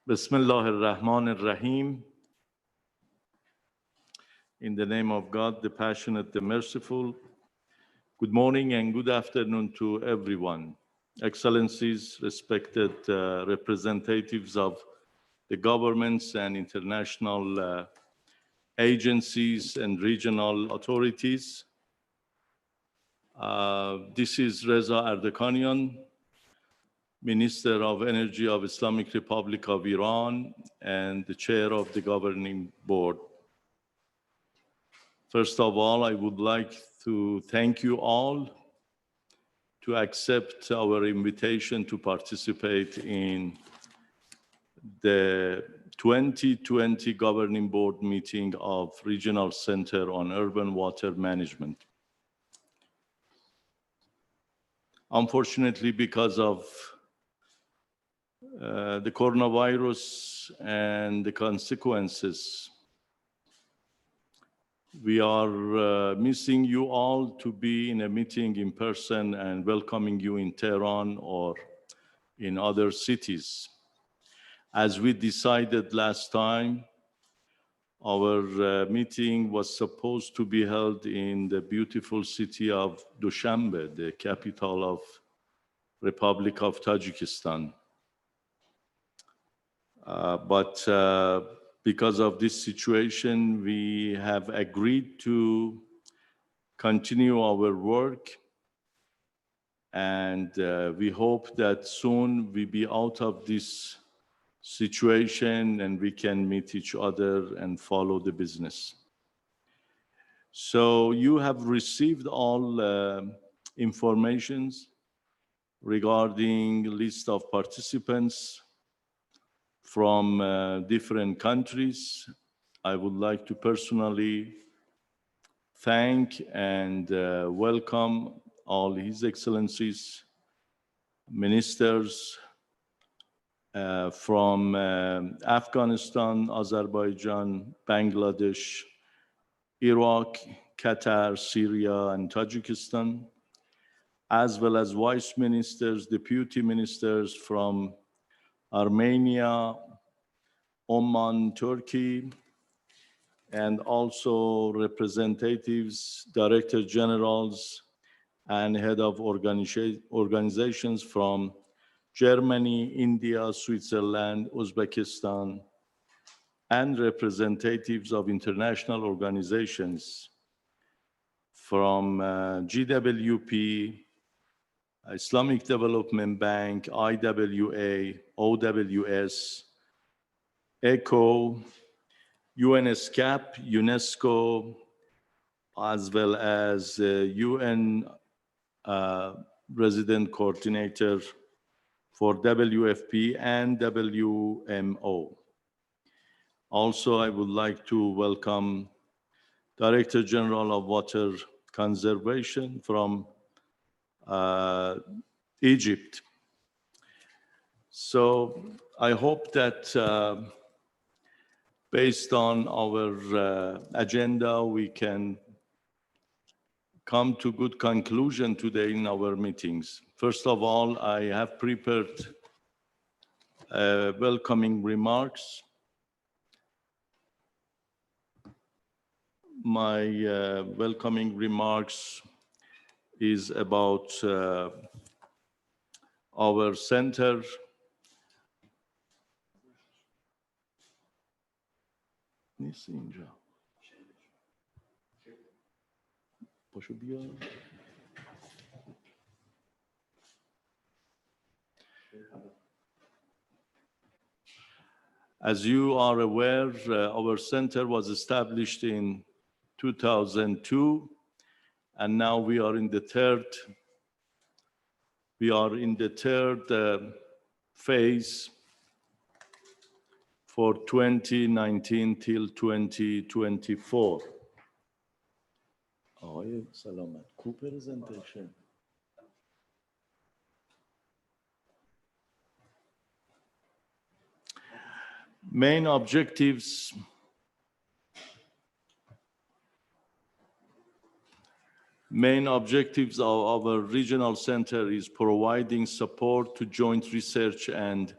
Bismillah ar-Rahman ar-Rahim. In the name of God, the Passionate, the Merciful. Good morning and good afternoon to everyone. Excellencies, respected representatives of the governments and international agencies and regional authorities. This is Reza Ardekanian, Minister of Energy of Islamic Republic of Iran and the Chair of the Governing Board. First of all, I would like to thank you all to accept our invitation to participate in the 2020 Governing Board meeting of Regional Center on Urban Water Management. Unfortunately, because of the coronavirus and the consequences, we are missing you all to be in a meeting in person and welcoming you in Tehran or in other cities. As we decided last time, our meeting was supposed to be held in the beautiful city of Dushanbe, the capital of Republic of Tajikistan. But because of this situation, we have agreed to continue our work, and we hope that soon we'll be out of this situation and we can meet each other and follow the business. So you have received all informations regarding list of participants from different countries. I would like to personally thank and welcome all His Excellencies, ministers from Afghanistan, Azerbaijan, Bangladesh, Iraq, Qatar, Syria, and Tajikistan, as well as vice ministers, deputy ministers from Armenia, Oman, Turkey, and also representatives, director generals, and head of organizations from Germany, India, Switzerland, Uzbekistan, and representatives of international organizations from GWP, Islamic Development Bank, IWA, OWS, ECHO, UNESCO-RCUWM, UNESCO, as well as UN Resident Coordinator for WFP and WMO. Also, I would like to welcome Director General of Water Conservation from Egypt. So I hope that based on our agenda, we can come to good conclusion today in our meetings. First of all, I have prepared welcoming remarks. My welcoming remarks is about our center. As you are aware, our center was established in 2002, and now we are in the third phase for 2019 till 2024. آقای سلامت کو presentation. Main objectives of our regional center is providing support to joint research and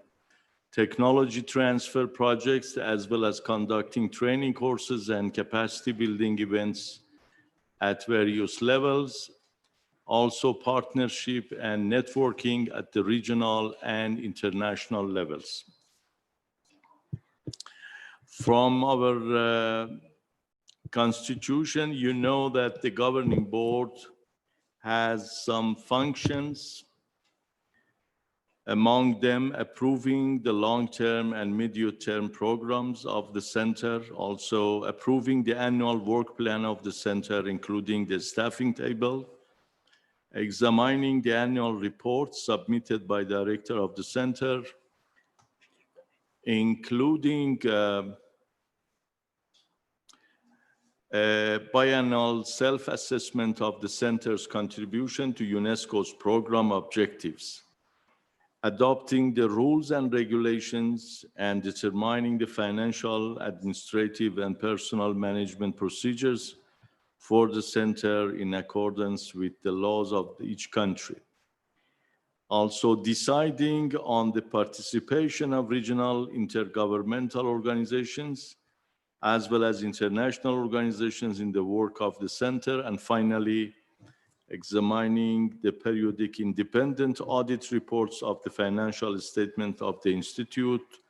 technology transfer projects, as well as conducting training courses and capacity building events at various levels. Also partnership and networking at the regional and international levels. From our constitution, you know that the governing board has some functions, among them approving the long-term and medium-term programs of the center, also approving the annual work plan of the center, including the staffing table, examining the annual report submitted by the director of the center, including a biannual self-assessment of the center's contribution to UNESCO's program objectives, adopting the rules and regulations and determining the financial, administrative, and personnel management procedures for the center in accordance with the laws of each country. Also deciding on the participation of regional intergovernmental organizations as well as international organizations in the work of the center, and finally, examining the periodic independent audit reports of the financial statement of the Institute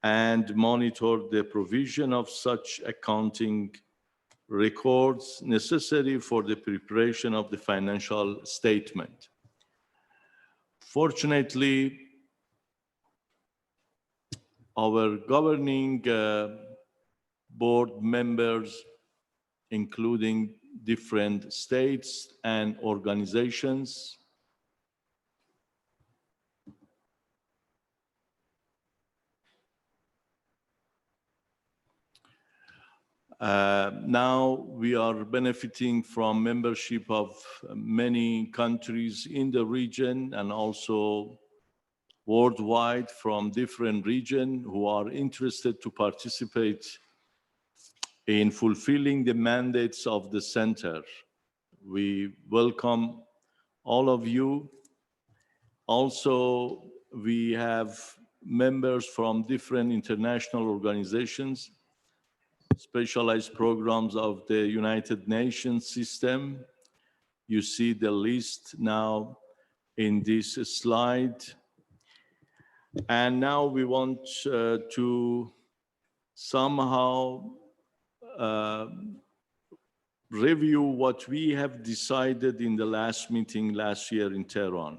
and monitor the provision of such accounting records necessary for the preparation of the financial statement. Fortunately, our governing board members, including different states and organizations, now we are benefiting from membership of many countries in the region and also worldwide from different regions who are interested to participate in fulfilling the mandates of the center. We welcome all of you. Also, we have members from different international organizations, specialized programs of the United Nations system. You see the list now in this slide. And now we want to somehow review what we have decided in the last meeting last year in Tehran.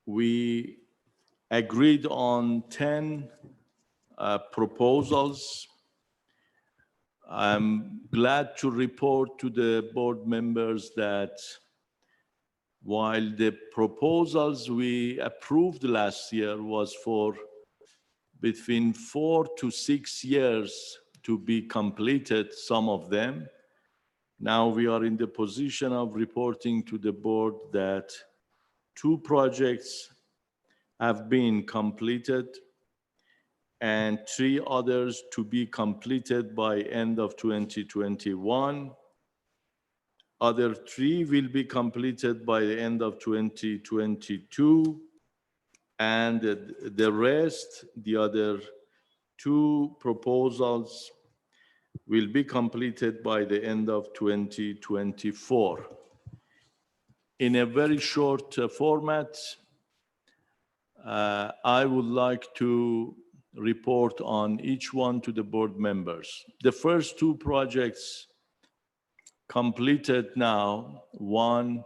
We agreed on 10 proposals. I'm glad to report to the board members that while the proposals we approved last year was for between 4 to 6 years to be completed, some of them, now we are in the position of reporting to the board that 2 projects have been completed and 3 others to be completed by end of 2021. Other 3 will be completed by the end of 2022, and the rest, the other 2 proposals, will be completed by the end of 2024. In a very short format, I would like to report on each one to the board members. The first 2 projects completed now. One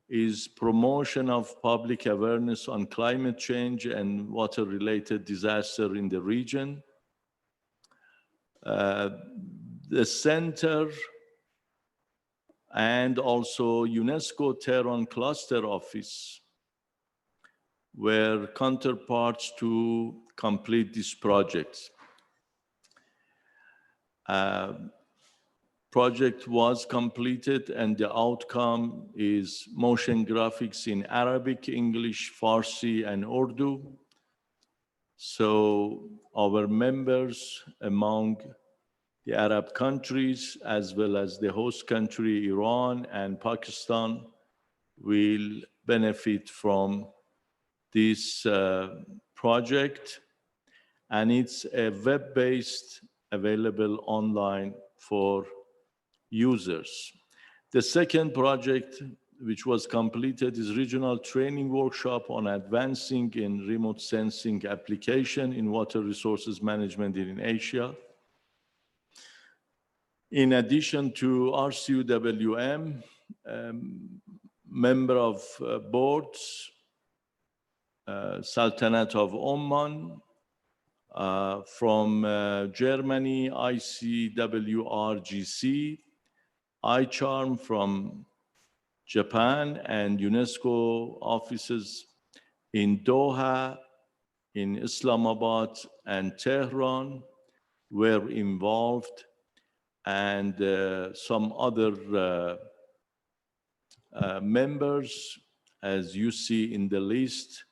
is promotion of public awareness on climate change and water-related disaster in the region. The center and also UNESCO Tehran Cluster Office were counterparts to complete this project. Project was completed and the outcome is motion graphics in Arabic, English, Farsi, and Urdu. So our members among the Arab countries, as well as the host country, Iran and Pakistan, will benefit from this project, and it's a web-based, available online for users. The second project, which was completed, is regional training workshop on advancing in remote sensing application in water resources management in Asia. In addition to RCUWM, member of boards, Sultanate of Oman, from Germany, ICWRGC, iCharm from Japan, and UNESCO offices in Doha, in Islamabad, and Tehran were involved, and some other members, as you see in the list: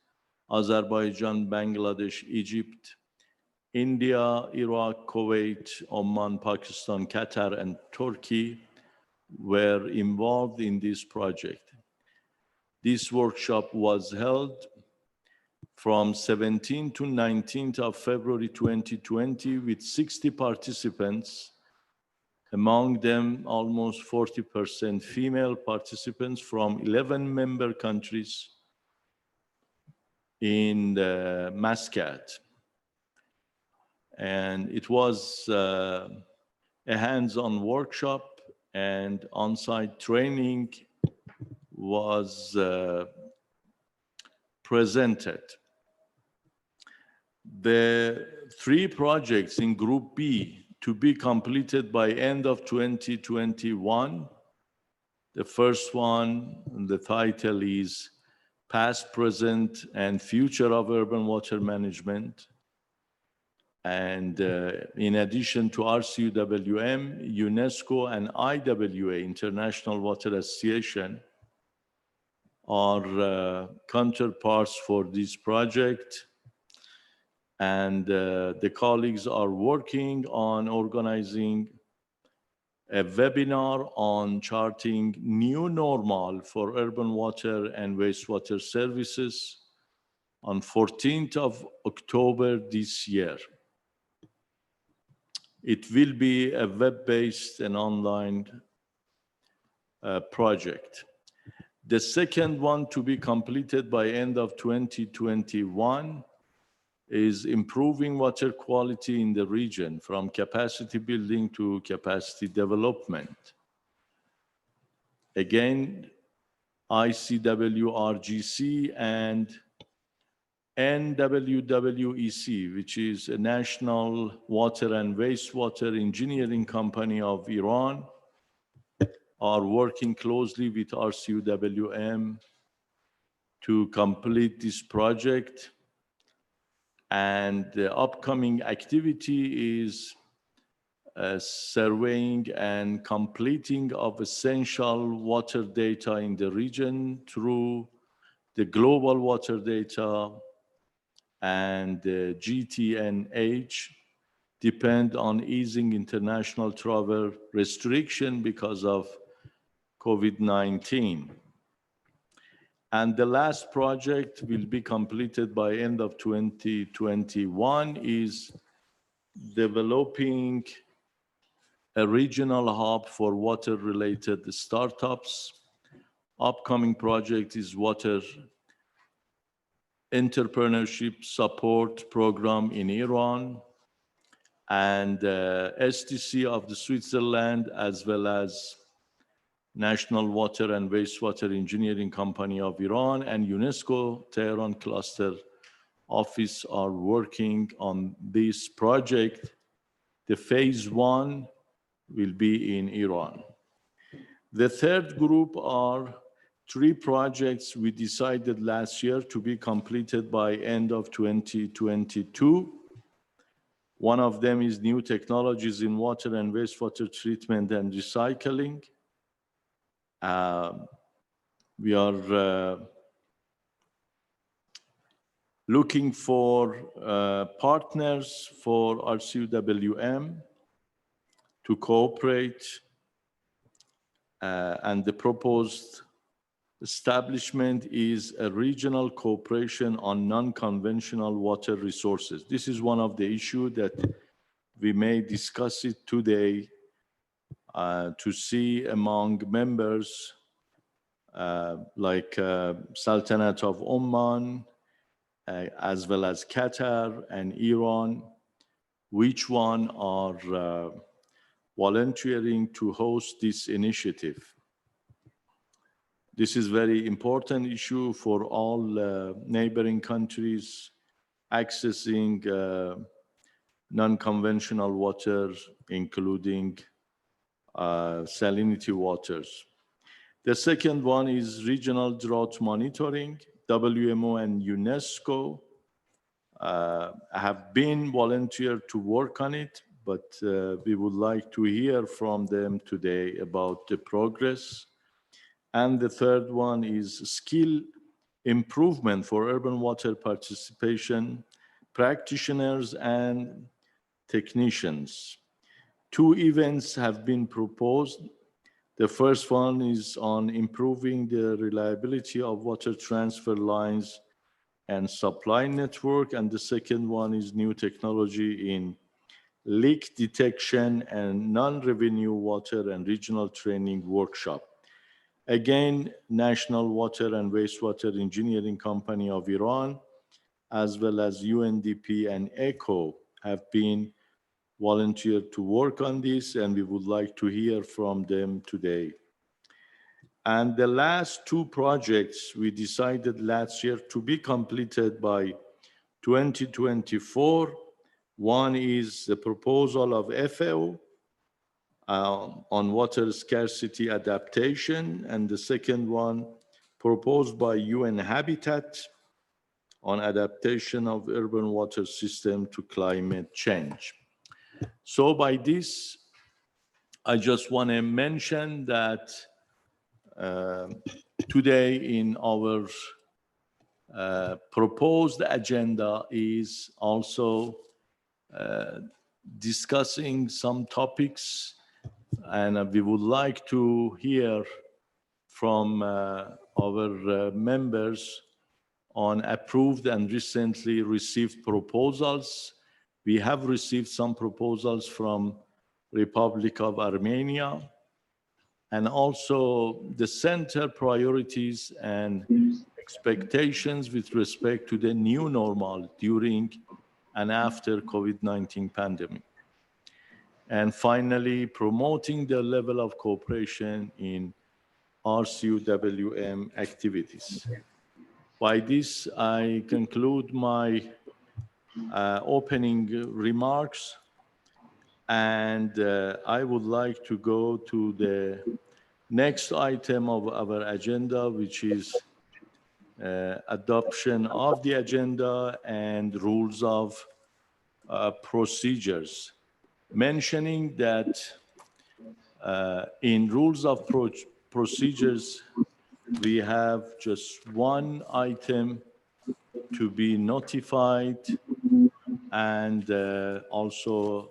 Azerbaijan, Bangladesh, Egypt, India, Iraq, Kuwait, Oman, Pakistan, Qatar, and Turkey were involved in this project. This workshop was held from 17th to 19th of February 2020 with 60 participants, among them almost 40% female participants from 11 member countries in Muscat. And it was a hands-on workshop, and on-site training was presented. The 3 projects in Group B to be completed by end of 2021. The first one, the title is Past, Present, and Future of Urban Water Management. And in addition to RCUWM, UNESCO and IWA, International Water Association, are counterparts for this project. And the colleagues are working on organizing a webinar on charting new normal for urban water and wastewater services on 14th of October this year. It will be a web-based and online project. The second one to be completed by end of 2021 is improving water quality in the region, from capacity building to capacity development. Again, ICWRGC and NWWEC, which is a national water and wastewater engineering company of Iran, are working closely with RCUWM to complete this project. And the upcoming activity is surveying and completing of essential water data in the region through the global water data, and GTNH depend on easing international travel restriction because of COVID-19. And the last project will be completed by end of 2021 is developing a regional hub for water-related startups. Upcoming project is water entrepreneurship support program in Iran, and STC of the Switzerland, as well as National Water and Wastewater Engineering Company of Iran and UNESCO Tehran Cluster Office are working on this project. The phase 1 will be in Iran. The third group are 3 projects we decided last year to be completed by end of 2022. One of them is new technologies in water and wastewater treatment and recycling. We are looking for partners for RCUWM to cooperate, and the proposed establishment is a regional cooperation on non-conventional water resources. This is one of the issues that we may discuss it today to see among members like Sultanate of Oman, as well as Qatar and Iran, which one are volunteering to host this initiative. This is very important issue for all neighboring countries accessing non-conventional water, including salinity waters. The second one is regional drought monitoring. WMO and UNESCO have been volunteered to work on it, but we would like to hear from them today about the progress. And the third one is skill improvement for urban water participation, practitioners and technicians. Two events have been proposed. The first one is on improving the reliability of water transfer lines and supply network, and the second one is new technology in leak detection and non-revenue water and regional training workshop. Again, National Water and Wastewater Engineering Company of Iran, as well as UNDP and ECHO have been volunteered to work on this, and we would like to hear from them today. And the last two projects we decided last year to be completed by 2024. One is the proposal of FAO on water scarcity adaptation, and the second one proposed by UN Habitat on adaptation of urban water system to climate change. So by this, I just want to mention that today in our proposed agenda is also discussing some topics, and we would like to hear from our members on approved and recently received proposals. We have received some proposals from Republic of Armenia, and also the center priorities and expectations with respect to the new normal during and after COVID-19 pandemic. And finally, promoting the level of cooperation in RCUWM activities. By this, I conclude my opening remarks, and I would like to go to the next item of our agenda, which is adoption of the agenda and rules of procedures. Mentioning that in rules of procedures, we have just one item to be notified, and also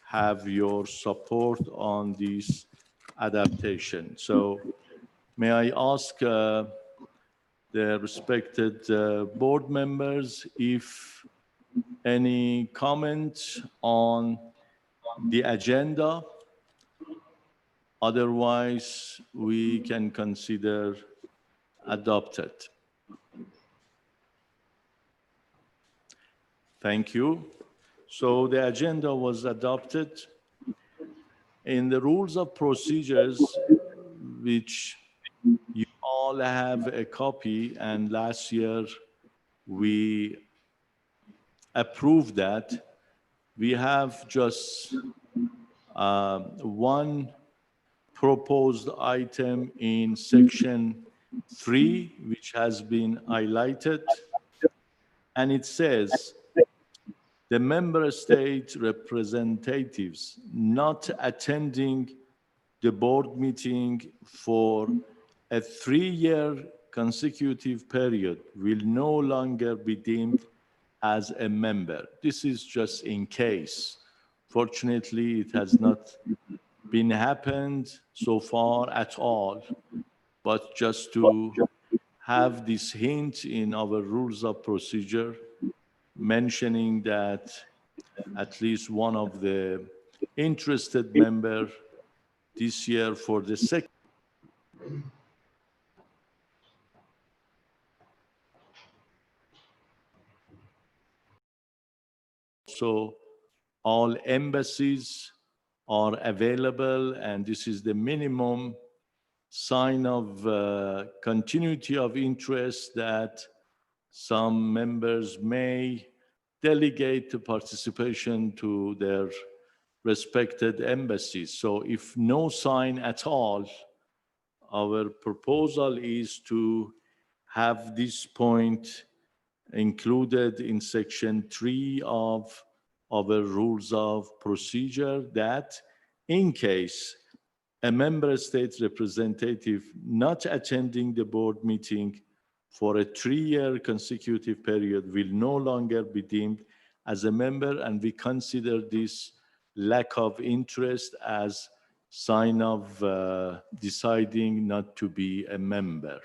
have your support on this adaptation. So may I ask the respected board members if any comments on the agenda? Otherwise, we can consider adopted. Thank you. So the agenda was adopted. In the rules of procedures, which you all have a copy, and last year we approved that, we have just one proposed item in section 3, which has been highlighted, and it says, the member state representatives not attending the board meeting for a 3-year consecutive period will no longer be deemed as a member. This is just in case. Fortunately, it has not been happened so far at all. but just to have this hint in our rules of procedure, mentioning that at least one of the interested member this year for the second. So all embassies are available, and this is the minimum sign of continuity of interest that some members may delegate the participation to their respected embassies. So if no sign at all, our proposal is to have this point included in section 3 of our rules of procedure, that in case a member state representative not attending the board meeting for a 3-year consecutive period will no longer be deemed as a member, and we consider this lack of interest as sign of deciding not to be a member.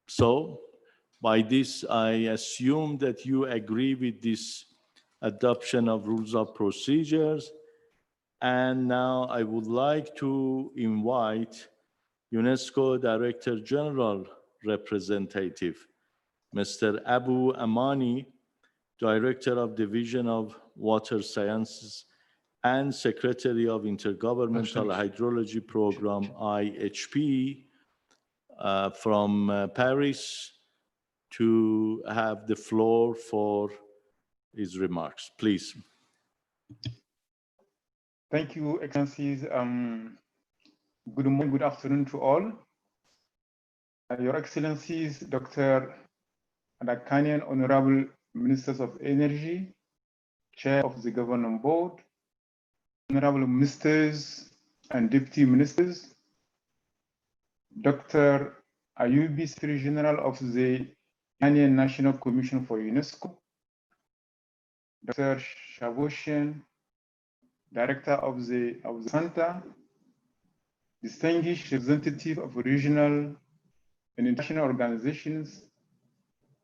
So by this, I assume that you agree with this adoption of rules of procedures. And now I would like to invite UNESCO Director General Representative, Mr. Abu Amani, Director of Division of Water Sciences and Secretary of Intergovernmental Hydrology Program, IHP, from Paris, to have the floor for his remarks. Please. Thank you, Excellencies. Good morning, good afternoon to all. Your Excellencies, Dr. Adakanian, Honorable Ministers of Energy, Chair of the Governing Board, Honorable Ministers and Deputy Ministers, Dr. Ayubi, Secretary General of the Iranian National Commission for UNESCO, Dr. Shavoshian, Director of the Center, distinguished representative of regional and international organizations,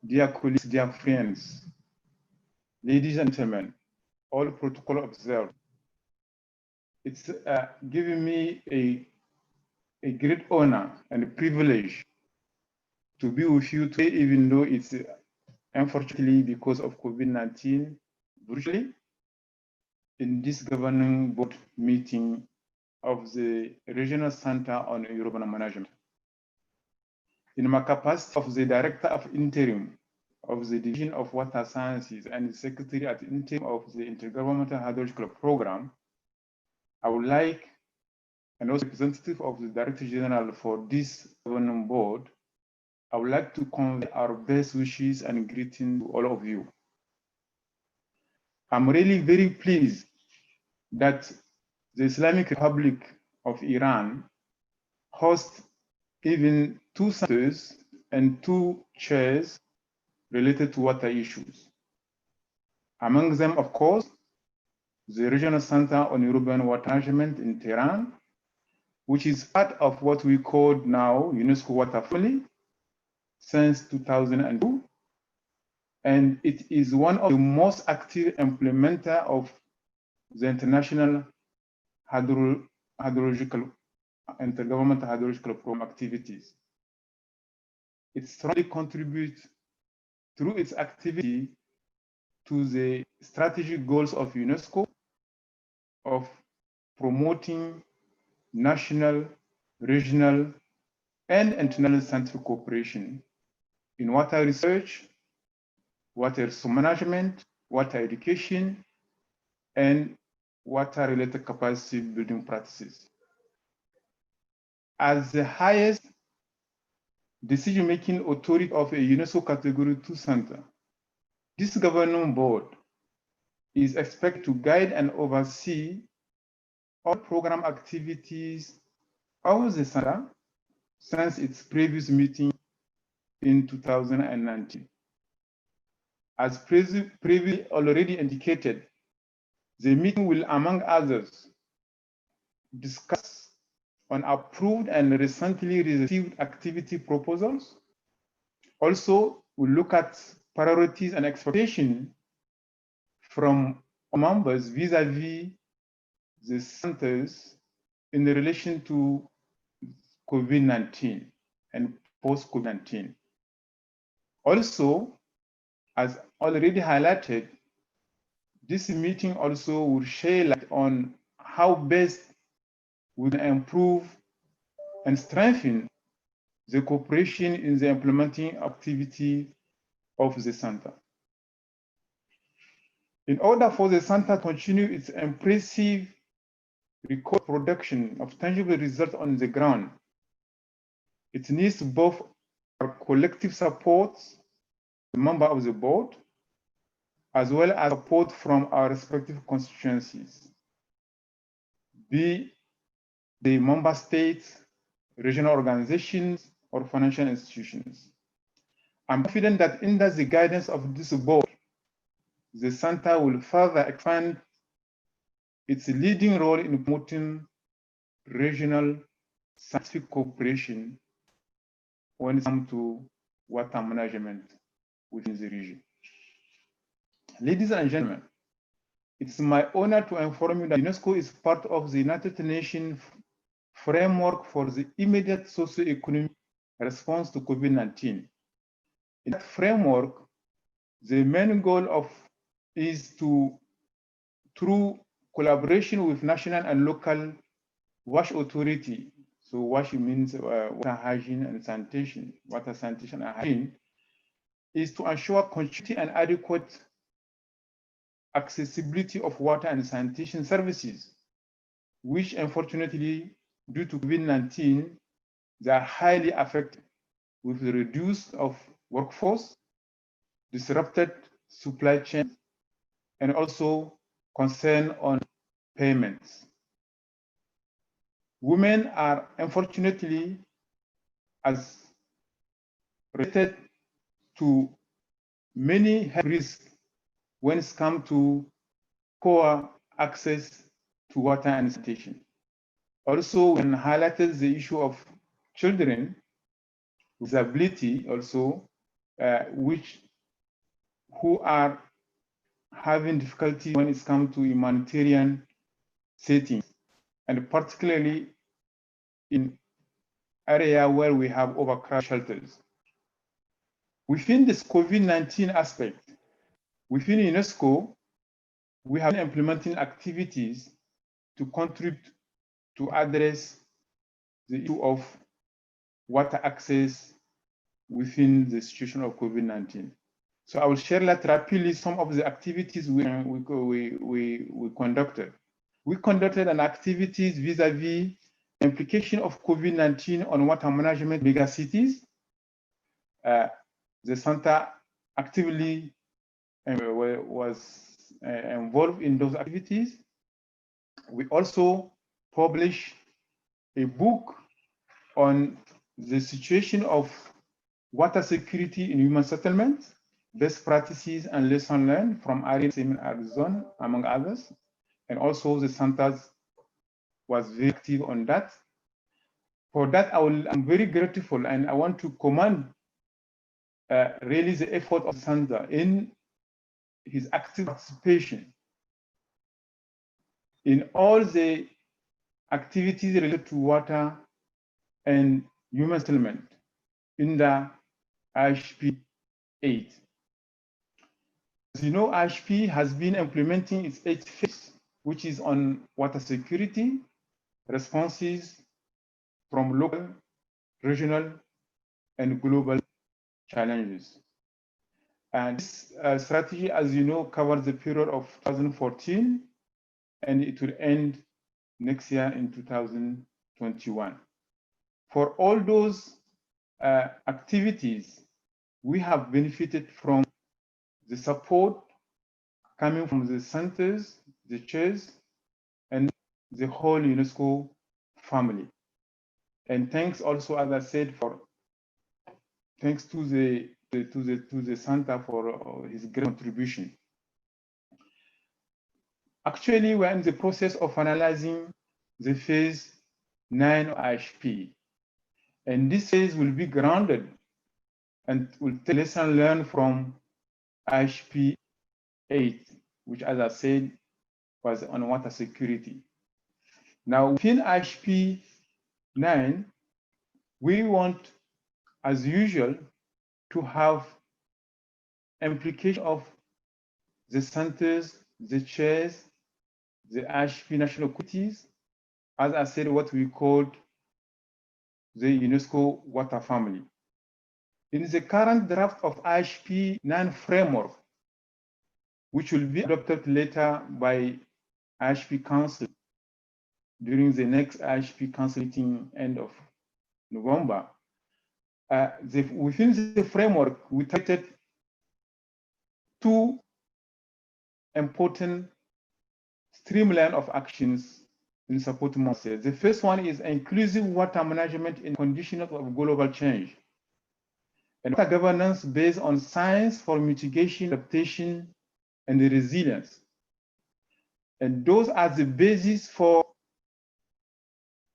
dear colleagues, dear friends, ladies and gentlemen, all protocol observed. It's giving me a great honor and a privilege to be with you today, even though it's unfortunately because of COVID-19 virtually, in this governing board meeting of the Regional Center on Urban Management. In my capacity of the Director of Interim of the Division of Water Sciences and the Secretary at Interim of the Intergovernmental Hydrological Program, I would like, and also representative of the Director General for this governing board, I would like to convey our best wishes and greetings to all of you. I'm really very pleased that the Islamic Republic of Iran hosts even 2 centers and 2 chairs related to water issues. Among them, of course, the Regional Center on Urban Water Management in Tehran, which is part of what we call now UNESCO Water Family since 2002. And it is one of the most active implementer of the international intergovernmental hydrological program activities. It strongly contributes through its activity to the strategic goals of UNESCO of promoting national, regional, and international central cooperation in water research, water resource management, water education, and water-related capacity building practices. As the highest decision-making authority of a UNESCO Category 2 center, this governing board is expected to guide and oversee all program activities of the center since its previous meeting in 2019. As previously already indicated, the meeting will, among others, discuss on approved and recently received activity proposals. Also, we'll look at priorities and expectations from members vis-à-vis the centers in relation to COVID-19 and post-COVID-19. Also, as already highlighted, this meeting also will shed light on how best we can improve and strengthen the cooperation in the implementing activity of the center. In order for the center to continue its impressive record production of tangible results on the ground, it needs both our collective support, the member of the board, as well as support from our respective constituencies, be the member states, regional organizations, or financial institutions. I'm confident that under the guidance of this board, the center will further expand its leading role in promoting regional scientific cooperation when it comes to water management within the region. Ladies and gentlemen, it's my honor to inform you that UNESCO is part of the United Nations framework for the immediate socio-economic response to COVID-19. In that framework, the main goal is to, through collaboration with national and local WASH authority, so WASH means water hygiene and sanitation, water sanitation and hygiene, is to ensure continuity and adequate accessibility of water and sanitation services, which unfortunately, due to COVID-19, they are highly affected with the reduce of workforce, disrupted supply chain, and also concern on payments. Women are unfortunately as related to many health risks when it comes to poor access to water and sanitation. Also, when highlighted the issue of children with disability also, who are having difficulty when it comes to humanitarian settings, and particularly in area where we have overcrowded shelters. Within this COVID-19 aspect, within UNESCO, we have been implementing activities to contribute to address the issue of water access within the situation of COVID-19. So I will share rapidly some of the activities we conducted. We conducted an activities vis-a-vis implication of COVID-19 on water management megacities. The center actively was involved in those activities. We also published a book on the situation of water security in human settlements, best practices and lessons learned from Arizona, among others. And also the centers was very active on that. For that, I'm very grateful, and I want to commend really the effort of the center in his active participation in all the activities related to water and human settlement in the IHP 8. As you know, IHP has been implementing its 8th phase, which is on water security, responses from local, regional, and global challenges. And this strategy, as you know, covers the period of 2014, and it will end next year in 2021. For all those activities, we have benefited from the support coming from the centers, the chairs, and the whole UNESCO family. And thanks also, as I said, thanks to the center for his great contribution. Actually, we're in the process of finalizing the phase 9 of IHP. And this phase will be grounded and will take lesson learned from IHP 8, which, as I said, was on water security. Now, within IHP 9, we want, as usual, to have implication of the centers, the chairs, the IHP national committees, as I said, what we called the UNESCO water family. In the current draft of IHP 9 framework, which will be adopted later by IHP Council during the next IHP Council meeting end of November, within the framework, we targeted two important streamline of actions in support of monsters. The first one is inclusive water management in conditions of global change, and water governance based on science for mitigation, adaptation, and resilience. And those are the basis for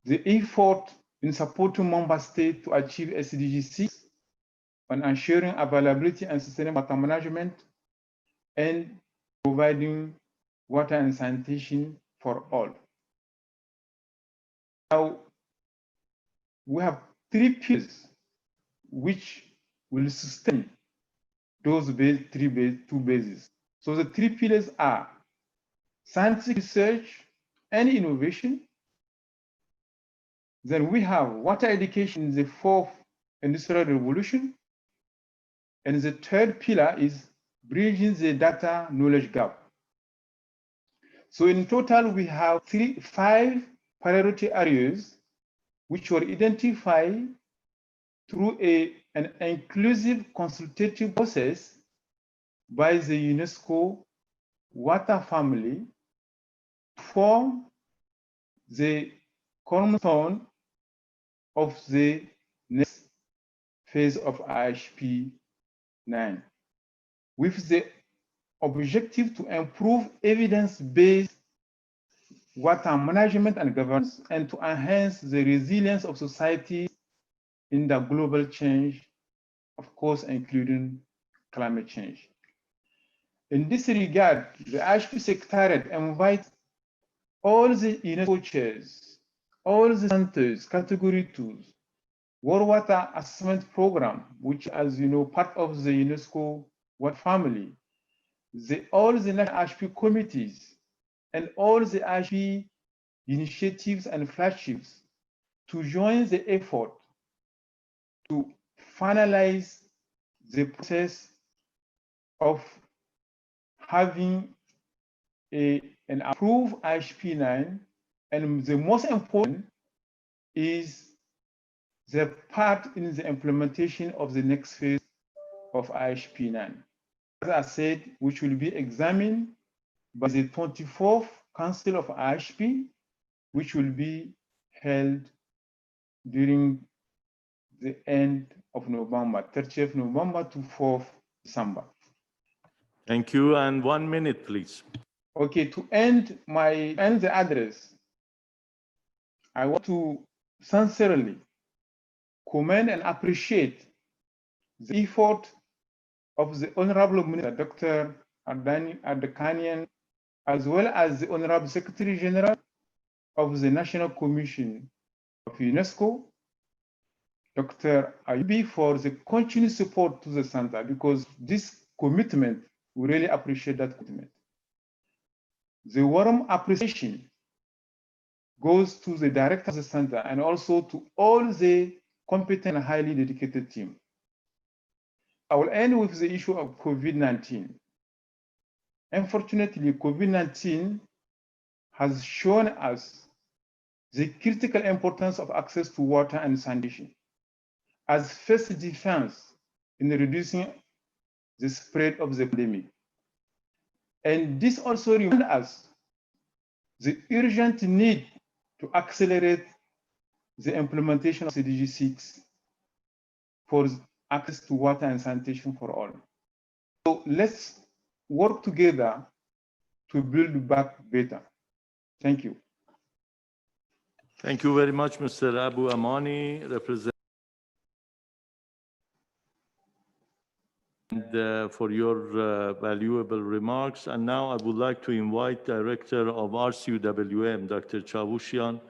the effort in supporting member states to achieve SDG 6 on ensuring availability and sustainable water management and providing water and sanitation for all. Now, we have three pillars which will sustain those two bases. So the three pillars are scientific research and innovation. Then we have water education in the fourth industrial revolution. And the third pillar is bridging the data knowledge gap. So in total, we have 5 priority areas which were identified through an inclusive consultative process by the UNESCO water family to form the cornerstone of the next phase of IHP 9, with the objective to improve evidence-based water management and governance and to enhance the resilience of society in the global change, of course, including climate change. In this regard, the IHP Secretariat invites all the UNESCO chairs, all the centers, category 2s, World Water Assessment Program, which, as you know, part of the UNESCO Water family, all the national IHP committees, and all the IHP initiatives and flagships to join the effort to finalize the process of having an approved IHP 9, and the most important is the part in the implementation of the next phase of IHP 9. As I said, which will be examined by the 24th Council of IHP, which will be held during the end of November, 30th November to 4th December. Thank you, and 1 minute, please. Okay, to end the address, I want to sincerely commend and appreciate the effort of the Honorable Minister, Dr. Ardakanian, as well as the Honorable Secretary General of the National Commission of UNESCO, Dr. Ayubi, for the continued support to the center, because this commitment, we really appreciate that commitment. The warm appreciation goes to the director of the center and also to all the competent and highly dedicated team. I will end with the issue of COVID-19. Unfortunately, COVID-19 has shown us the critical importance of access to water and sanitation as first defense in reducing the spread of the pandemic. And this also reminds us the urgent need to accelerate the implementation of SDG 6 for access to water and sanitation for all. So let's work together to build back better. Thank you. Thank you very much, Mr. Abu Amani, for your valuable remarks. And now I would like to invite Director of RCUWM, Dr. Chavushian,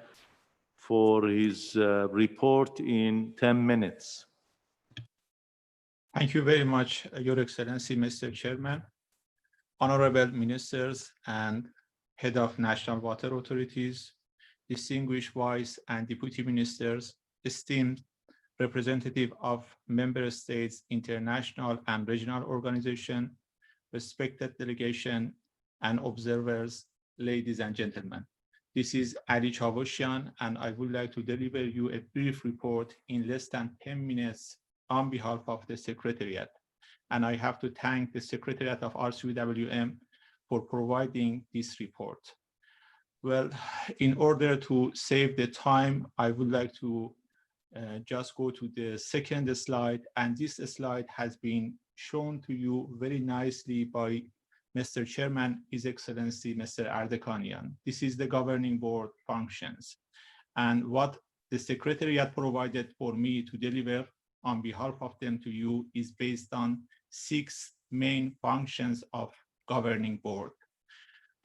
for his report in 10 minutes. Thank you very much, Your Excellency, Mr. Chairman, honorable ministers and head of national water authorities, distinguished vice and deputy ministers, esteemed representative of member states, international and regional organization, respected delegation and observers, ladies and gentlemen. This is Ali Chavushian, and I would like to deliver you a brief report in less than 10 minutes on behalf of the Secretariat. And I have to thank the Secretariat of RCUWM for providing this report. Well, in order to save the time, I would like to just go to the second slide. And this slide has been shown to you very nicely by Mr. Chairman, His Excellency, Mr. Ardekanian. This is the governing board functions. And what the Secretariat provided for me to deliver on behalf of them to you is based on 6 main functions of governing board.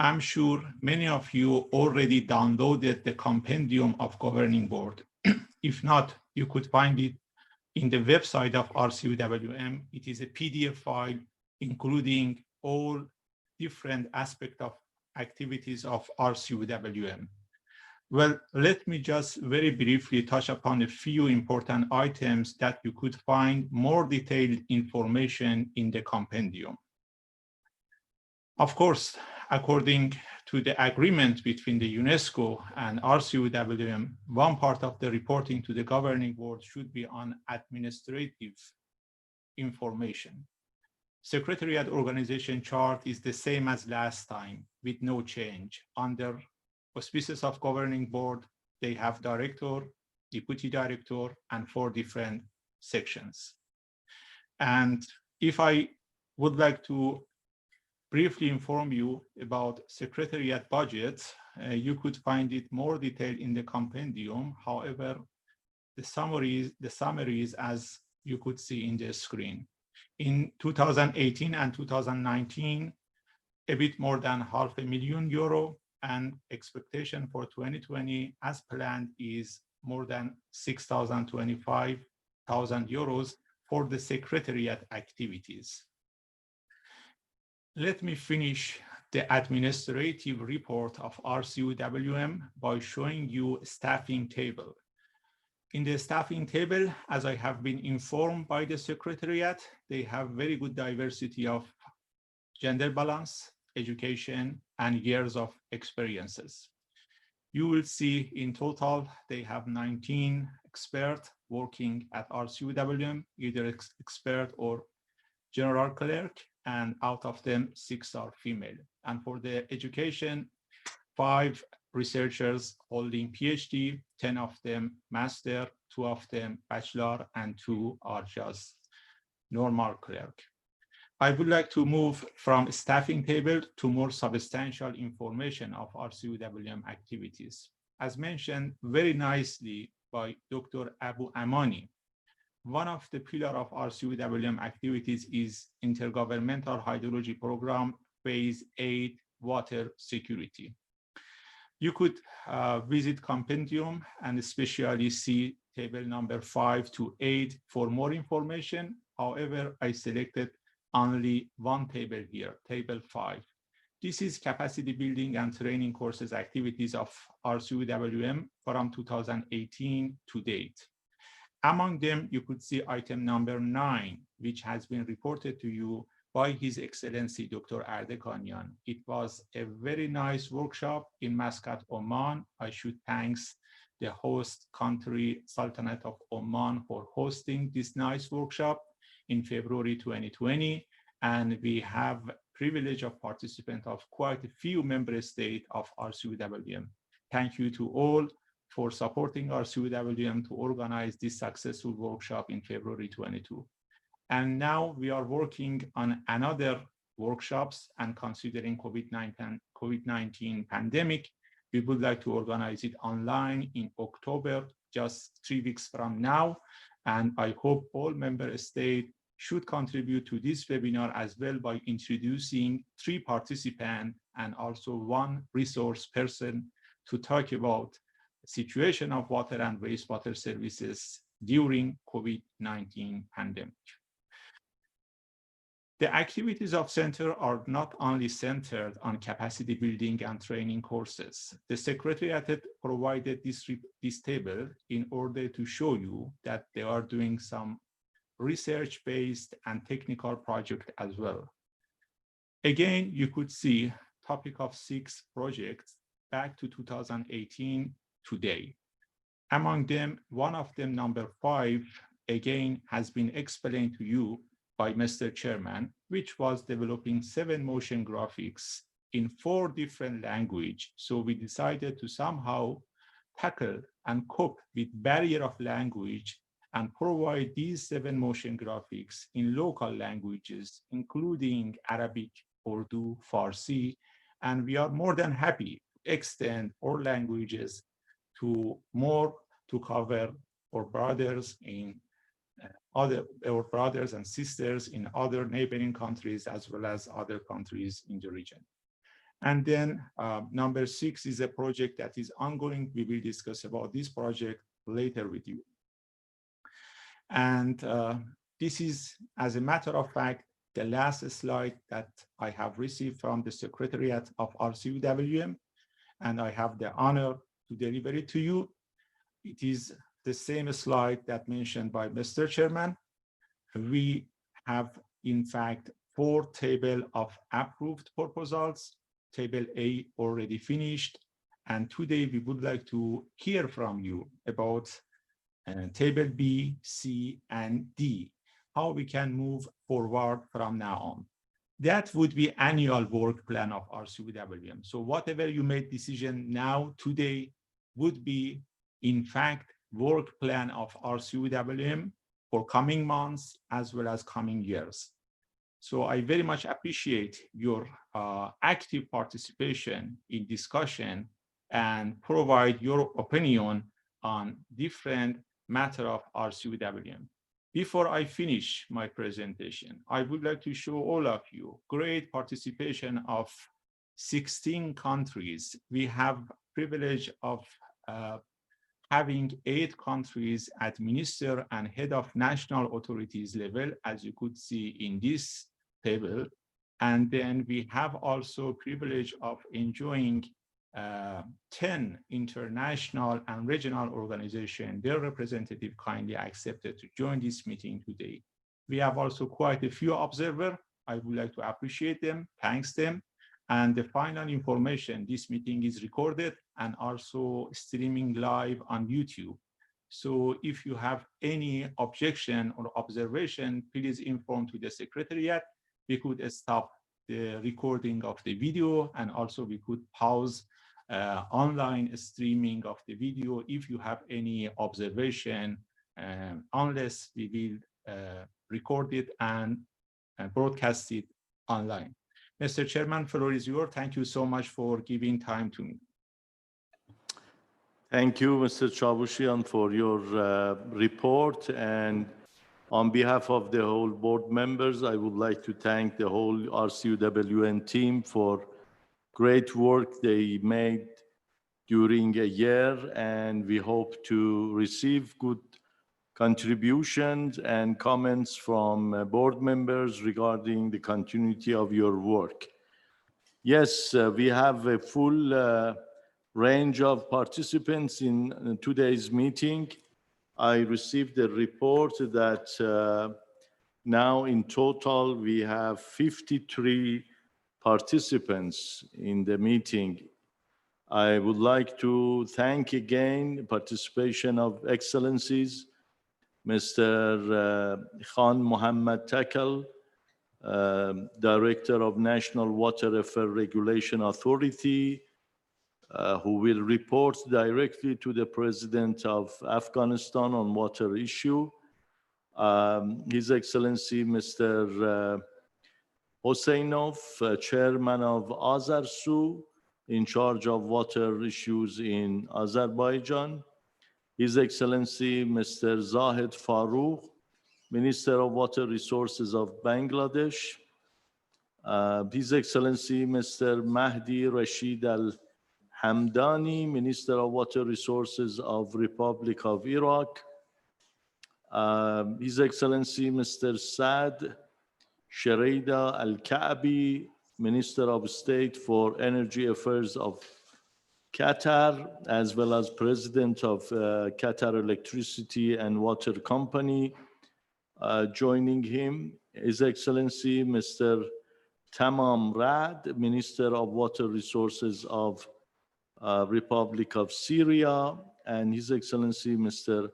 I'm sure many of you already downloaded the compendium of governing board. If not, you could find it in the website of RCUWM. It is a PDF file including all different aspects of activities of RCUWM. Well, let me just very briefly touch upon a few important items that you could find more detailed information in the compendium. Of course, according to the agreement between the UNESCO and RCUWM, one part of the reporting to the governing board should be on administrative information. Secretariat organization chart is the same as last time with no change. Under auspices of governing board, they have director, deputy director, and 4 different sections. And if I would like to briefly inform you about Secretariat budget, you could find it more detailed in the compendium. However, the summaries as you could see in the screen. In 2018 and 2019, a bit more than €500,000, and expectation for 2020 as planned is more than €6,025,000 for the Secretariat activities. Let me finish the administrative report of RCUWM by showing you a staffing table. In the staffing table, as I have been informed by the Secretariat, they have very good diversity of gender balance, education, and years of experiences. You will see in total, they have 19 experts working at RCUWM, either expert or general clerk, and out of them, 6 are female. And for the education, 5 researchers holding PhD, 10 of them master, 2 of them bachelor, and 2 are just normal clerk. I would like to move from staffing table to more substantial information of RCUWM activities. As mentioned very nicely by Dr. Abu Amani, one of the pillars of RCUWM activities is Intergovernmental Hydrology Program, Phase 8, Water Security. You could visit compendium and especially see table number 5 to 8 for more information. However, I selected only one table here, table 5. This is capacity building and training courses activities of RCUWM from 2018 to date. Among them, you could see item number 9, which has been reported to you by His Excellency Dr. Ardekanian. It was a very nice workshop in Muscat, Oman. I should thank the host country, Sultanate of Oman, for hosting this nice workshop in February 2020. And we have privilege of participant of quite a few member states of RCUWM. Thank you to all for supporting RCUWM to organize this successful workshop in February 22. And now we are working on another workshops and considering COVID-19 pandemic, We would like to organize it online in October, just 3 weeks from now. And I hope all member states should contribute to this webinar as well by introducing 3 participants and also 1 resource person to talk about the situation of water and wastewater services during COVID-19 pandemic. The activities of center are not only centered on capacity building and training courses. The Secretariat provided this table in order to show you that they are doing some research-based and technical project as well. Again, you could see topic of 6 projects back to 2018 today. Among them, one of them, number 5, again, has been explained to you by Mr. Chairman, which was developing 7 motion graphics in 4 different languages. So we decided to somehow tackle and cope with barrier of language and provide these 7 motion graphics in local languages, including Arabic, Urdu, Farsi, and we are more than happy to extend our languages to cover our brothers and sisters in other neighboring countries as well as other countries in the region. And then number 6 is a project that is ongoing. We will discuss about this project later with you. And this is, as a matter of fact, the last slide that I have received from the Secretariat of RCUWM, and I have the honor to deliver it to you. It is the same slide that mentioned by Mr. Chairman. We have, in fact, 4 tables of approved proposals. Table A already finished. And today we would like to hear from you about table B, C, and D, how we can move forward from now on. That would be annual work plan of RCUWM. So whatever you made decision now today would be, in fact, work plan of RCUWM for coming months as well as coming years. So I very much appreciate your active participation in discussion and provide your opinion on different matter of RCUWM. Before I finish my presentation, I would like to show all of you great participation of 16 countries. We have privilege of having 8 countries at minister and head of national authorities level, as you could see in this table. And then we have also privilege of enjoying 10 international and regional organizations. Their representative kindly accepted to join this meeting today. We have also quite a few observers. I would like to appreciate them, thanks them. And the final information, this meeting is recorded and also streaming live on YouTube. So if you have any objection or observation, please inform to the Secretariat. We could stop the recording of the video, and also we could pause online streaming of the video if you have any observation, unless we will record it and broadcast it online. Mr. Chairman, floor is yours. Thank you so much for giving time to me. Thank you, Mr. Chavushian, for your report. And on behalf of the whole board members, I would like to thank the whole RCUWM team for great work they made during a year. And we hope to receive good contributions and comments from board members regarding the continuity of your work. Yes, we have a full range of participants in today's meeting. I received a report that now in total we have 53 participants in the meeting. I would like to thank again the participation of excellencies, Mr. Khan Mohammed Takel, Director of National Water Affairs Regulation Authority, who will report directly to the President of Afghanistan on water issue. His Excellency Mr. Hoseinov, Chairman of AZARSU, in charge of water issues in Azerbaijan. His Excellency Mr. Zahid Farooq, Minister of Water Resources of Bangladesh. His Excellency Mr. Mahdi Rashid Al-Hamdani, Minister of Water Resources of Republic of Iraq. His Excellency Mr. Saad Sharida Al-Ka'bi, Minister of State for Energy Affairs of Qatar, as well as President of Qatar Electricity and Water Company. Joining him, His Excellency Mr. Tamam Rad, Minister of Water Resources of Republic of Syria, and His Excellency Mr.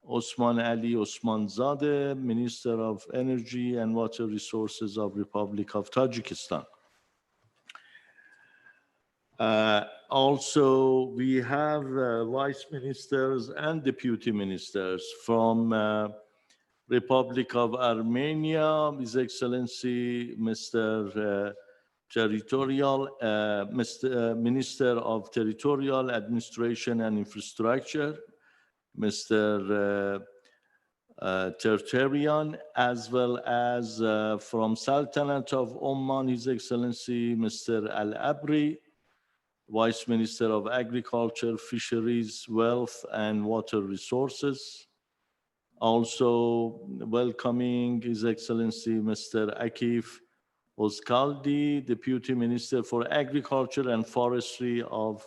Osman Ali Osmanzadeh, Minister of Energy and Water Resources of Republic of Tajikistan. Also, we have vice ministers and deputy ministers from Republic of Armenia, His Excellency Mr. Minister of Territorial Administration and Infrastructure, Mr. Terterian, as well as from Sultanate of Oman, His Excellency Mr. Al-Abri, Vice Minister of Agriculture, Fisheries, Wealth, and Water Resources. Also welcoming His Excellency Mr. Akif Ozkaldi, Deputy Minister for Agriculture and Forestry of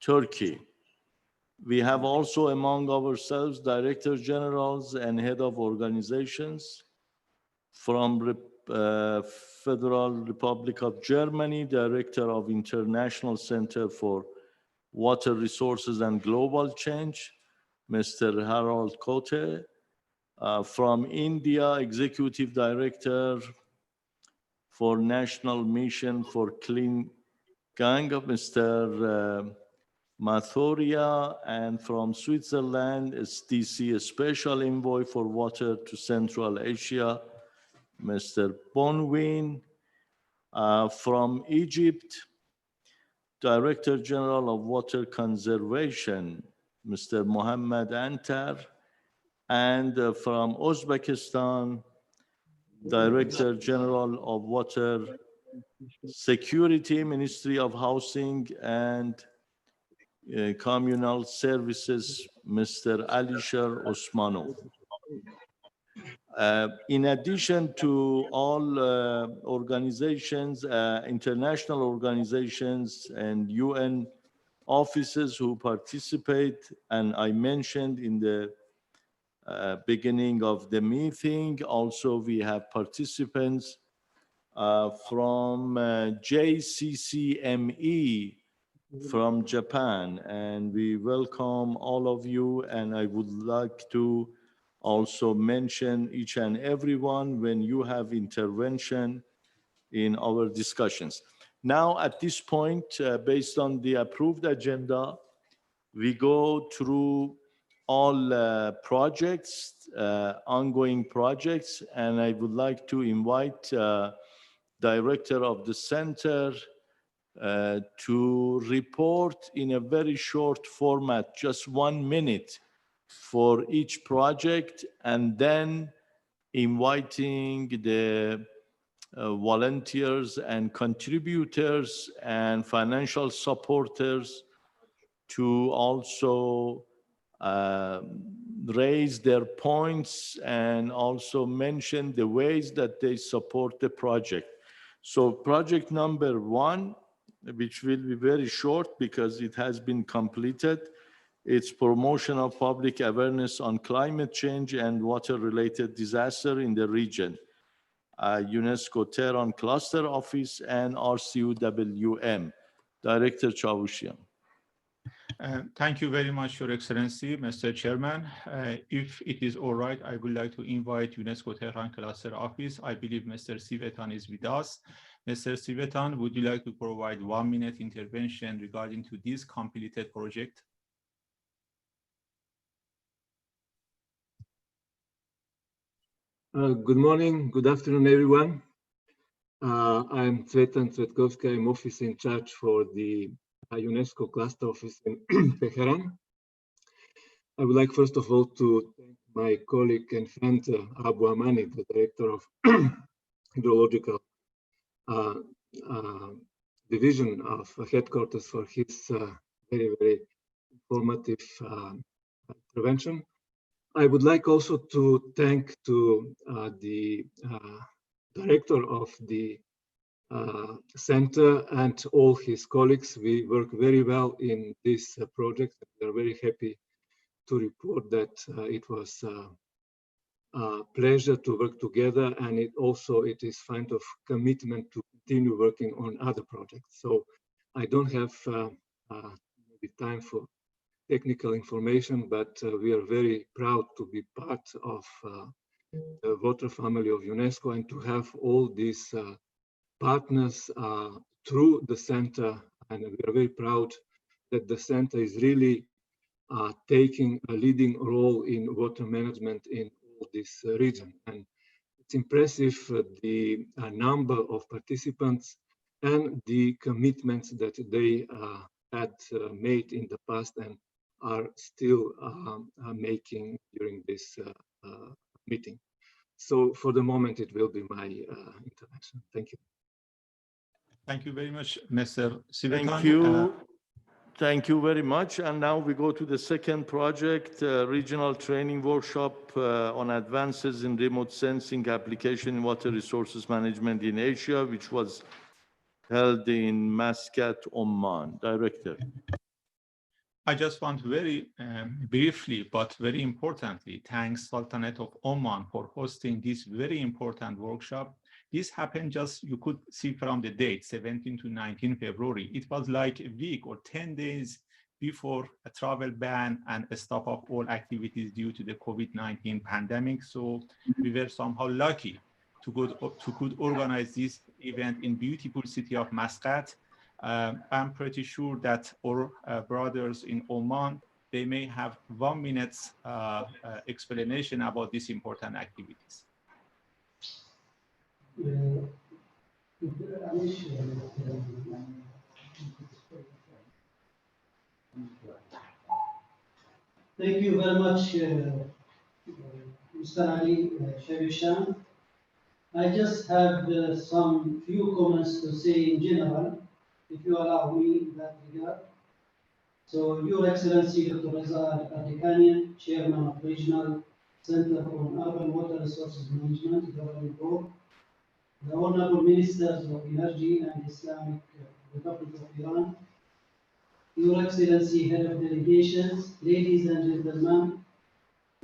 Turkey. We have also among ourselves Director Generals and Head of Organizations from Federal Republic of Germany, Director of International Center for Water Resources and Global Change, Mr. Harold Kote. From India, Executive Director for National Mission for Clean Ganga, Mr. Mathoria, and from Switzerland, SDC, Special Envoy for Water to Central Asia, Mr. Bonwin. From Egypt, Director General of Water Conservation, Mr. Mohammed Antar. And from Uzbekistan, Director General of Water Security, Ministry of Housing and Communal Services, Mr. Alisher Osmanov. In addition to all organizations, international organizations and UN offices who participate, and I mentioned in the beginning of the meeting, also we have participants from JCCME from Japan, and we welcome all of you, and I would like to also mention each and everyone when you have intervention in our discussions. Now, at this point, based on the approved agenda, we go through all projects, ongoing projects, and I would like to invite Director of the Center to report in a very short format, just 1 minute for each project, and then inviting the volunteers and contributors and financial supporters to also raise their points and also mention the ways that they support the project. So project number 1, which will be very short because it has been completed, it's promotion of public awareness on climate change and water-related disaster in the region. UNESCO Tehran Cluster Office and RCUWM. Director Chavushian. Thank you very much, Your Excellency, Mr. Chairman. If it is all right, I would like to invite UNESCO Tehran Cluster Office. I believe Mr. Sivetan is with us. Mr. Sivetan, would you like to provide 1 minute intervention regarding to this completed project? Good morning, good afternoon, everyone. I'm Cvetan Cvetkovski. I'm office in charge for the UNESCO cluster office in Tehran. I would like, first of all, to thank my colleague and friend Abu Amani, the director of hydrological division of headquarters, for his very, very informative intervention. I would like also to thank the director of the center and all his colleagues. We work very well in this project. We are very happy to report that it was a pleasure to work together, and it is kind of commitment to continue working on other projects. So I don't have maybe time for technical information, but we are very proud to be part of the water family of UNESCO and to have all these partners through the center. And we are very proud that the center is really taking a leading role in water management in all this region. And it's impressive the number of participants and the commitments that they had made in the past and are still making during this meeting. So for the moment, it will be my intervention. Thank you. Thank you very much, Mr. Cvetan. Thank you. Thank you very much. And now we go to the second project, regional training workshop on advances in remote sensing application in water resources management in Asia, which was held in Muscat, Oman. Director. I just want very briefly, but very importantly, thanks Sultanate of Oman for hosting this very important workshop. This happened just, you could see from the date, 17 to 19 February. It was like a week or 10 days before a travel ban and a stop of all activities due to the COVID-19 pandemic. So we were somehow lucky to could organize this event in beautiful city of Muscat. I'm pretty sure that our brothers in Oman, they may have 1 minute explanation about these important activities. Thank you very much, Mr. Ali Shavishan. I just have some few comments to say in general, if you allow me in that regard. So, Your Excellency Dr. Reza Adekanian, Chairman of Regional Center on Urban Water Resources Management, Governing Board, the Honorable Ministers of Energy and Islamic Republic of Iran, Your Excellency, Head of Delegations, ladies and gentlemen,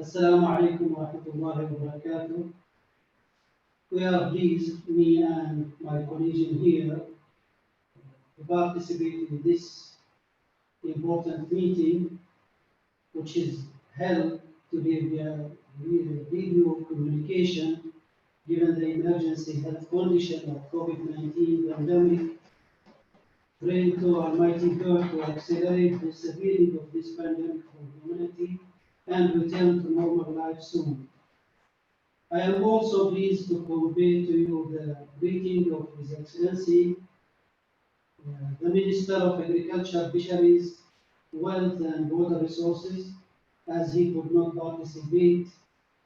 Assalamu alaikum wa rahmatullahi wa barakatuh. We are pleased, me and my colleague here, to participate in this important meeting, which is held to give video communication given the emergency health condition of COVID-19 pandemic. Praying to Almighty God to accelerate the severity of this pandemic for humanity and return to normal life soon. I am also pleased to convey to you the greeting of His Excellency, the Minister of Agriculture, Fisheries, Wealth and Water Resources, as he could not participate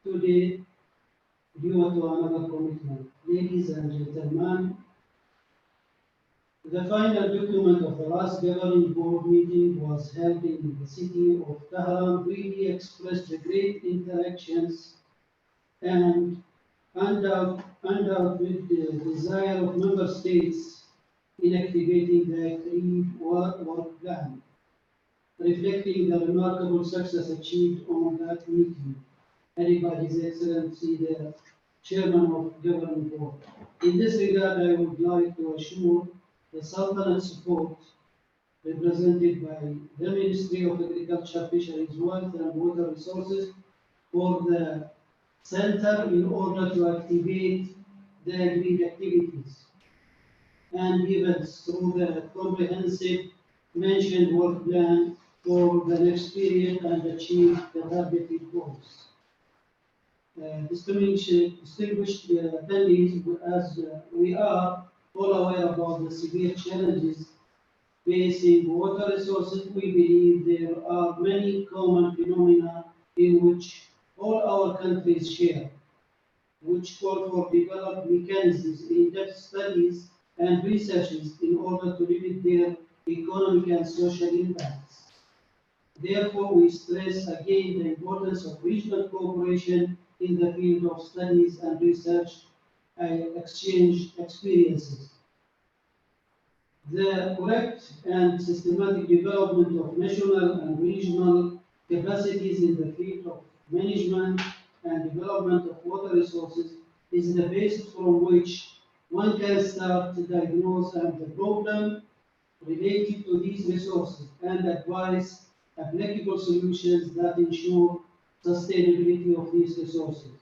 today due to another commitment. Ladies and gentlemen, the final document of the last governing board meeting was held in the city of Tehran, really expressed the great interactions and with the desire of member states in activating the agreed work plan, reflecting the remarkable success achieved on that meeting, headed by His Excellency, the Chairman of Governing Board. In this regard, I would like to assure the Sultanate support represented by the Ministry of Agriculture, Fisheries, Wealth and Water Resources for the Center in order to activate the agreed activities and events through the comprehensive mentioned work plan for the next period and achieve the targeted goals. distinguished attendees, as we are all aware about the severe challenges facing water resources, we believe there are many common phenomena in which all our countries share, which call for developed mechanisms, in-depth studies, and researches in order to limit their economic and social impacts. Therefore, we stress again the importance of regional cooperation in the field of studies and research and exchange experiences. The correct and systematic development of national and regional capacities in the field of management and development of water resources is the basis from which one can start to diagnose the problem related to these resources and advise applicable solutions that ensure sustainability of these resources.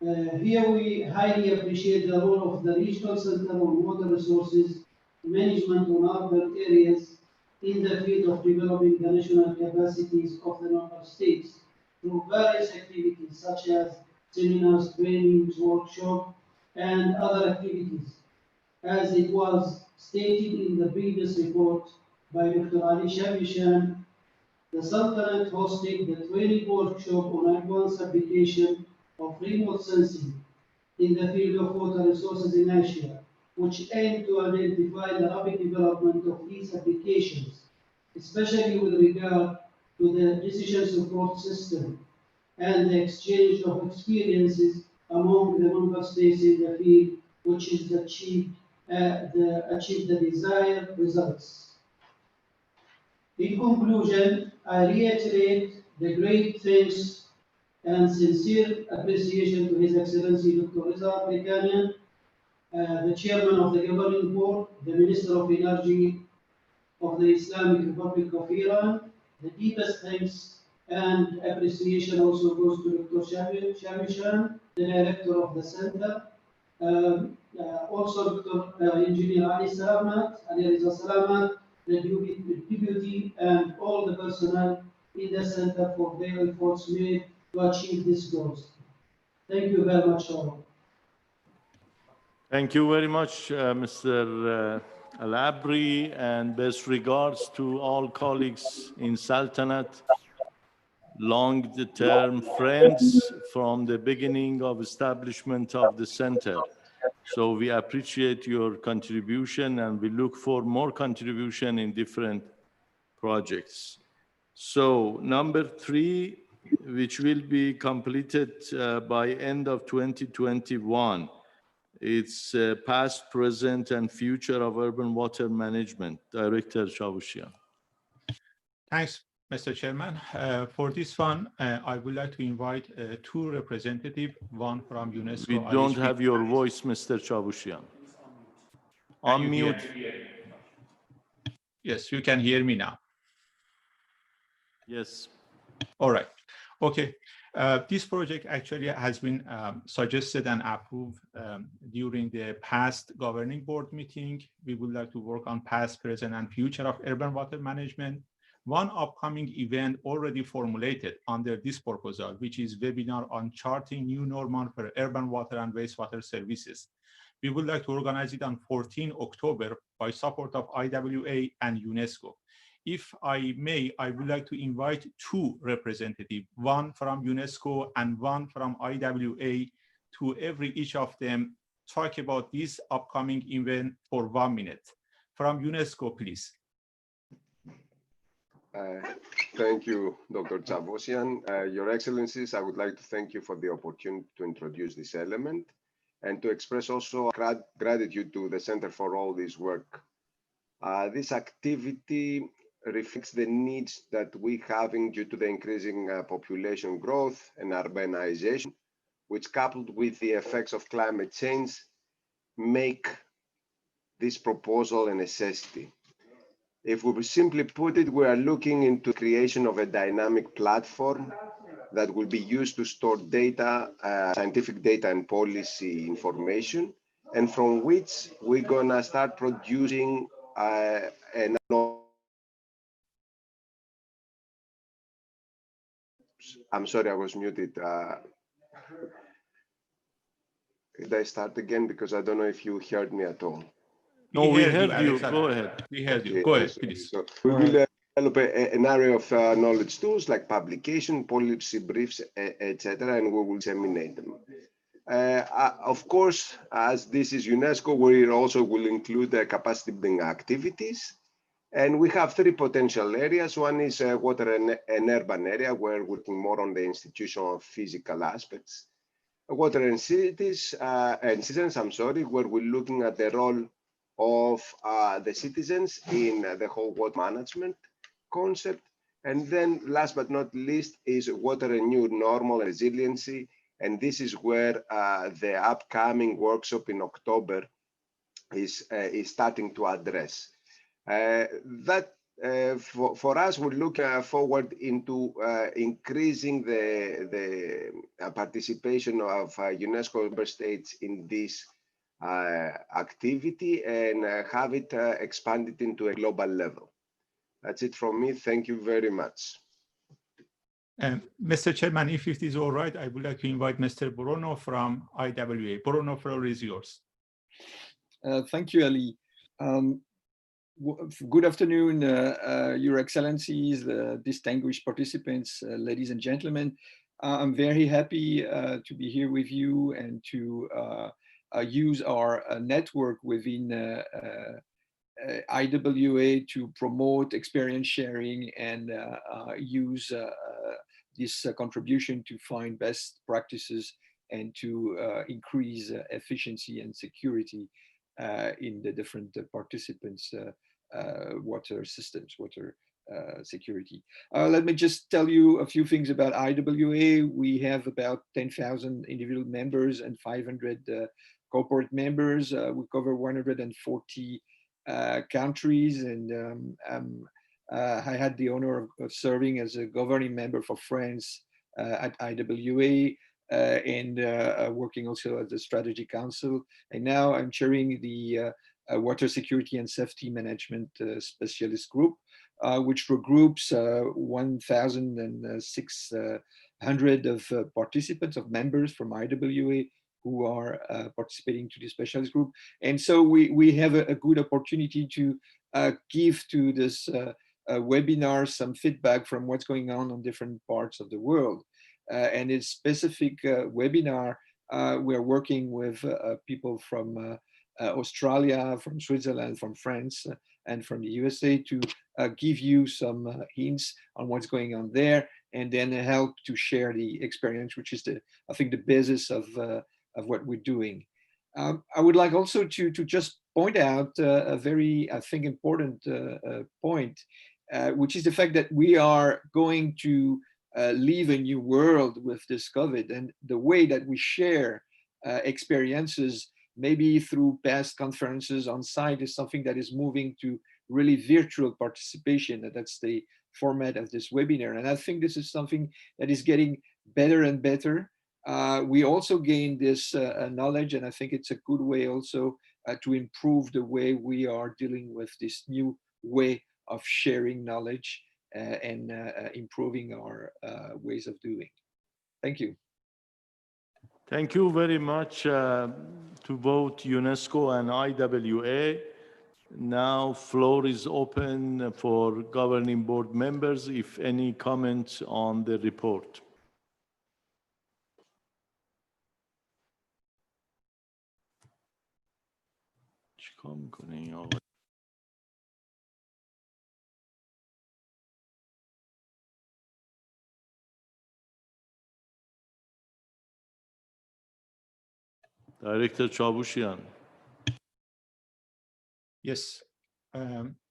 Here we highly appreciate the role of the Regional Center on Water Resources Management on urban areas in the field of developing the national capacities of the member states through various activities such as seminars, trainings, workshops, and other activities. As it was stated in the previous report by Dr. Ali Shavishan, the Sultanate hosted the training workshop on advanced application of remote sensing in the field of water resources in Asia, which aimed to identify the rapid development of these applications, especially with regard to the decision support system and the exchange of experiences among the member states in the field, which is achieved the desired results. In conclusion, I reiterate the great thanks and sincere appreciation to His Excellency Dr. Reza Afrikanian, the Chairman of the Governing Board, the Minister of Energy of the Islamic Republic of Iran. The deepest thanks and appreciation also goes to Dr. Shavishan, the Director of the Center. Also Dr. Engineer Ali Reza Salamat, the deputy, and all the personnel in the center for their efforts made to achieve these goals. Thank you very much, all. Thank you very much, Mr. Al-Abri, and best regards to all colleagues in Sultanate, long-term friends from the beginning of establishment of the center. So we appreciate your contribution and we look for more contribution in different projects. So number 3, which will be completed by end of 2021, it's past, present, and future of urban water management. Director Chavushian. Thanks, Mr. Chairman. For this one, I would like to invite 2 representatives, one from UNESCO. We don't have your voice, Mr. Chavushian. Unmute. Yes, you can hear me now. Yes. All right. Okay. This project actually has been suggested and approved during the past governing board meeting. We would like to work on past, present, and future of urban water management. One upcoming event already formulated under this proposal, which is webinar on charting new normal for urban water and wastewater services. We would like to organize it on 14 October by support of IWA and UNESCO. If I may, I would like to invite 2 representatives, one from UNESCO and one from IWA, to each of them talk about this upcoming event for 1 minute. From UNESCO, please. Thank you, Dr. Chavushian. Your Excellencies, I would like to thank you for the opportunity to introduce this element and to express also gratitude to the Center for all this work. This activity reflects the needs that we're having due to the increasing population growth and urbanization, which coupled with the effects of climate change make this proposal a necessity. If we simply put it, we are looking into creation of a dynamic platform that will be used to store data, scientific data and policy information, and from which we're gonna start producing I'm sorry, I was muted. Did I start again? Because I don't know if you heard me at all. No, we heard you. Alexander. Go ahead. We heard you. Okay, Go ahead, so, please. so we will develop an area of knowledge tools like publication, policy briefs, etc., and we will disseminate them. Of course, as this is UNESCO, we also will include capacity building activities. And we have three potential areas. One is water and urban area, where we're working more on the institutional physical aspects. Water and cities and citizens, I'm sorry, where we're looking at the role of the citizens in the whole water management concept. And then last but not least is water and new normal resiliency. And this is where the upcoming workshop in October is starting to address. For us, we look forward into increasing the participation of UNESCO member states in this activity and have it expanded into a global level. That's it from me. Thank you very much. Mr. Chairman, if it is all right, I would like to invite Mr. Bruno from IWA. Bruno, floor is yours. Thank you, Ali. Good afternoon, Your Excellencies, distinguished participants, ladies and gentlemen. I'm very happy to be here with you and to use our network within IWA to promote experience sharing and use this contribution to find best practices and to increase efficiency and security in the different participants' water systems, water security. Let me just tell you a few things about IWA. We have about 10,000 individual members and 500 corporate members. We cover 140 countries, and I had the honor of serving as a governing member for France at IWA. And working also at the Strategy Council. And now I'm chairing the Water Security and Safety Management Specialist Group, which regroups 1,600 of participants, of members from IWA who are participating to the specialist group. And so we have a good opportunity to give to this webinar some feedback from what's going on different parts of the world. And in specific webinar, we're working with people from Australia, from Switzerland, from France, and from the USA to give you some hints on what's going on there, and then help to share the experience, which is I think the basis of what we're doing. I would like also to just point out a very, I think, important point, which is the fact that we are going to live a new world with this COVID, and the way that we share experiences, maybe through past conferences on site, is something that is moving to really virtual participation. And that's the format of this webinar. And I think this is something that is getting better and better. We also gain this knowledge, and I think it's a good way also to improve the way we are dealing with this new way of sharing knowledge and improving our ways of doing. Thank you. Thank you very much to both UNESCO and IWA. Now floor is open for governing board members, if any comments on the report. چیکار میکنه این آقا؟ Director Chavushian. Yes,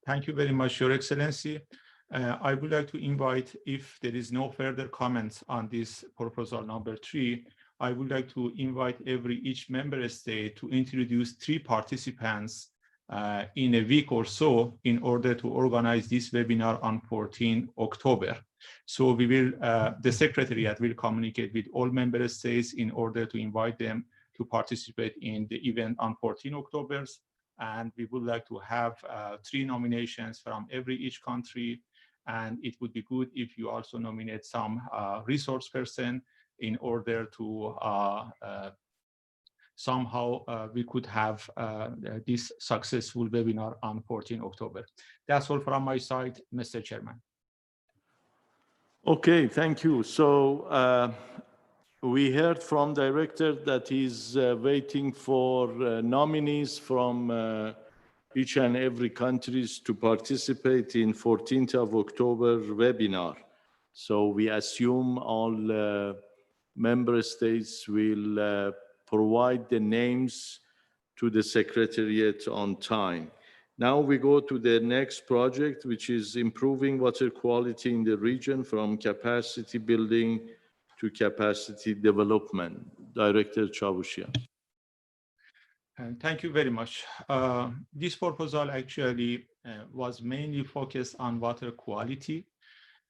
thank you very much, Your Excellency. I would like to invite, if there is no further comments on this proposal number 3, I would like to invite each member state to introduce 3 participants in a week or so in order to organize this webinar on 14 October. So we will, the Secretariat will communicate with all member states in order to invite them to participate in the event on 14 October. And we would like to have 3 nominations from each country And it would be good if you also nominate some resource person in order to somehow we could have this successful webinar on 14 October. That's all from my side, Mr. Chairman. Okay, thank you. So we heard from director that he's waiting for nominees from each and every countries to participate in 14th of October webinar. So we assume all member states will provide the names to the Secretariat on time. Now we go to the next project, which is improving water quality in the region from capacity building to capacity development. Director Çavuşyan. Thank you very much. This proposal actually was mainly focused on water quality.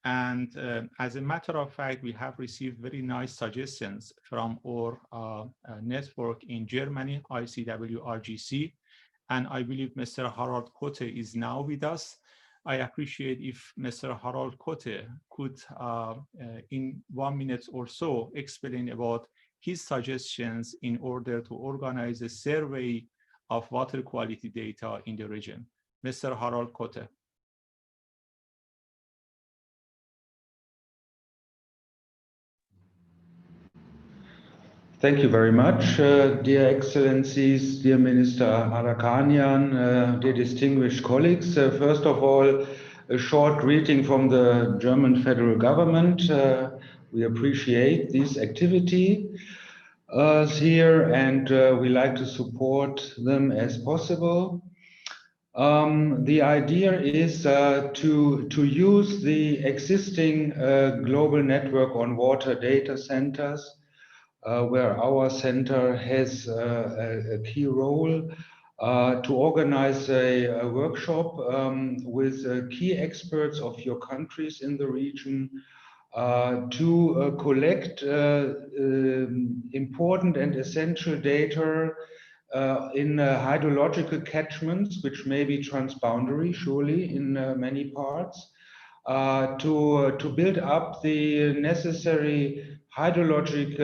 And as a matter of fact, we have received very nice suggestions from our network in Germany, ICWRGC. And I believe Mr. Harald Kote is now with us. I appreciate if Mr. Harald Kote could, in 1 minute or so, explain about his suggestions in order to organize a survey of water quality data in the region. Mr. Harald Kote. Thank you very much, dear Excellencies, dear Minister Harakanian, dear distinguished colleagues. First of all, a short greeting from the German federal government. We appreciate this activity here, and we like to support them as possible. The idea is to use the existing global network on water data centers, where our center has a key role, to organize a workshop with key experts of your countries in the region, to collect important and essential data in hydrological catchments, which may be transboundary, surely, in many parts, to build up the necessary hydrologic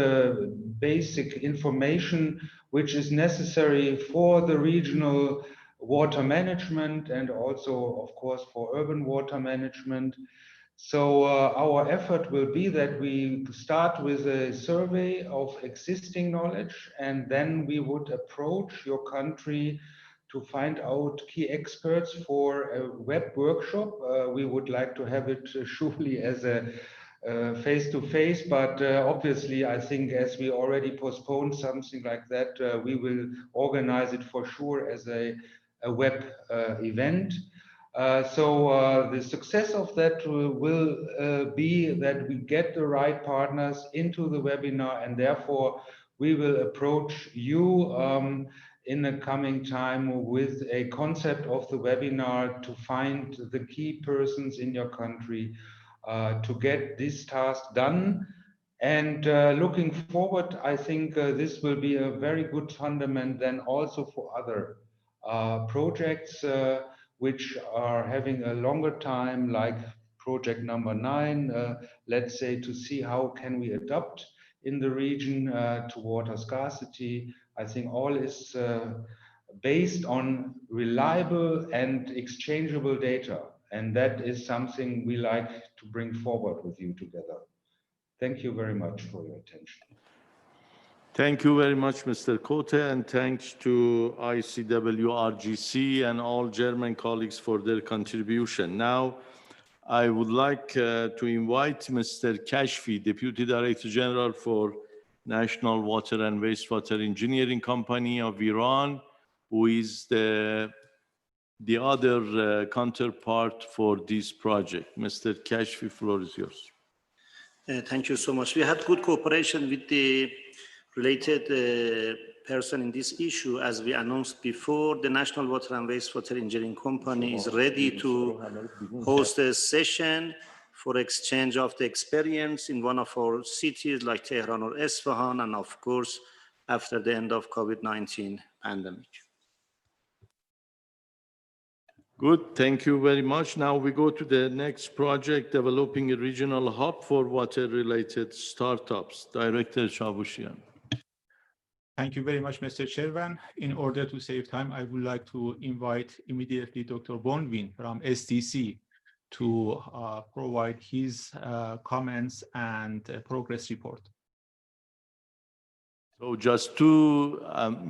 basic information which is necessary for the regional water management and also, of course, for urban water management. So our effort will be that we start with a survey of existing knowledge, and then we would approach your country to find out key experts for a web workshop. We would like to have it surely as a face-to-face, but obviously I think as we already postponed something like that, we will organize it for sure as a web event. So the success of that will be that we get the right partners into the webinar, and therefore we will approach you in the coming time with a concept of the webinar to find the key persons in your country to get this task done. And looking forward, I think this will be a very good fundament then also for other projects which are having a longer time, like project number 9, let's say, to see how can we adapt in the region to water scarcity. I think all is based on reliable and exchangeable data. And that is something we like to bring forward with you together. Thank you very much for your attention. Thank you very much, Mr. Kote, and thanks to ICWRGC and all German colleagues for their contribution. Now, I would like to invite Mr. Kashfi, Deputy Director General for National Water and Wastewater Engineering Company of Iran, who is the other counterpart for this project. Mr. Kashfi, floor is yours. Thank you so much. We had good cooperation with the related person in this issue. As we announced before, the National Water and Wastewater Engineering Company is ready to host a session for exchange of the experience in one of our cities like Tehran or Isfahan, and of course, after the end of COVID-19 pandemic. Good, thank you very much. Now we go to the next project, developing a regional hub for water-related startups. Director Chavushian. Thank you very much, Mr. Chairman. In order to save time, I would like to invite immediately Dr. Bonvin from SDC to provide his comments and progress report. So just to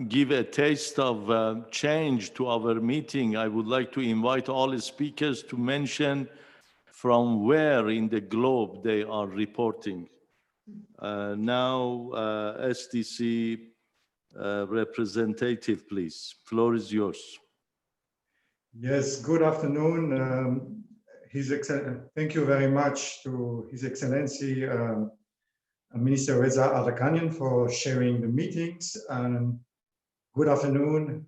give a taste of change to our meeting, I would like to invite all the speakers to mention from where in the globe they are reporting. Now, SDC representative, please. Floor is yours. Yes, good afternoon. Thank you very much to His Excellency Minister Reza Ardakanian for sharing the meetings. Good afternoon,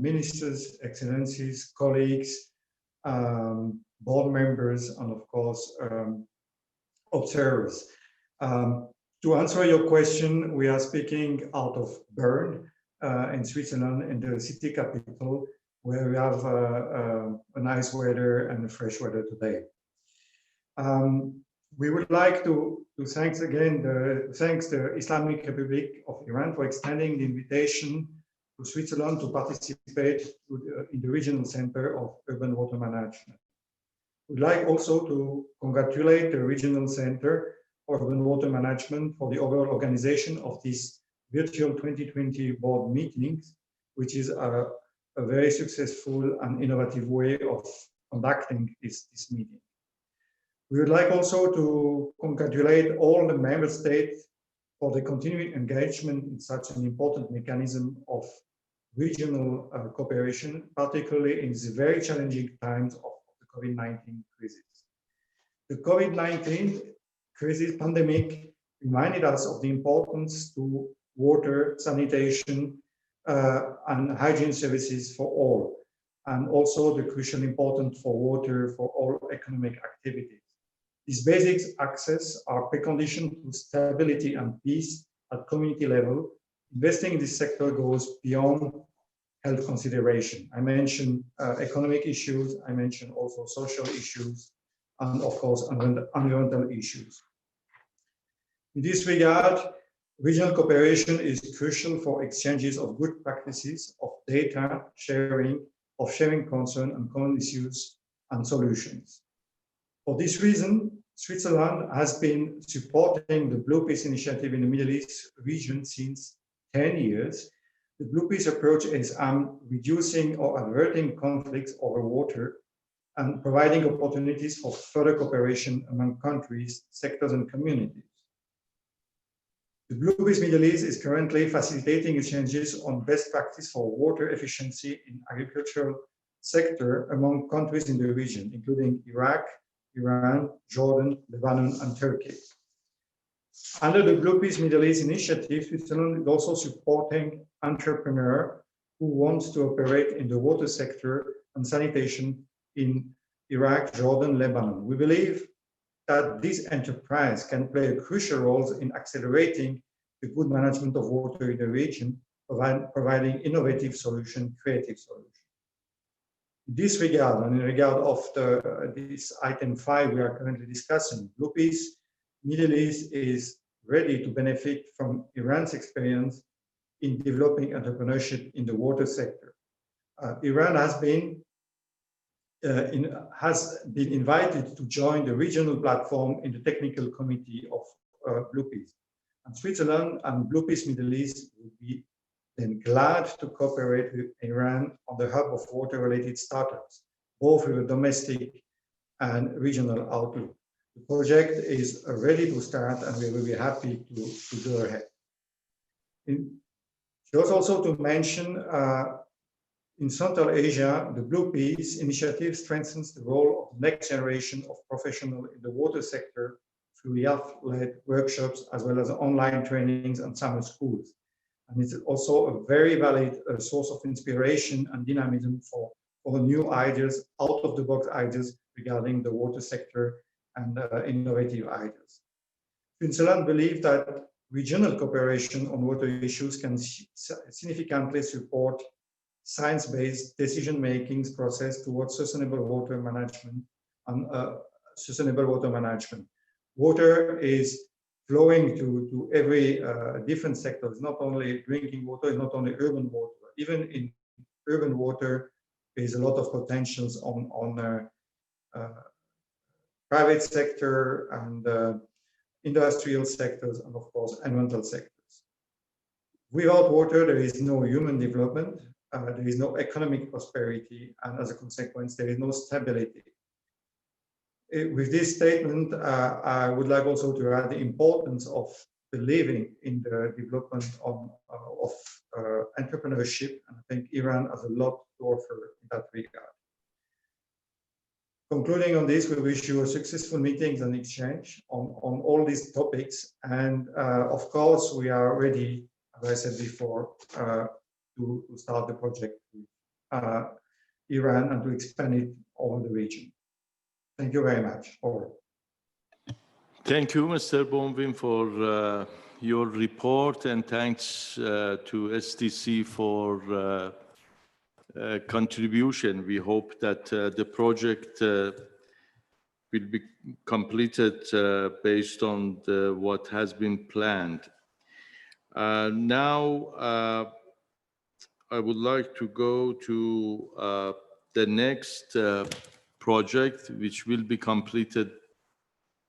ministers, excellencies, colleagues, board members, and of course, observers. To answer your question, we are speaking out of Bern in Switzerland, in the city capital, where we have a nice weather and fresh weather today. We would like to thank the Islamic Republic of Iran for extending the invitation to Switzerland to participate in the regional center of urban water management. We'd like also to congratulate the regional center for urban water management for the overall organization of this virtual 2020 board meetings, which is a very successful and innovative way of conducting this meeting. We would like also to congratulate all the member states for the continuing engagement in such an important mechanism of regional cooperation, particularly in these very challenging times of the COVID-19 crisis. The COVID-19 crisis pandemic reminded us of the importance to water, sanitation, and hygiene services for all, and also the crucial importance for water for all economic activities. These basic access are precondition to stability and peace at community level. Investing in this sector goes beyond health consideration. I mentioned economic issues, I mentioned also social issues, and of course, environmental issues. In this regard, regional cooperation is crucial for exchanges of good practices, of data sharing, of sharing concern and common issues and solutions. For this reason, Switzerland has been supporting the Blue Peace initiative in the Middle East region since 10 years. The Blue Peace approach is reducing or averting conflicts over water and providing opportunities for further cooperation among countries, sectors, and communities. The Blue Peace Middle East is currently facilitating exchanges on best practice for water efficiency in agricultural sector among countries in the region, including Iraq, Iran, Jordan, Lebanon, and Turkey. Under the Blue Peace Middle East initiative, Switzerland is also supporting entrepreneurs who want to operate in the water sector and sanitation in Iraq, Jordan, Lebanon. We believe that this enterprise can play a crucial role in accelerating the good management of water in the region, providing innovative solutions, creative solutions. In this regard, and in regard of this item 5 we are currently discussing, Blue Peace Middle East is ready to benefit from Iran's experience in developing entrepreneurship in the water sector. Iran has been invited to join the regional platform in the technical committee of Blue Peace. And Switzerland and Blue Peace Middle East will be then glad to cooperate with Iran on the hub of water-related startups, both with a domestic and regional outlook. The project is ready to start, and we will be happy to go ahead. Just also to mention, in Central Asia, the Blue Peace initiative strengthens the role of the next generation of professionals in the water sector through youth-led workshops, as well as online trainings and summer schools. And it's also a very valid source of inspiration and dynamism for new ideas, out-of-the-box ideas regarding the water sector and innovative ideas. Switzerland believes that regional cooperation on water issues can significantly support science-based decision-making process towards sustainable water management and sustainable water management. Water is flowing to every different sectors, not only drinking water, not only urban water. Even in urban water, there's a lot of potentials on private sector and industrial sectors, and of course, environmental sectors. Without water, there is no human development, there is no economic prosperity, and as a consequence, there is no stability. With this statement, I would like also to add the importance of believing in the development of entrepreneurship, and I think Iran has a lot to offer in that regard. Concluding on this, we wish you a successful meetings and exchange on all these topics, and of course, we are ready, as I said before, to start the project with Iran and to expand it over the region. Thank you very much. Over. Thank you, Mr. Bonvin, for your report, and thanks to STC for contribution. We hope that the project will be completed based on what has been planned. Now, I would like to go to the next project, which will be completed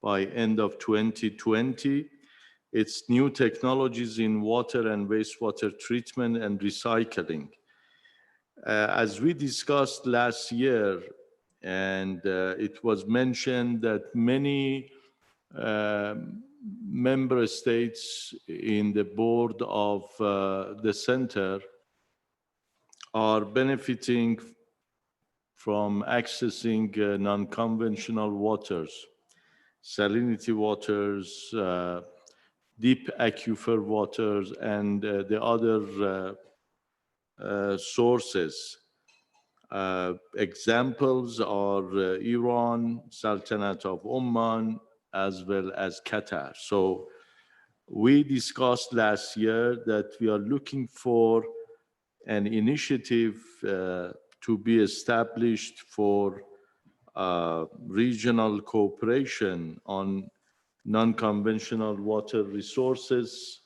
by end of 2020. It's new technologies in water and wastewater treatment and recycling. As we discussed last year, and it was mentioned that many member states in the board of the center are benefiting from accessing non-conventional waters, salinity waters, deep aquifer waters, and the other sources. Examples are Iran, Sultanate of Oman, as well as Qatar. So we discussed last year that we are looking for an initiative to be established for regional cooperation on non-conventional water resources,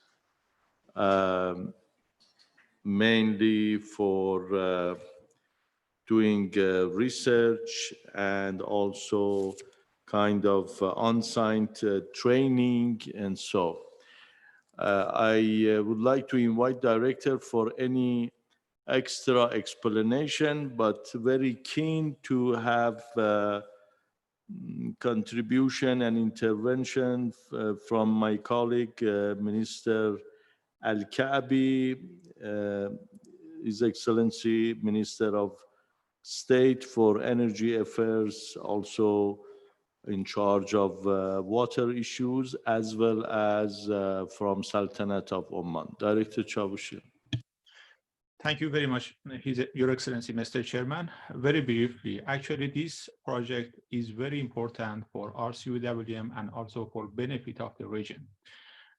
mainly for doing research and also kind of on-site training and so. I would like to invite Director for any extra explanation, but very keen to have contribution and intervention from my colleague, Minister Al-Kaabi, His Excellency Minister of State for Energy Affairs, also in charge of water issues, as well as from Sultanate of Oman. Director Çavuşoğlu. Thank you very much, Your Excellency, Mr. Chairman. Very briefly, actually, this project is very important for RCUWM and also for benefit of the region.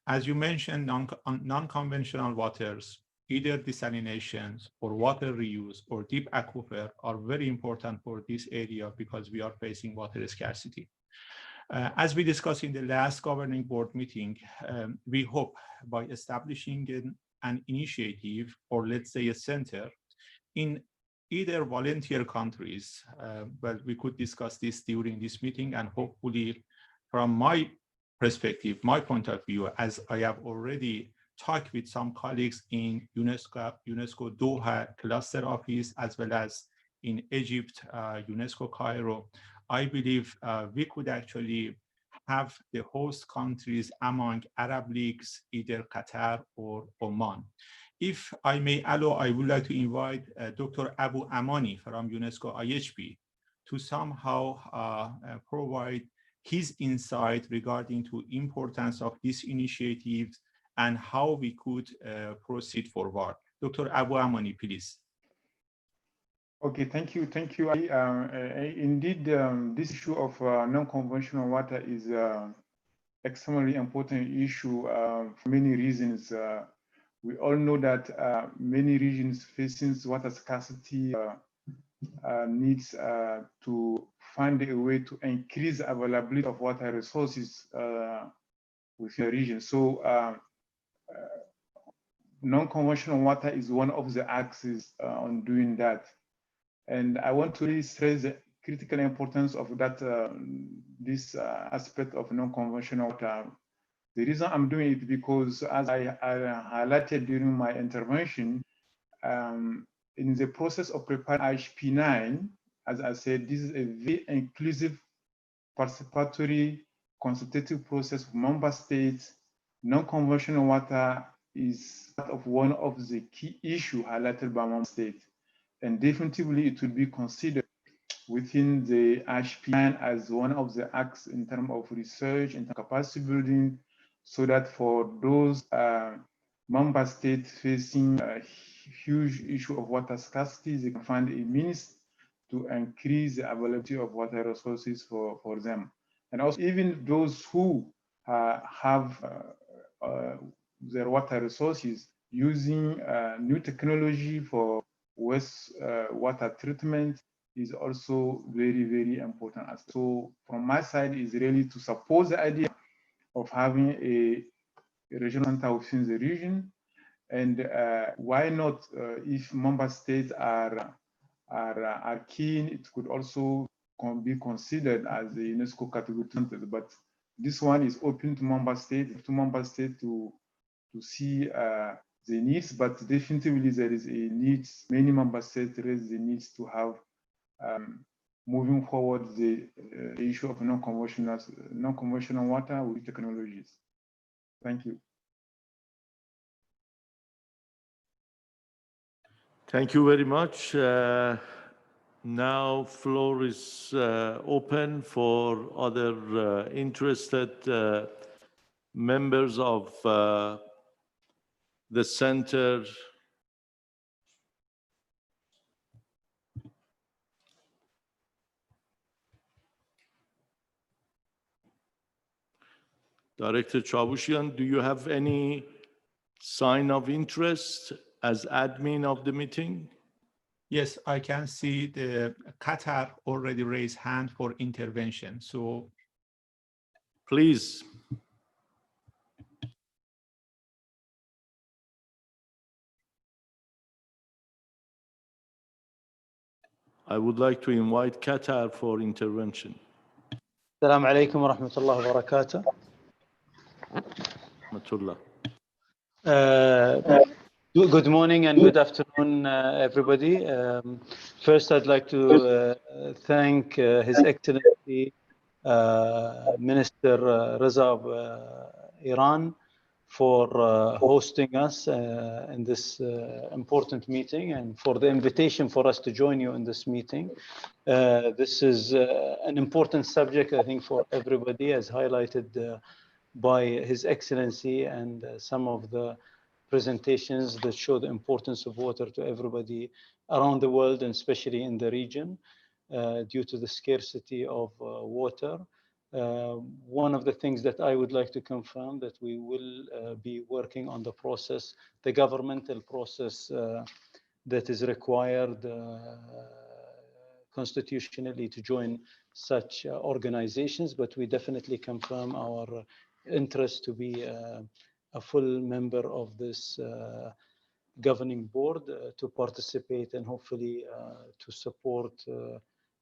As you mentioned, non-conventional waters, either desalinations or water reuse or deep aquifer, are very important for this area because we are facing water scarcity. As we discussed in the last governing board meeting, we hope by establishing an initiative, or let's say a center, in either volunteer countries, well, we could discuss this during this meeting, and hopefully from my perspective, my point of view, as I have already talked with some colleagues in UNESCO Doha cluster office, as well as in Egypt, UNESCO Cairo, I believe we could actually have the host countries among Arab leagues, either Qatar or Oman. If I may allow, I would like to invite Dr. Abu Amani from UNESCO-IHB to somehow provide his insight regarding to importance of this initiative and how we could proceed forward. Dr. Abu Amani, please. Okay, thank you. Thank you. Indeed, this issue of non-conventional water is extremely important issue for many reasons. We all know that many regions facing water scarcity needs to find a way to increase availability of water resources within the region. So non-conventional water is one of the axes on doing that. And I want to really stress the critical importance of that this aspect of non-conventional water. The reason I'm doing it because, as I highlighted during my intervention, in the process of preparing IHP9, as I said, this is a very inclusive, participatory, consultative process of member states. Non-conventional water is part of one of the key issues highlighted by member states. And definitely it will be considered within the IHP9 as one of the acts in terms of research and capacity building, so that for those member states facing a huge issue of water scarcity, they can find a means to increase the availability of water resources for them. And also even those who have their water resources using new technology for waste water treatment is also very, very important. So from my side is really to support the idea of having a regional center within the region. And why not, if member states are keen, it could also be considered as a UNESCO category center. But this one is open to member states to see the needs, but definitely there is a need. Many member states raise the needs to have moving forward the issue of non-conventional water with technologies. Thank you. Thank you very much. Now floor is open for other interested members of the center. Director Chavushian, do you have any sign of interest as admin of the meeting? Yes, I can see the Qatar already raised hand for intervention. So please. I would like to invite Qatar for intervention. Assalamu alaikum wa rahmatullahi wa barakatuh. Good morning and good afternoon, everybody. First, I'd like to thank His Excellency Minister Reza of Iran for hosting us in this important meeting and for the invitation for us to join you in this meeting. This is an important subject, I think, for everybody, as highlighted by His Excellency and some of the presentations that show the importance of water to everybody around the world, and especially in the region, due to the scarcity of water. One of the things that I would like to confirm that we will be working on the process, the governmental process that is required constitutionally to join such organizations, but we definitely confirm our interest to be a full member of this governing board to participate and hopefully to support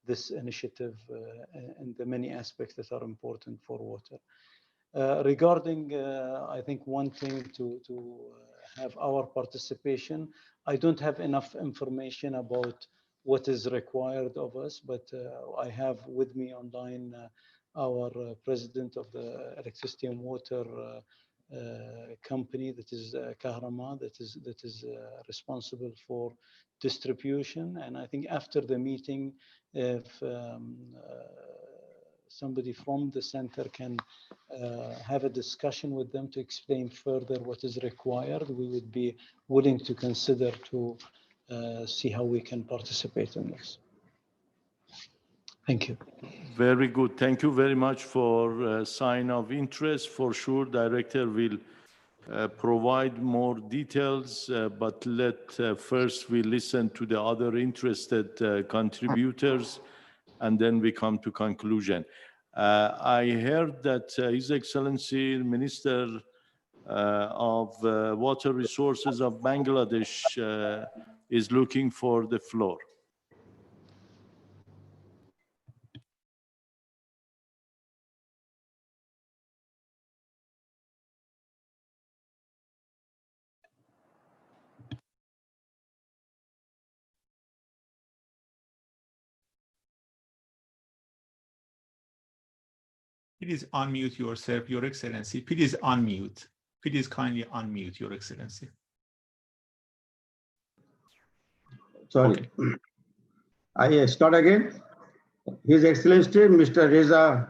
this initiative and the many aspects that are important for water. Regarding, I think one thing to have our participation, I don't have enough information about what is required of us, but I have with me online our president of the electricity and water company, that is Kahrama, that is responsible for distribution. And I think after the meeting, if somebody from the center can have a discussion with them to explain further what is required, we would be willing to consider to see how we can participate in this. Thank you. Very good. Thank you very much for sign of interest. For sure, Director will provide more details, but first we listen to the other interested contributors, and then we come to conclusion. I heard that His Excellency Minister of Water Resources of Bangladesh is looking for the floor. Please unmute yourself, Your Excellency. Please unmute. Please kindly unmute, Your Excellency. Sorry. Okay. I start again. His Excellency, Mr. Reza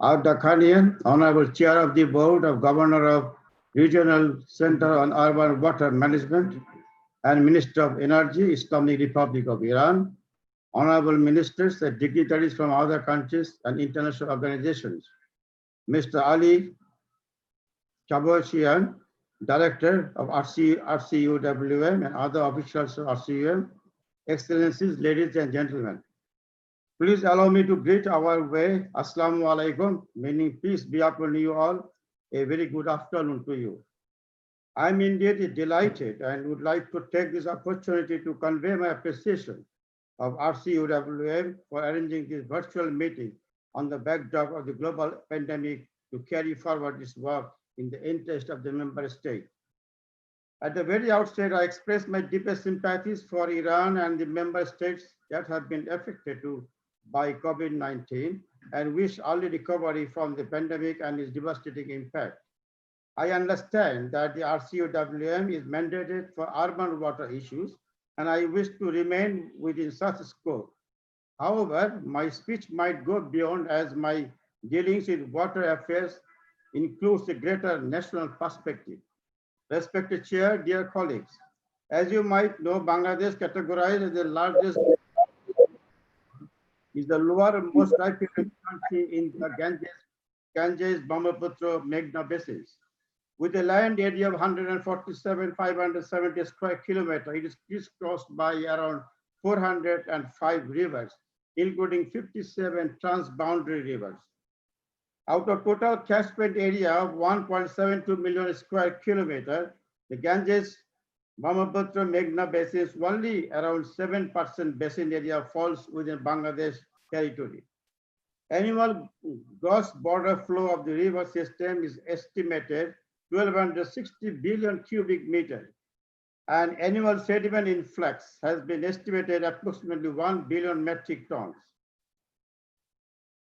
Ardakhanian, Honorable Chair of the Board of Governor of Regional Center on Urban Water Management and Minister of Energy, Islamic Republic of Iran, Honorable Ministers and dignitaries from other countries and international organizations, Mr. Ali Chabosian, Director of RCUWM and other officials of RCUWM, Excellencies, ladies and gentlemen. Please allow me to greet our way, Assalamu alaikum, meaning peace be upon you all. A very good afternoon to you. I'm indeed delighted and would like to take this opportunity to convey my appreciation of RCUWM for arranging this virtual meeting on the backdrop of the global pandemic to carry forward this work in the interest of the member state. At the very outset, I express my deepest sympathies for Iran and the member states that have been affected by COVID-19 and wish early recovery from the pandemic and its devastating impact. I understand that the RCUWM is mandated for urban water issues, and I wish to remain within such scope. However, my speech might go beyond, as my dealings with water affairs includes a greater national perspective. Respected Chair, dear colleagues, as you might know, Bangladesh, categorized as the largest, is the lowermost populated country in the Ganges, Brahmaputra, Meghna basins. With a land area of 147,570 square kilometers, it is crisscrossed by around 405 rivers, including 57 transboundary rivers. Out of total catchment area of 1.72 million square kilometers, the Ganges, Brahmaputra, Meghna basins, only around 7% basin area falls within Bangladesh territory. Annual gross border flow of the river system is estimated 1,260 billion cubic meters, and annual sediment influx has been estimated approximately 1 billion metric tons.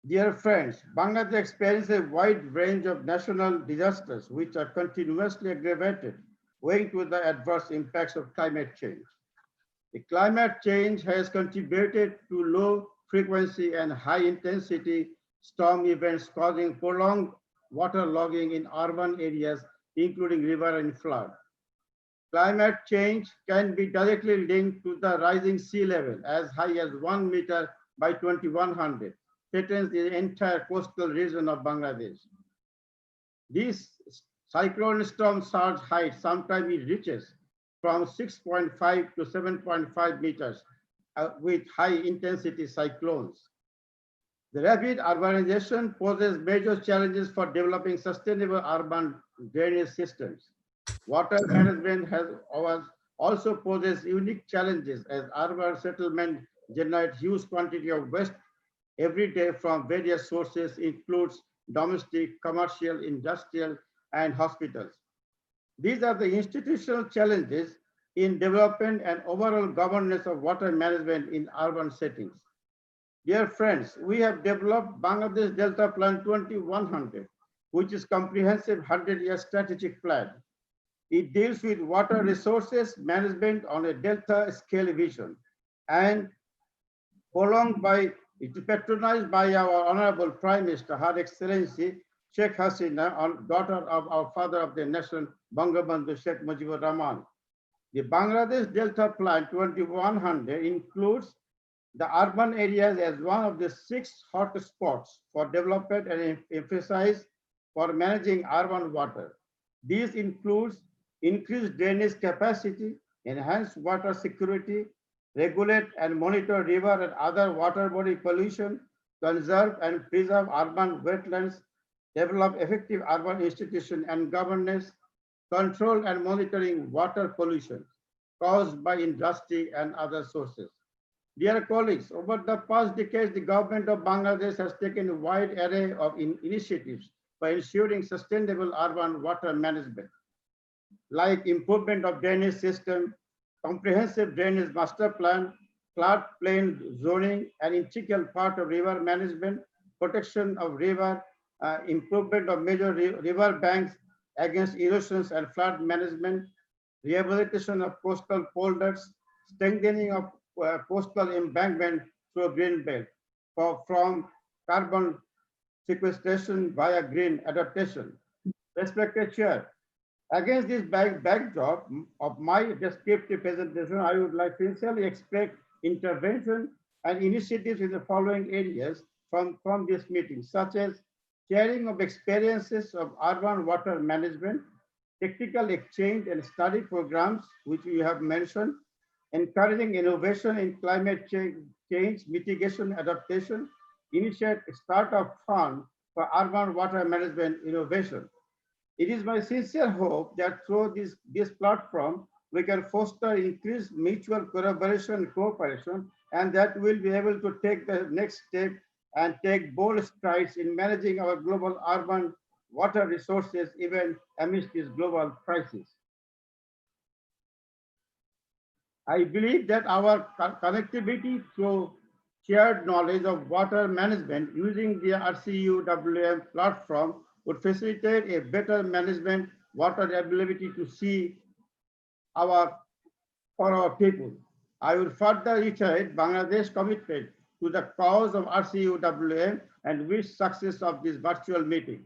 Dear friends, Bangladesh experiences a wide range of national disasters which are continuously aggravated owing to the adverse impacts of climate change. The climate change has contributed to low frequency and high intensity storm events causing prolonged waterlogging in urban areas, including river and flood. Climate change can be directly linked to the rising sea level as high as 1 meter by 2100. Threatens the entire coastal region of Bangladesh. This cyclone storm surge height sometimes it reaches from 6.5 to 7.5 meters with high intensity cyclones. The rapid urbanization poses major challenges for developing sustainable urban drainage systems. Water management also poses unique challenges as urban settlement generate huge quantity of waste every day from various sources, includes domestic, commercial, industrial, and hospitals. These are the institutional challenges in development and overall governance of water management in urban settings. Dear friends, we have developed Bangladesh Delta Plan 2100, which is comprehensive 100-year strategic plan. It deals with water resources management on a Delta scale vision and it is patronized by our Honorable Prime Minister, Her Excellency Sheikh Hasina, daughter of our father of the nation, Bangabandhu Sheikh Mujibur Rahman. The Bangladesh Delta Plan 2100 includes the urban areas as one of the 6 hotspots for development and emphasize for managing urban water. These includes increased drainage capacity, enhanced water security, regulate and monitor river and other water body pollution, conserve and preserve urban wetlands, develop effective urban institutions and governance, control and monitoring water pollution caused by industry and other sources. Dear colleagues, over the past decades, the government of Bangladesh has taken a wide array of initiatives for ensuring sustainable urban water management, like improvement of drainage system, comprehensive drainage master plan, floodplain zoning, an integral part of river management, protection of river, improvement of major river banks against erosions and flood management, rehabilitation of coastal polders, strengthening of coastal embankment through green belt, from carbon sequestration via green adaptation. Respected Chair, against this backdrop of my descriptive presentation, I would like to sincerely expect intervention and initiatives in the following areas from this meeting, such as sharing of experiences of urban water management, technical exchange and study programs, which we have mentioned, encouraging innovation in climate change mitigation adaptation, initiate a startup fund for urban water management innovation. It is my sincere hope that through this platform, we can foster increased mutual collaboration and cooperation, and that we'll be able to take the next step and take bold strides in managing our global urban water resources, even amidst this global crisis. I believe that our connectivity through shared knowledge of water management using the RCUWM platform would facilitate a better management water availability to see for our people. I will further reiterate Bangladesh commitment to the cause of RCUWM and wish success of this virtual meeting.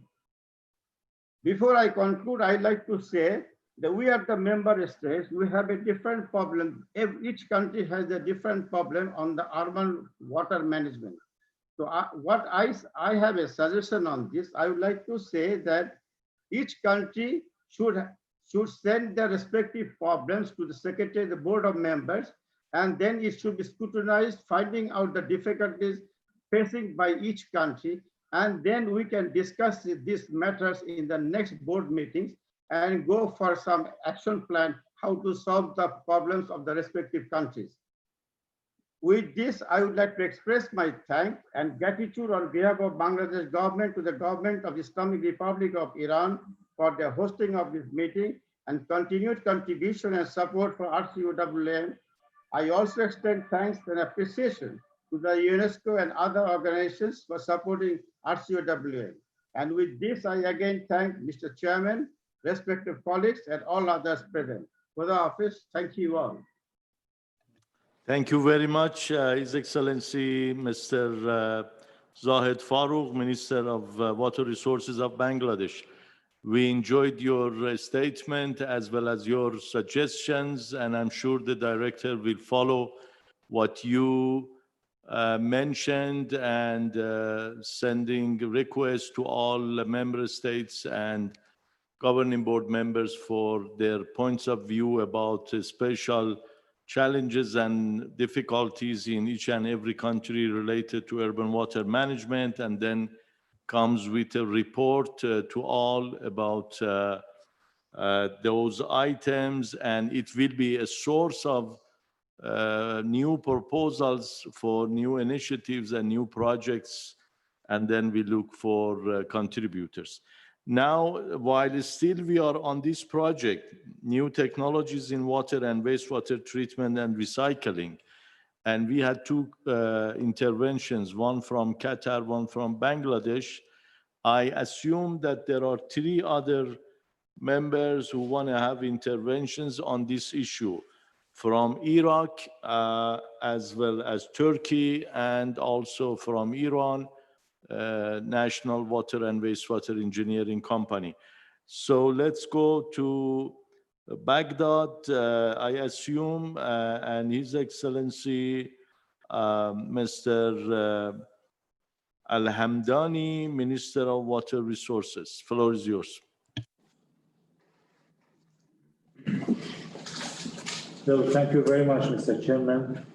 Before I conclude, I'd like to say that we are the member states, we have a different problem. Each country has a different problem on the urban water management. So I have a suggestion on this. I would like to say that each country should send their respective problems to the Secretary, the Board of Members, and then it should be scrutinized, finding out the difficulties facing by each country, and then we can discuss these matters in the next board meetings and go for some action plan how to solve the problems of the respective countries. With this, I would like to express my thanks and gratitude on behalf of Bangladesh government to the government of the Islamic Republic of Iran for their hosting of this meeting and continued contribution and support for RCUWM. I also extend thanks and appreciation to the UNESCO and other organizations for supporting RCUWM. And with this, I again thank Mr. Chairman, respective colleagues, and all others present. For the office, thank you all. Thank you very much, His Excellency Mr. Zahid Farooq, Minister of Water Resources of Bangladesh. We enjoyed your statement as well as your suggestions, and I'm sure the Director will follow what you mentioned and sending requests to all member states and governing board members for their points of view about special challenges and difficulties in each and every country related to urban water management, and then comes with a report to all about those items, and it will be a source of new proposals for new initiatives and new projects, and then we look for contributors. Now, while still we are on this project, new technologies in water and wastewater treatment and recycling, and we had two interventions, one from Qatar, one from Bangladesh. I assume that there are three other members who want to have interventions on this issue, from Iraq, as well as Turkey, and also from Iran, National Water and Wastewater Engineering Company. So let's go to Baghdad, I assume, and His Excellency Mr. Al-Hamdani, Minister of Water Resources. Floor is yours. So thank you very much, Mr. Chairman.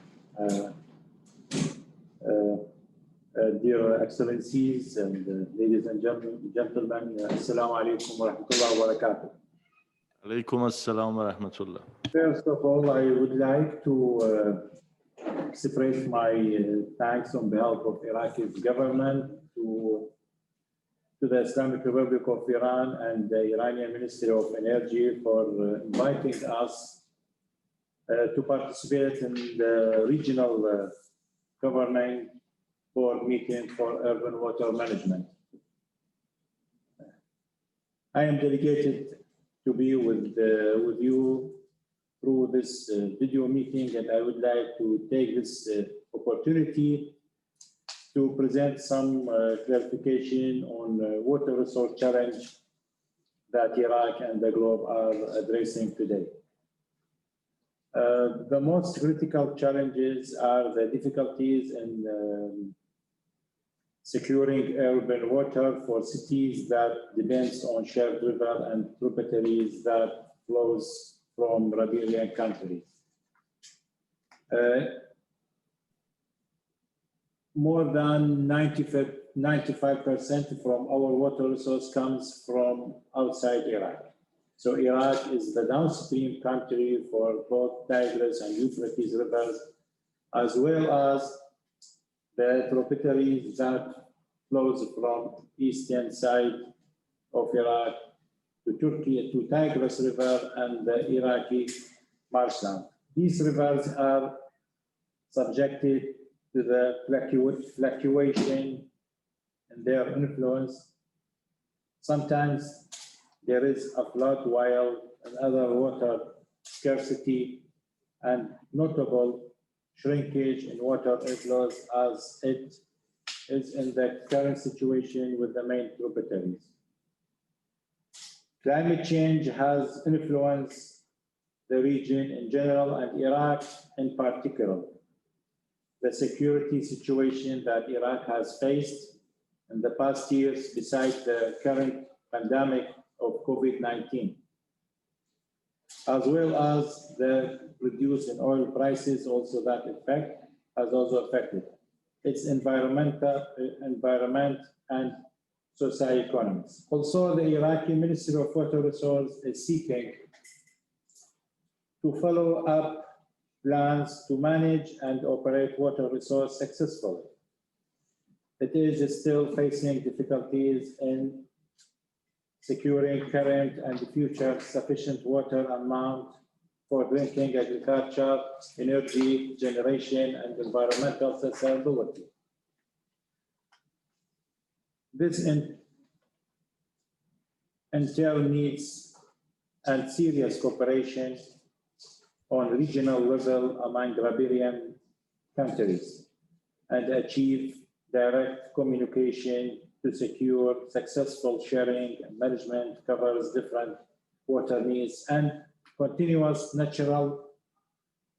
Dear Excellencies and ladies and gentlemen, Assalamu alaikum wa rahmatullahi wa barakatuh. Alaikum assalam wa rahmatullah. First of all, I would like to express my thanks on behalf of Iraq's government to the Islamic Republic of Iran and the Iranian Ministry of Energy for inviting us to participate in the regional governing board meeting for urban water management. I am delegated to be with you through this video meeting, and I would like to take this opportunity to present some clarification on water resource challenge that Iraq and the globe are addressing today. The most critical challenges are the difficulties in securing urban water for cities that depends on shared river and tributaries that flows from riparian countries. More than 95% from our water resource comes from outside Iraq. So Iraq is the downstream country for both Tigris and Euphrates rivers, as well as the tributaries that flows from eastern side of Iraq to Turkey, to Tigris River and the Iraqi marshland. These rivers are subjected to the fluctuation in their influence. Sometimes there is a flood while another water scarcity and notable shrinkage in water inflows as it is in the current situation with the main tributaries. Climate change has influenced the region in general and Iraq in particular. The security situation that Iraq has faced in the past years, besides the current pandemic of COVID-19, as well as the reduce in oil prices, also that effect has also affected its environment and socio-economics. Also, the Iraqi Ministry of Water Resources is seeking to follow up plans to manage and operate water resource successfully. It is still facing difficulties in securing current and future sufficient water amount for drinking, agriculture, energy generation, and environmental sustainability. This in turn needs and serious cooperation on regional level among riparian countries and achieve direct communication to secure successful sharing and management covers different water needs and continuous natural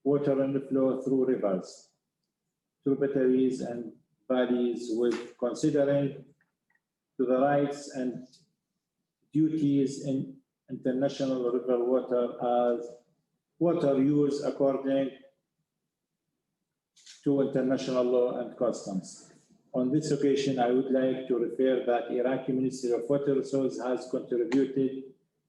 water inflow through rivers, tributaries and valleys, with considering to the rights and duties in international river water as water use according to international law and customs. On this occasion, I would like to refer that Iraqi Ministry of Water Resources has contributed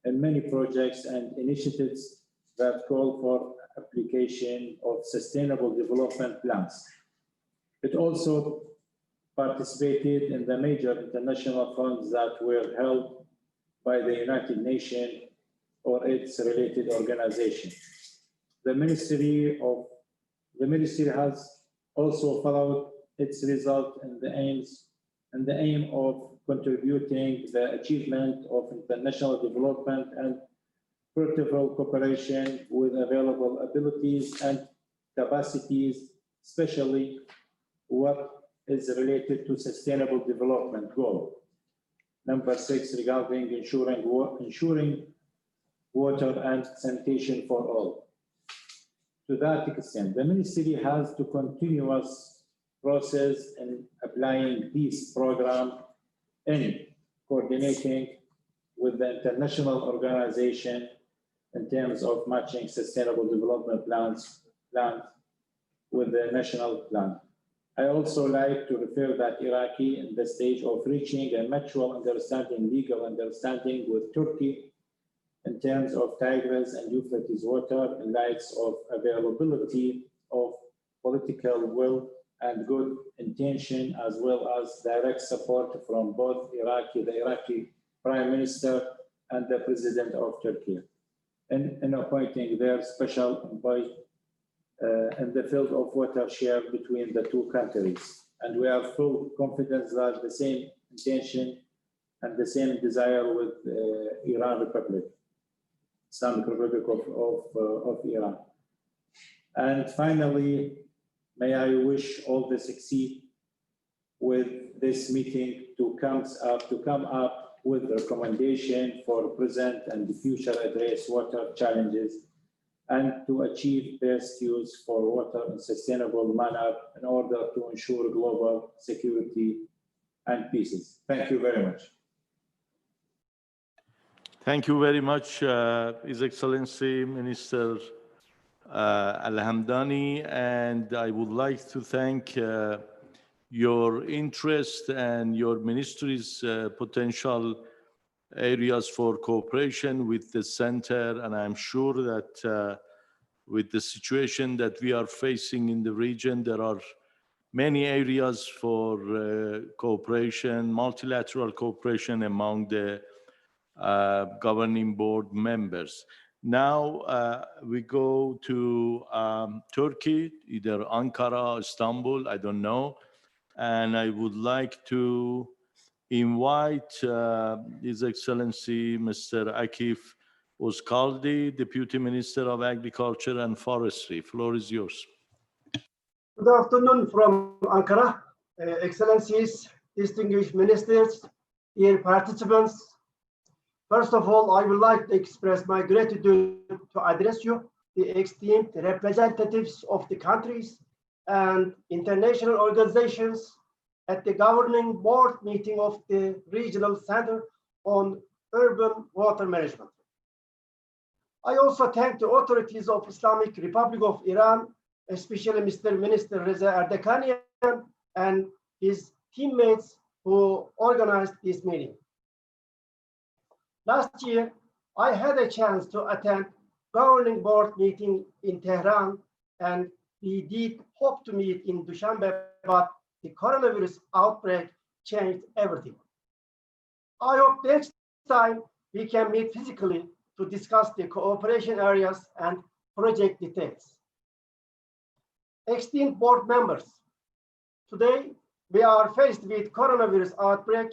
in many projects and initiatives that call for application of sustainable development plans. It also participated in the major international funds that were held by the United Nations or its related organization. The Ministry has also followed its result in the aim of contributing the achievement of international development and vertical cooperation with available abilities and capacities, especially what is related to sustainable development goal. Number 6, regarding ensuring water and sanitation for all. To that extent, the ministry has to continuous process in applying this program in coordinating with the international organization in terms of matching sustainable development plans with the national plan. I also like to refer that Iraqi in the stage of reaching a mutual understanding, legal understanding with Turkey in terms of Tigris and Euphrates water in lights of availability of political will and good intention, as well as direct support from both the Iraqi Prime Minister and the President of Turkey in appointing their special envoy in the field of water share between the two countries. And we have full confidence that the same intention and the same desire with Islamic Republic of Iran. And finally, may I wish all the succeed with this meeting to come up with recommendation for present and future address water challenges and to achieve best use for water in sustainable manner in order to ensure global security and peace. Thank you very much. Thank you very much, His Excellency Minister Al-Hamdani, and I would like to thank your interest and your ministry's potential areas for cooperation with the center, and I'm sure that with the situation that we are facing in the region, there are many areas for cooperation, multilateral cooperation among the governing board members. Now we go to Turkey, either Ankara, Istanbul, I don't know, and I would like to invite His Excellency Mr. Akif Uzkaldi, Deputy Minister of Agriculture and Forestry. Floor is yours. Good afternoon from Ankara. Excellencies, distinguished ministers, dear participants. First of all, I would like to express my gratitude to address you, the esteemed representatives of the countries and international organizations at the governing board meeting of the Regional Center on Urban Water Management. I also thank the authorities of Islamic Republic of Iran, especially Mr. Minister Reza Erdekanian and his teammates who organized this meeting. Last year, I had a chance to attend governing board meeting in Tehran, and we did hope to meet in Dushanbe, but the coronavirus outbreak changed everything. I hope next time we can meet physically to discuss the cooperation areas and project details. Esteemed board members, today we are faced with coronavirus outbreak.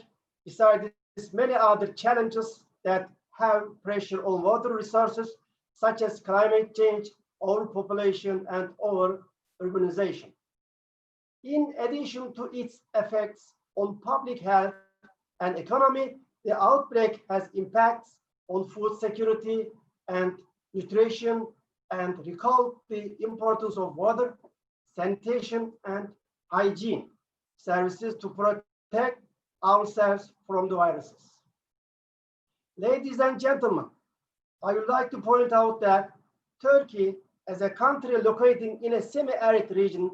Besides many other challenges that have pressure on water resources, such as climate change, overpopulation, and over-urbanization. In addition to its effects on public health and economy, the outbreak has impacts on food security and nutrition, and recall the importance of water, sanitation, and hygiene services to protect ourselves from the viruses. Ladies and gentlemen, I would like to point out that Turkey, as a country located in a semi-arid region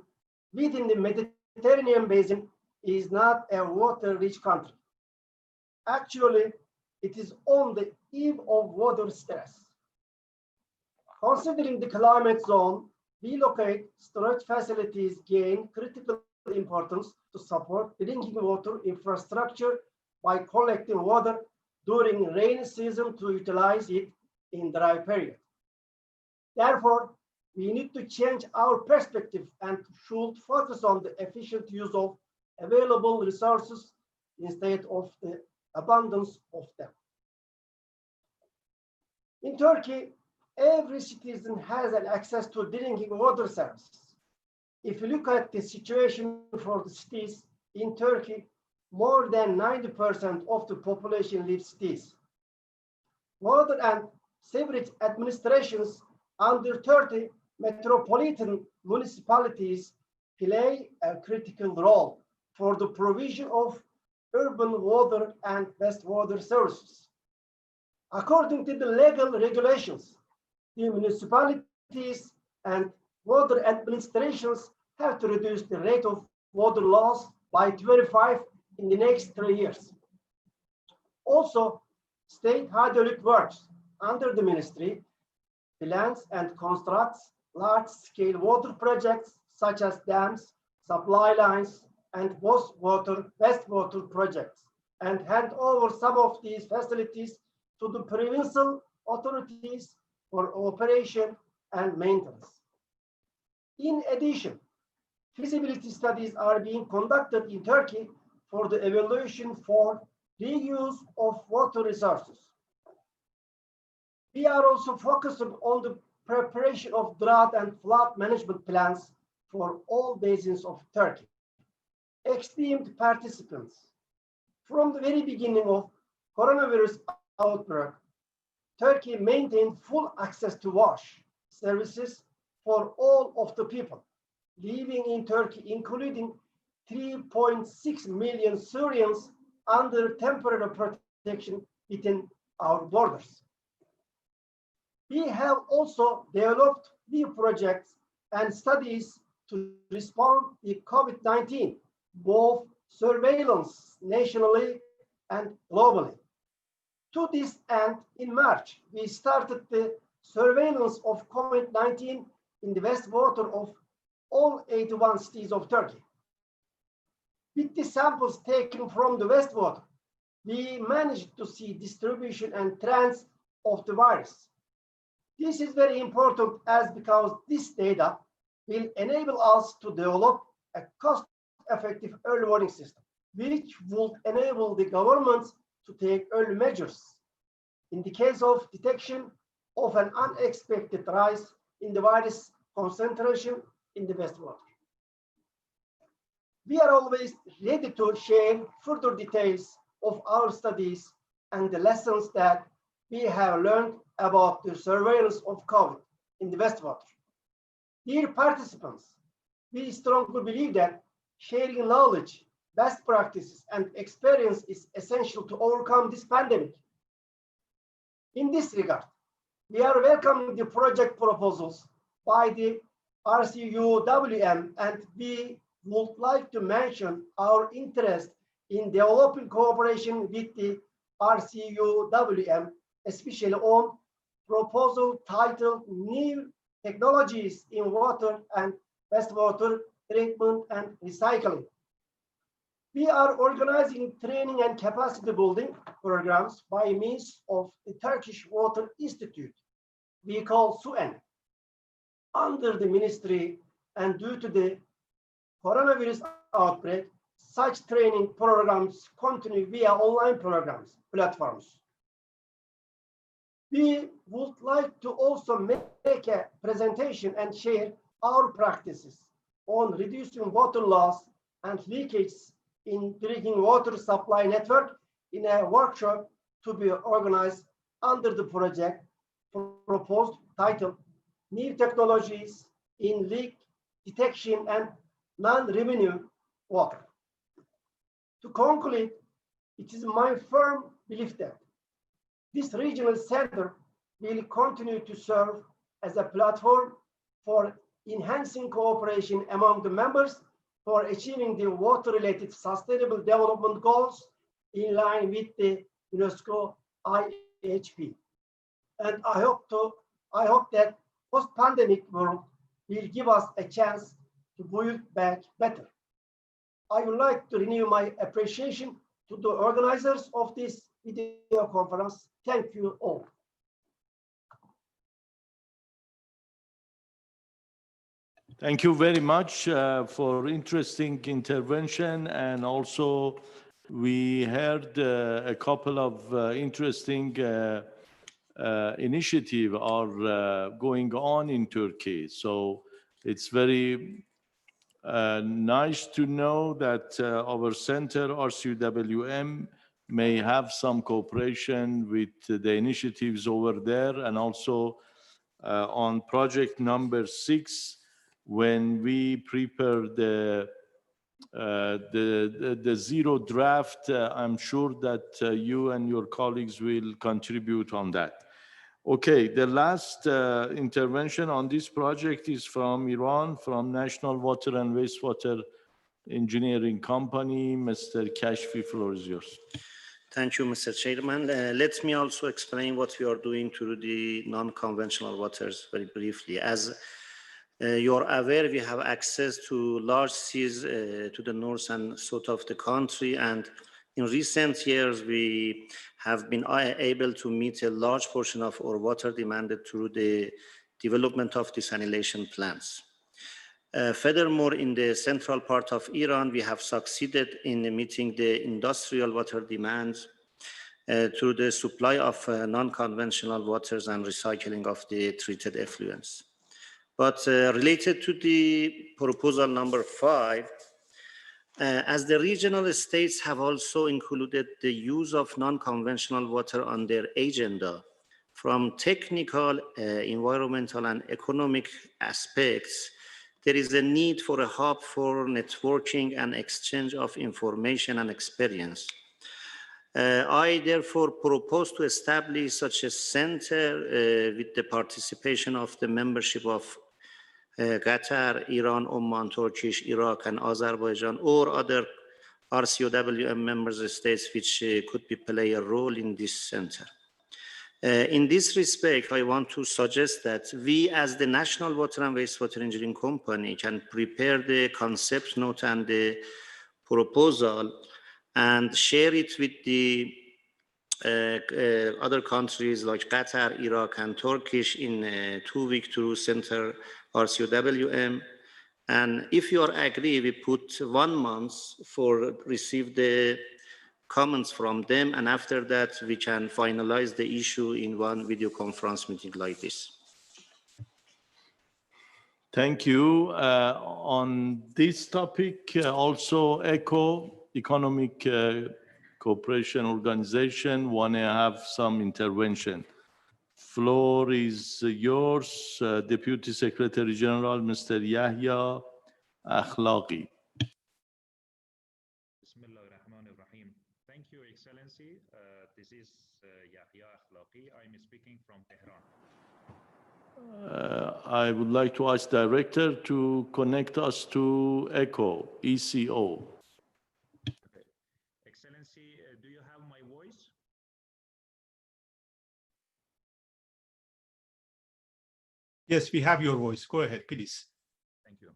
within the Mediterranean basin, is not a water-rich country. Actually, it is on the eve of water stress. Considering the climate zone, relocate storage facilities gain critical importance to support drinking water infrastructure by collecting water during rainy season to utilize it in dry period. Therefore, we need to change our perspective and should focus on the efficient use of available resources instead of the abundance of them. In Turkey, every citizen has an access to drinking water services. If you look at the situation for the cities in Turkey, more than 90% of the population lives cities. Water and sewerage administrations under 30 metropolitan municipalities play a critical role for the provision of urban water and wastewater services. According to the legal regulations, the municipalities and water administrations have to reduce the rate of water loss by 25 in the next 3 years. Also, state hydraulic works under the ministry plans and constructs large-scale water projects such as dams, supply lines, and wastewater projects, and hand over some of these facilities to the provincial authorities for operation and maintenance. In addition, feasibility studies are being conducted in Turkey for the evaluation for reuse of water resources. We are also focused on the preparation of drought and flood management plans for all basins of Turkey. Esteemed participants, from the very beginning of coronavirus outbreak, Turkey maintained full access to wash services for all of the people living in Turkey, including 3.6 million Syrians under temporary protection within our borders. We have also developed new projects and studies to respond to COVID-19, both surveillance nationally and globally. To this end, in March, we started the surveillance of COVID-19 in the wastewater of all 81 cities of Turkey. With the samples taken from the wastewater, we managed to see distribution and trends of the virus. This is very important because this data will enable us to develop a cost-effective early warning system, which would enable the governments to take early measures in the case of detection of an unexpected rise in the virus concentration in the wastewater. We are always ready to share further details of our studies and the lessons that we have learned about the surveillance of COVID in the wastewater. Dear participants, we strongly believe that sharing knowledge, best practices, and experience is essential to overcome this pandemic. In this regard, we are welcoming the project proposals by the RCUWM, and we would like to mention our interest in developing cooperation with the RCUWM, especially on proposal titled New Technologies in Water and Wastewater Treatment and Recycling. We are organizing training and capacity building programs by means of the Turkish Water Institute, we call SUEN, under the ministry, and due to the coronavirus outbreak, such training programs continue via online platforms. We would like to also make a presentation and share our practices on reducing water loss and leakage in drinking water supply network in a workshop to be organized under the project proposed titled New Technologies in Leak Detection and Non-Revenue Water. To conclude, it is my firm belief that this regional center will continue to serve as a platform for enhancing cooperation among the members for achieving the water-related sustainable development goals in line with the UNESCO-IHP. And I hope that post-pandemic world will give us a chance to build back better. I would like to renew my appreciation to the organizers of this video conference. Thank you all. Thank you very much for interesting intervention, and also we heard a couple of interesting initiatives are going on in Turkey. So it's very nice to know that our center, RCUWM, may have some cooperation with the initiatives over there, and also on project number 6, when we prepare the zero draft, I'm sure that you and your colleagues will contribute on that. Okay, the last intervention on this project is from Iran, from National Water and Wastewater Engineering Company. Mr. Kashfi, floor is yours. Thank you, Mr. Chairman. Let me also explain what we are doing to the non-conventional waters very briefly. As you're aware, we have access to large seas to the north and south of the country, and in recent years, we have been able to meet a large portion of our water demanded through the development of desalination plants. Furthermore, in the central part of Iran, we have succeeded in meeting the industrial water demands through the supply of non-conventional waters and recycling of the treated effluents. But related to the proposal number 5, as the regional states have also included the use of non-conventional water on their agenda, from technical, environmental, and economic aspects, there is a need for a hub for networking and exchange of information and experience. I therefore propose to establish such a center with the participation of the membership of Qatar, Iran, Oman, Turkish, Iraq, and Azerbaijan, or other RCUWM member states which could play a role in this center. In this respect, I want to suggest that we, as the National Water and Wastewater Engineering Company, can prepare the concept note and the proposal and share it with the other countries like Qatar, Iraq, and Turkish in 2 weeks through Center RCUWM. And if you are agree, we put 1 month for receive the comments from them. And after that, we can finalize the issue in one video conference meeting like this. Thank you. On this topic, also ECHO, Economic Cooperation Organization, want to have some intervention. Floor is yours, Deputy Secretary General, Mr. Yahya Akhlaqi. Bismillahirrahmanirrahim. Thank you, Excellency. This is Yahya Akhlaqi. I'm speaking from Tehran. I would like to ask Director to connect us to ECHO, ECO. Okay. Excellency, do you have my voice? Yes, we have your voice. Go ahead, please. Thank you.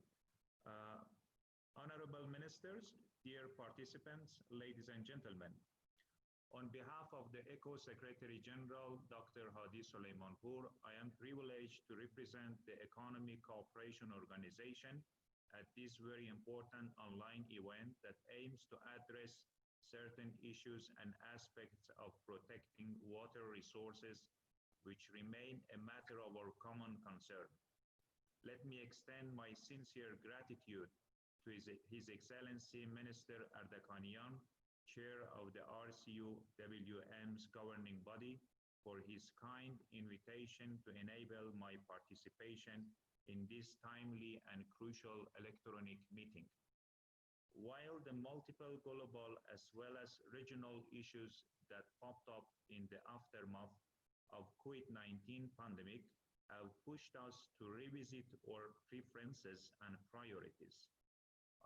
Honorable Ministers, dear participants, ladies and gentlemen, on behalf of the ECHO Secretary General, Dr. Hadi Soleimanpour, I am privileged to represent the Economic Cooperation Organization at this very important online event that aims to address certain issues and aspects of protecting water resources which remain a matter of our common concern. Let me extend my sincere gratitude to His Excellency Minister Ardakanian, Chair of the RCUWM's governing body, for his kind invitation to enable my participation in this timely and crucial electronic meeting. While the multiple global as well as regional issues that popped up in the aftermath of COVID-19 pandemic have pushed us to revisit our preferences and priorities,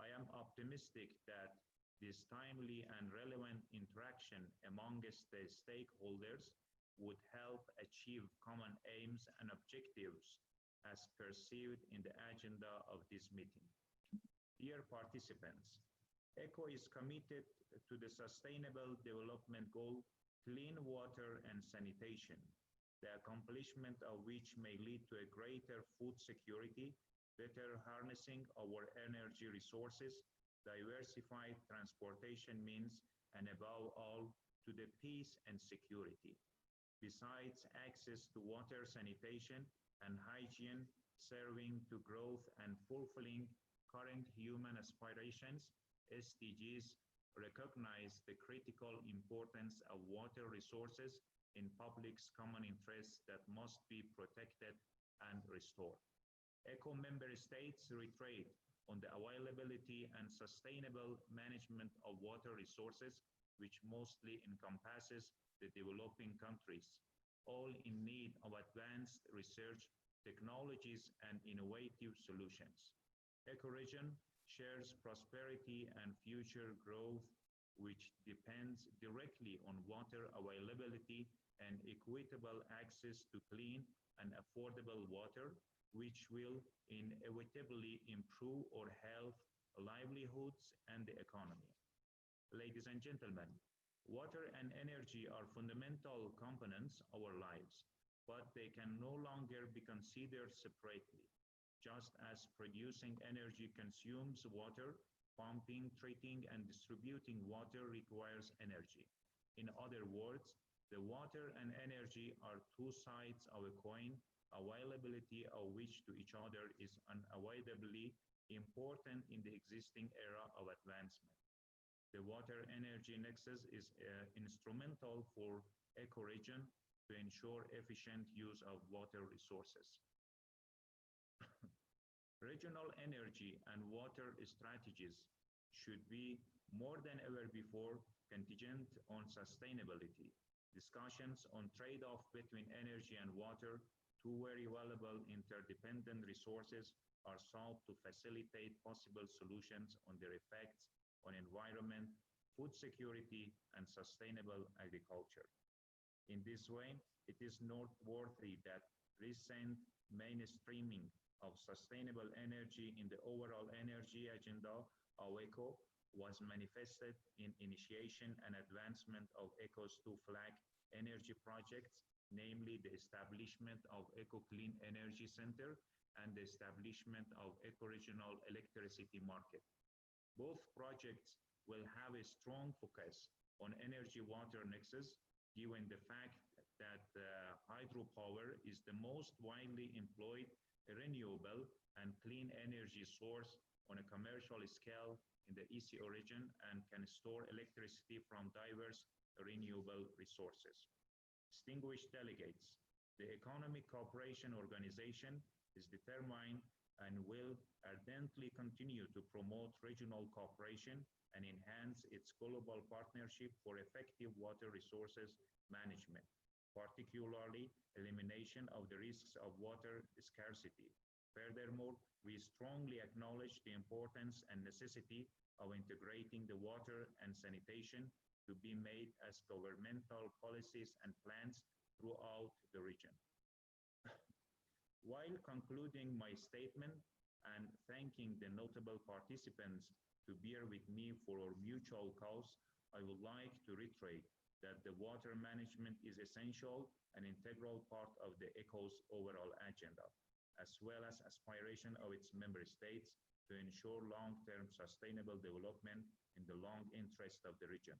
I am optimistic that this timely and relevant interaction amongst the stakeholders would help achieve common aims and objectives as perceived in the agenda of this meeting. Dear participants, ECHO is committed to the Sustainable Development Goal, clean water and sanitation, the accomplishment of which may lead to a greater food security, better harnessing our energy resources, diversified transportation means, and above all, to the peace and security. Besides access to water, sanitation, and hygiene, serving to growth and fulfilling current human aspirations, SDGs recognize the critical importance of water resources in public's common interests that must be protected and restored. ECHO member states reiterate on the availability and sustainable management of water resources, which mostly encompasses the developing countries. all in need of advanced research, technologies, and innovative solutions. Ecoregion shares prosperity and future growth, which depends directly on water availability and equitable access to clean and affordable water, which will inevitably improve our health, livelihoods, and the economy. Ladies and gentlemen, water and energy are fundamental components of our lives, but they can no longer be considered separately. Just as producing energy consumes water, pumping, treating, and distributing water requires energy. In other words, the water and energy are two sides of a coin, availability of which to each other is unavoidably important in the existing era of advancement. The water-energy nexus is instrumental for ecoregion to ensure efficient use of water resources. Regional energy and water strategies should be, more than ever before, contingent on sustainability. Discussions on trade-off between energy and water, two very valuable interdependent resources, are sought to facilitate possible solutions on their effects on environment, food security, and sustainable agriculture. In this way, it is noteworthy that recent mainstreaming of sustainable energy in the overall energy agenda of ECO was manifested in initiation and advancement of ECO's two flag energy projects, namely the establishment of ECO Clean Energy Center and the establishment of eco-regional electricity market. Both projects will have a strong focus on energy-water nexus, given the fact that hydropower is the most widely employed renewable and clean energy source on a commercial scale in the ECO region and can store electricity from diverse renewable resources. Distinguished delegates, the Economic Cooperation Organization is determined and will ardently continue to promote regional cooperation and enhance its global partnership for effective water resources management, particularly elimination of the risks of water scarcity. Furthermore, we strongly acknowledge the importance and necessity of integrating the water and sanitation to be made as governmental policies and plans throughout the region. While concluding my statement and thanking the notable participants to bear with me for our mutual cause, I would like to reiterate that the water management is essential and integral part of the ECO's overall agenda, as well as aspiration of its member states to ensure long-term sustainable development in the long interest of the region.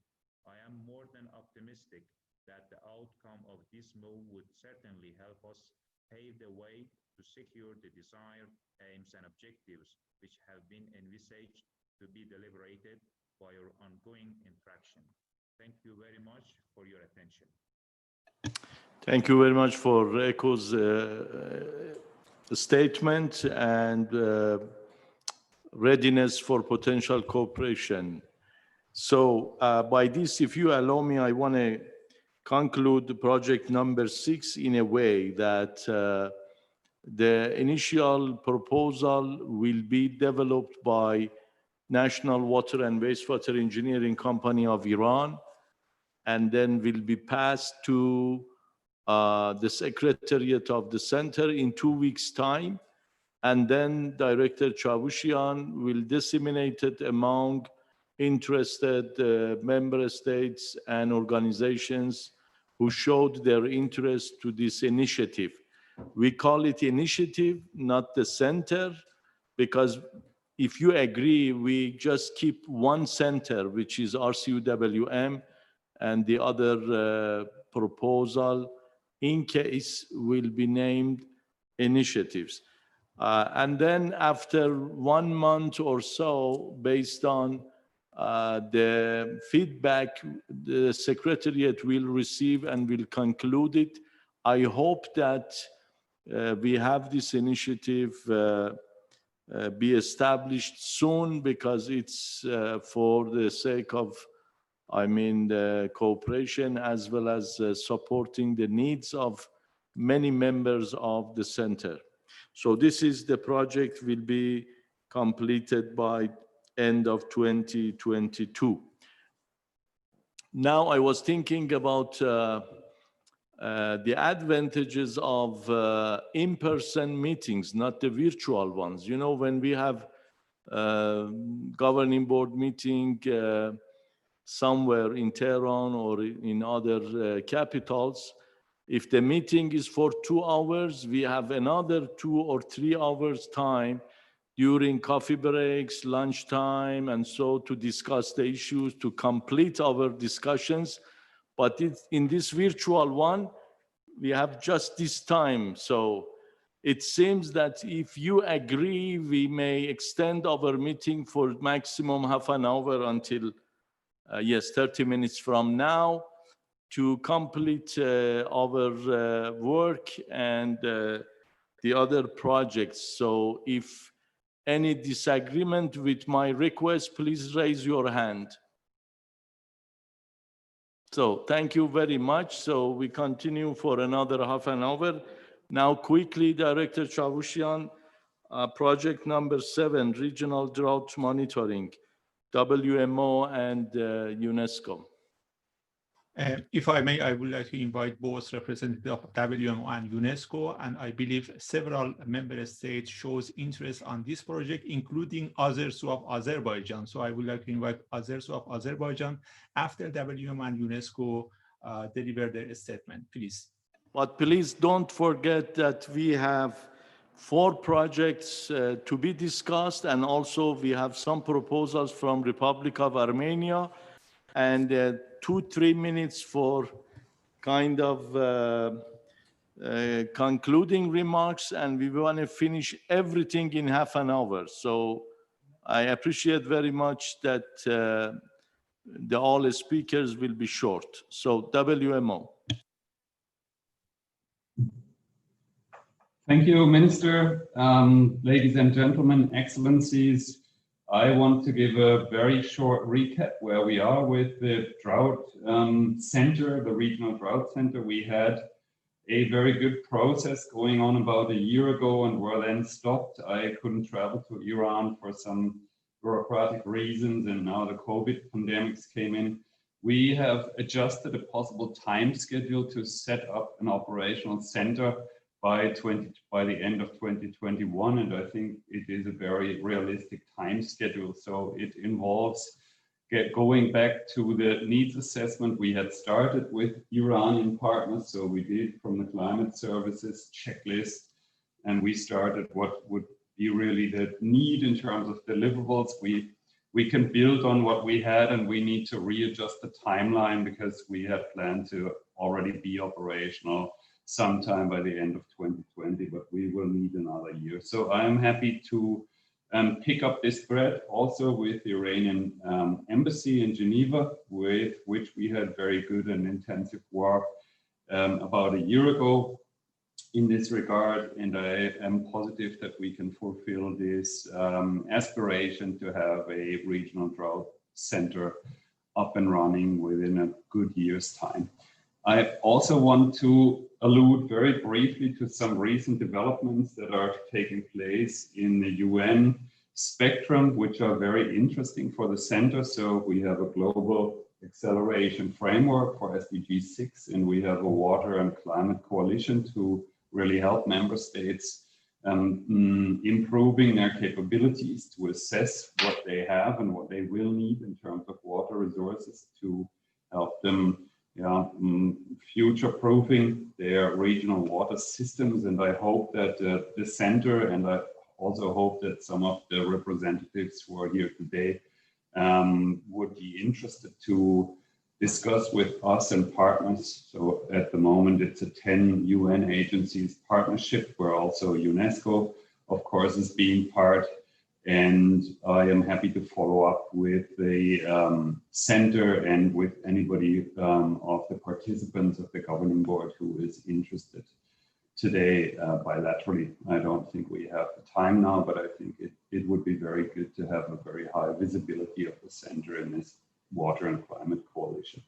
I am more than optimistic that the outcome of this move would certainly help us pave the way to secure the desired aims and objectives which have been envisaged to be deliberated by our ongoing interaction. Thank you very much for your attention. Thank you very much for ECO's statement and readiness for potential cooperation. So by this, if you allow me, I want to conclude project number 6 in a way that the initial proposal will be developed by National Water and Wastewater Engineering Company of Iran, and then will be passed to the Secretariat of the Center in 2 weeks' time. And then Director Chavushian will disseminate it among interested member states and organizations who showed their interest to this initiative. We call it initiative, not the center, because if you agree, we just keep one center, which is RCUWM, and the other proposal, in case, will be named initiatives. And then after 1 month or so, based on the feedback the Secretariat will receive and will conclude it, I hope that we have this initiative be established soon, because it's for the sake of I mean, the cooperation as well as supporting the needs of many members of the center. So this is the project will be completed by end of 2022. Now I was thinking about the advantages of in-person meetings, not the virtual ones. You know, when we have governing board meeting somewhere in Tehran or in other capitals, if the meeting is for 2 hours, we have another 2 or 3 hours time during coffee breaks, lunchtime, and so to discuss the issues, to complete our discussions. But in this virtual one, we have just this time. So it seems that if you agree, we may extend our meeting for maximum half an hour until, yes, 30 minutes from now to complete our work and the other projects. So if any disagreement with my request, please raise your hand. So thank you very much. So we continue for another half an hour. Now quickly, Director Chavushian, project number 7, Regional Drought Monitoring, WMO and UNESCO. If I may, I would like to invite both representatives of WMO and UNESCO, and I believe several member states shows interest on this project, including Azersu of Azerbaijan. So I would like to invite Azersu of Azerbaijan after WMO and UNESCO deliver their statement, please. But please don't forget that we have 4 projects to be discussed, and also we have some proposals from Republic of Armenia, and 2-3 minutes for kind of concluding remarks, and we want to finish everything in half an hour. So I appreciate very much that all speakers will be short. So WMO. Thank you, Minister. Ladies and gentlemen, Excellencies, I want to give a very short recap where we are with the Drought Center, the Regional Drought Center. We had a very good process going on about a year ago and were then stopped. I couldn't travel to Iran for some bureaucratic reasons, and now the COVID pandemics came in. We have adjusted a possible time schedule to set up an operational center by the end of 2021, and I think it is a very realistic time schedule. So it involves going back to the needs assessment we had started with Iranian partners. So we did from the climate services checklist, and we started what would be really the need in terms of deliverables. We can build on what we had, and we need to readjust the timeline because we had planned to already be operational sometime by the end of 2020, but we will need another year. So I am happy to pick up this thread also with the Iranian embassy in Geneva, with which we had very good and intensive work about a year ago in this regard. And I am positive that we can fulfill this aspiration to have a regional drought center up and running within a good year's time. I also want to allude very briefly to some recent developments that are taking place in the UN spectrum, which are very interesting for the center. So we have a global acceleration framework for SDG 6, and we have a water and climate coalition to really help member states improving their capabilities to assess what they have and what they will need in terms of water resources to help them future-proofing their regional water systems. And I hope that the center, and I also hope that some of the representatives who are here today would be interested to discuss with us and partners. So at the moment, it's a 10 UN agencies partnership where also UNESCO, of course, is being part. And I am happy to follow up with the center and with anybody of the participants of the governing board who is interested today bilaterally. I don't think we have the time now, but I think it would be very good to have a very high visibility of the center in this water and climate coalition. situation.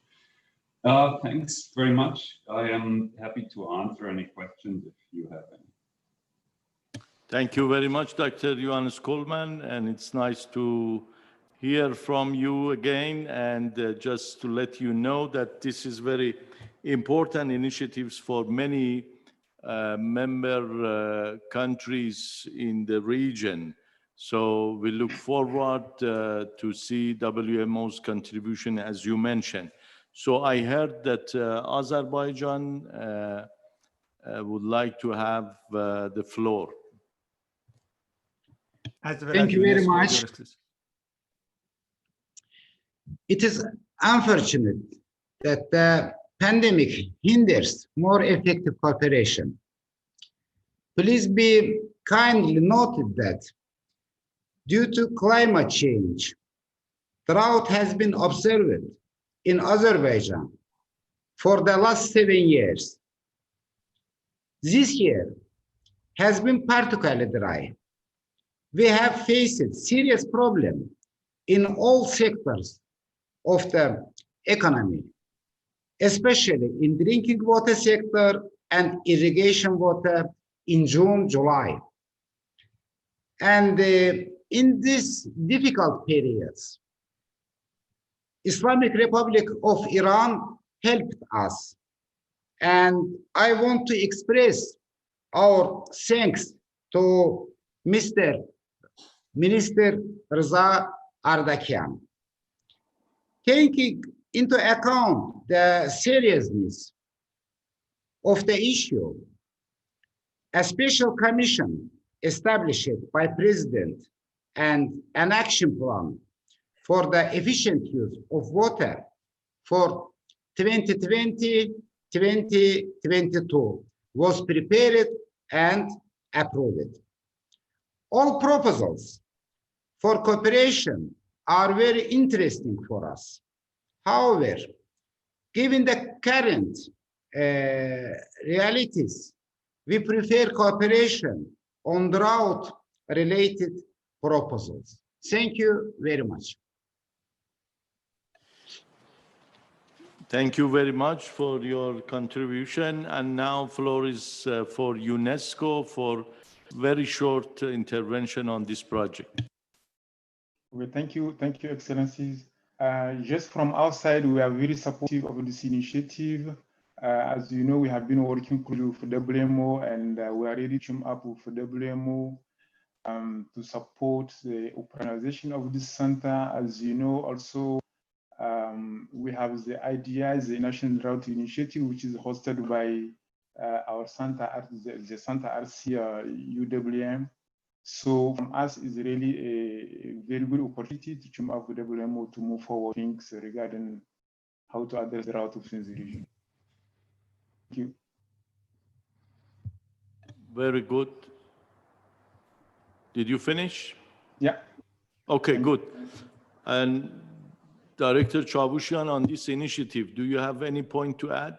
Thanks very much. I am happy to answer any questions if you have any. Thank you very much, Dr. Johannes Coleman, and it's nice to hear from you again. And just to let you know that this is very important initiatives for many member countries in the region. So we look forward to see WMO's contribution, as you mentioned. So I heard that Azerbaijan would like to have the floor. Thank you very much. It is unfortunate that the pandemic hinders more effective cooperation. Please be kindly noted that due to climate change, drought has been observed in Azerbaijan for the last 7 years. This year has been particularly dry. We have faced serious problems in all sectors of the economy, especially in drinking water sector and irrigation water in June, July. And in these difficult periods, Islamic Republic of Iran helped us. And I want to express our thanks to Mr. Minister Reza Ardakian. Taking into account the seriousness of the issue, a special commission established by President and an action plan for the efficient use of water for 2020-2022 was prepared and approved. All proposals for cooperation are very interesting for us. However, given the current realities, we prefer cooperation on drought-related proposals. Thank you very much. Thank you very much for your contribution. And now floor is for UNESCO for very short intervention on this project. Well, thank you, Excellencies. Just from our side, we are very supportive of this initiative. As you know, we have been working closely with WMO, and we are ready to team up with WMO to support the operationalization of this center. As you know, also we have the IDI, the National Drought Initiative, which is hosted by our center, the Center RCUWM. So from us is really a very good opportunity to team up with WMO to move forward things regarding how to address the drought in the region. Thank you. Very good. Did you finish? Yeah. Okay, good. And Director Chavushian, on this initiative, do you have any point to add?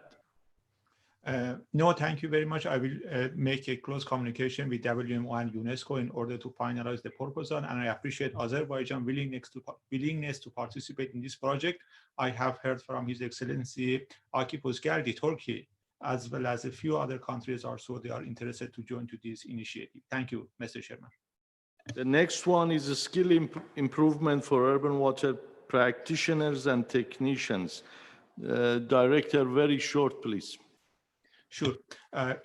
No, thank you very much. I will make a close communication with WMO and UNESCO in order to finalize the proposal, and I appreciate Azerbaijan's willingness to participate in this project. I have heard from His Excellency Akif Özgerdi, Turkey, as well as a few other countries also, they are interested to join to this initiative. Thank you, Mr. Chairman. The next one is a skill improvement for urban water practitioners and technicians. Director, very short, please. Sure.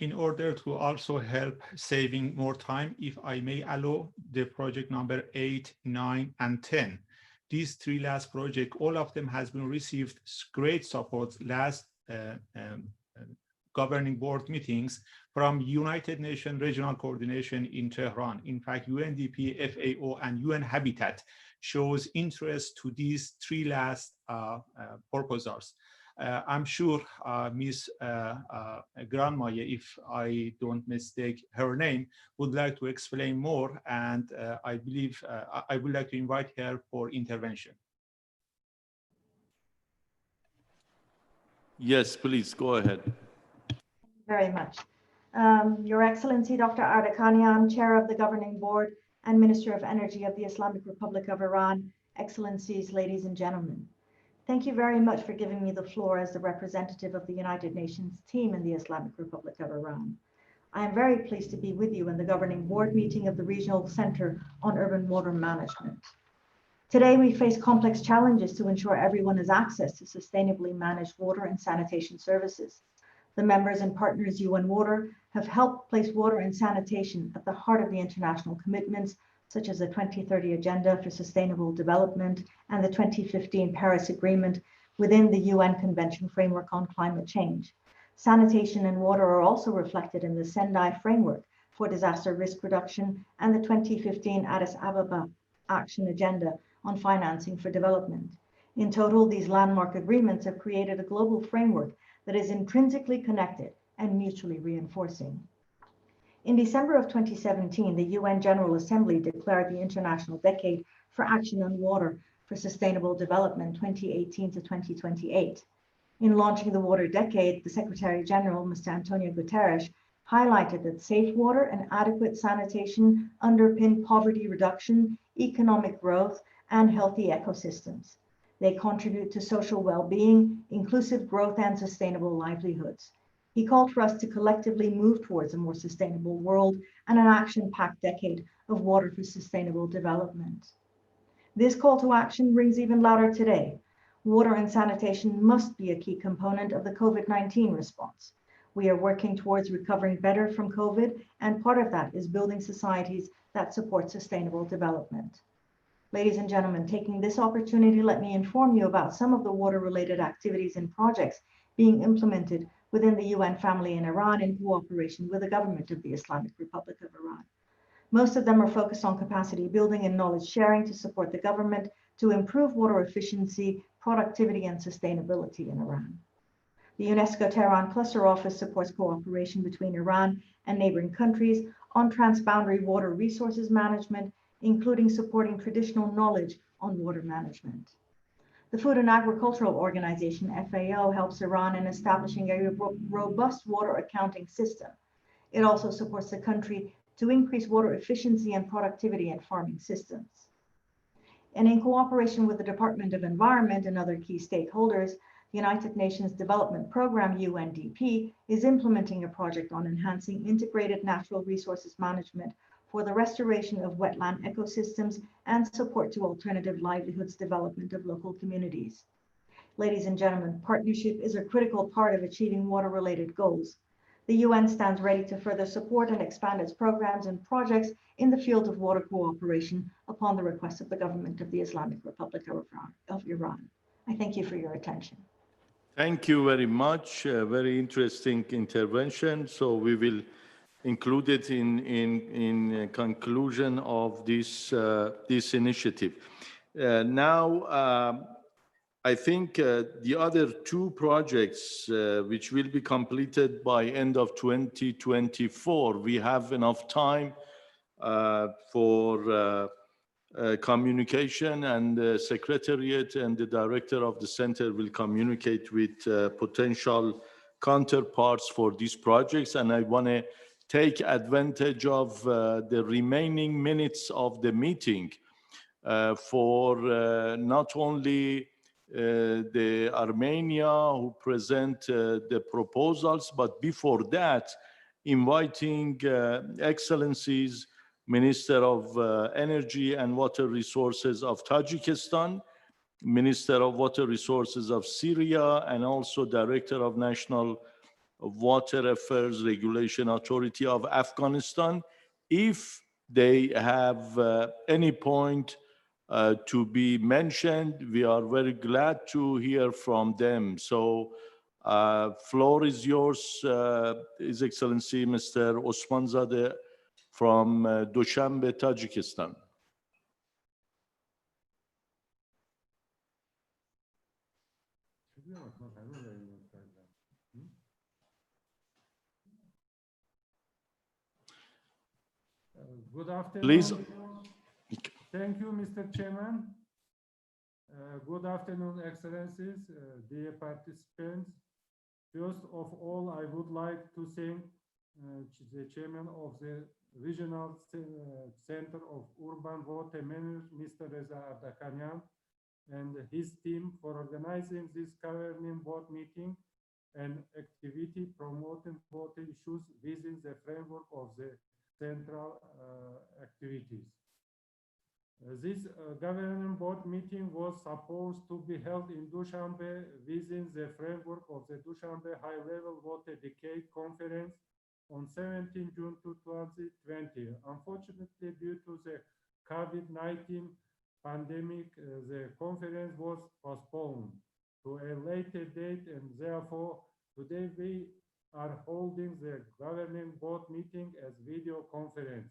In order to also help saving more time, if I may allow the project number 8, 9, and 10. These three last projects, all of them has been received great support last governing board meetings from United Nations Regional Coordination in Tehran. In fact, UNDP, FAO, and UN Habitat shows interest to these three last proposals. I'm sure Ms. Granmaye, if I don't mistake her name, would like to explain more, and I believe I would like to invite her for intervention. Yes, please, go ahead. Very much. Your Excellency, Dr. Ardakanian, Chair of the Governing Board and Minister of Energy of the Islamic Republic of Iran, Excellencies, ladies and gentlemen. Thank you very much for giving me the floor as the representative of the United Nations team in the Islamic Republic of Iran. I am very pleased to be with you in the governing board meeting of the Regional Center on Urban Water Management. Today, we face complex challenges to ensure everyone has access to sustainably managed water and sanitation services. The members and partners UN Water have helped place water and sanitation at the heart of the international commitments, such as the 2030 Agenda for Sustainable Development and the 2015 Paris Agreement within the UN Convention Framework on Climate Change. Sanitation and water are also reflected in the Sendai Framework for Disaster Risk Reduction and the 2015 Addis Ababa Action Agenda on Financing for Development. In total, these landmark agreements have created a global framework that is intrinsically connected and mutually reinforcing. In December of 2017, the UN General Assembly declared the International Decade for Action on Water for Sustainable Development 2018 to 2028. In launching the Water Decade, the Secretary General, Mr. Antonio Guterres, highlighted that safe water and adequate sanitation underpin poverty reduction, economic growth, and healthy ecosystems. They contribute to social well-being, inclusive growth, and sustainable livelihoods. He called for us to collectively move towards a more sustainable world and an action-packed decade of water for sustainable development. This call to action rings even louder today. Water and sanitation must be a key component of the COVID-19 response. We are working towards recovering better from COVID, and part of that is building societies that support sustainable development. Ladies and gentlemen, taking this opportunity, let me inform you about some of the water-related activities and projects being implemented within the UN family in Iran in cooperation with the government of the Islamic Republic of Iran. Most of them are focused on capacity building and knowledge sharing to support the government to improve water efficiency, productivity, and sustainability in Iran. The UNESCO Tehran Cluster Office supports cooperation between Iran and neighboring countries on transboundary water resources management, including supporting traditional knowledge on water management. The Food and Agricultural Organization, FAO, helps Iran in establishing a robust water accounting system. It also supports the country to increase water efficiency and productivity in farming systems. And in cooperation with the Department of Environment and other key stakeholders, the United Nations Development Programme, UNDP, is implementing a project on enhancing integrated natural resources management for the restoration of wetland ecosystems and support to alternative livelihoods development of local communities. Ladies and gentlemen, partnership is a critical part of achieving water-related goals. The UN stands ready to further support and expand its programs and projects in the field of water cooperation upon the request of the government of the Islamic Republic of Iran. I thank you for your attention. Thank you very much. Very interesting intervention. So we will include it in conclusion of this initiative. Now, I think the other two projects which will be completed by end of 2024, we have enough time for communication, and the Secretariat and the Director of the Center will communicate with potential counterparts for these projects. And I want to take advantage of the remaining minutes of the meeting for not only the Armenia who present the proposals, but before that, inviting Excellencies, Minister of Energy and Water Resources of Tajikistan, Minister of Water Resources of Syria, and also Director of National Water Affairs Regulation Authority of Afghanistan. If they have any point to be mentioned, we are very glad to hear from them. So floor is yours, His Excellency Mr. Osmanzadeh from Dushanbe, Tajikistan. Good afternoon. Please. Thank you, Mr. Chairman. Good afternoon, Excellencies, dear participants. First of all, I would like to thank the Chairman of the Regional Center of Urban Water Management, Mr. Reza Ardakanyan, and his team for organizing this governing board meeting and activity promoting water issues within the framework of the central activities. This governing board meeting was supposed to be held in Dushanbe within the framework of the Dushanbe High-Level Water Decade Conference on 17 June 2020. Unfortunately, due to the COVID-19 pandemic, the conference was postponed to a later date, and therefore today we are holding the governing board meeting as video conference.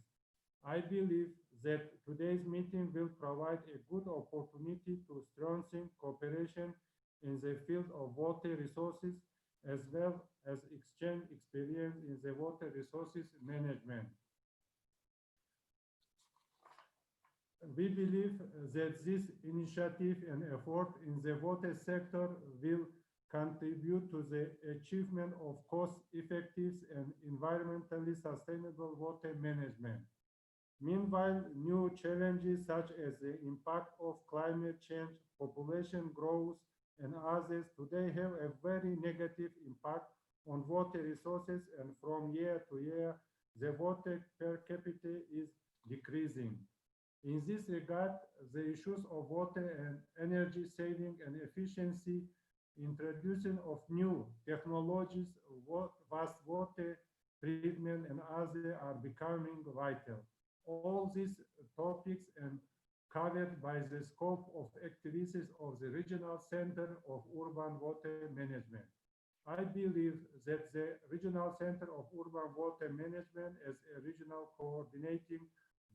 I believe that today's meeting will provide a good opportunity to strengthen cooperation in the field of water resources, as well as exchange experience in the water resources management. We believe that this initiative and effort in the water sector will contribute to the achievement of cost-effective and environmentally sustainable water management. Meanwhile, new challenges such as the impact of climate change, population growth, and others today have a very negative impact on water resources, and from year to year, the water per capita is decreasing. In this regard, the issues of water and energy saving and efficiency, introduction of new technologies, vast water treatment, and others are becoming vital. All these topics and covered by the scope of activities of the Regional Center of Urban Water Management. I believe that the Regional Center of Urban Water Management as a regional coordinating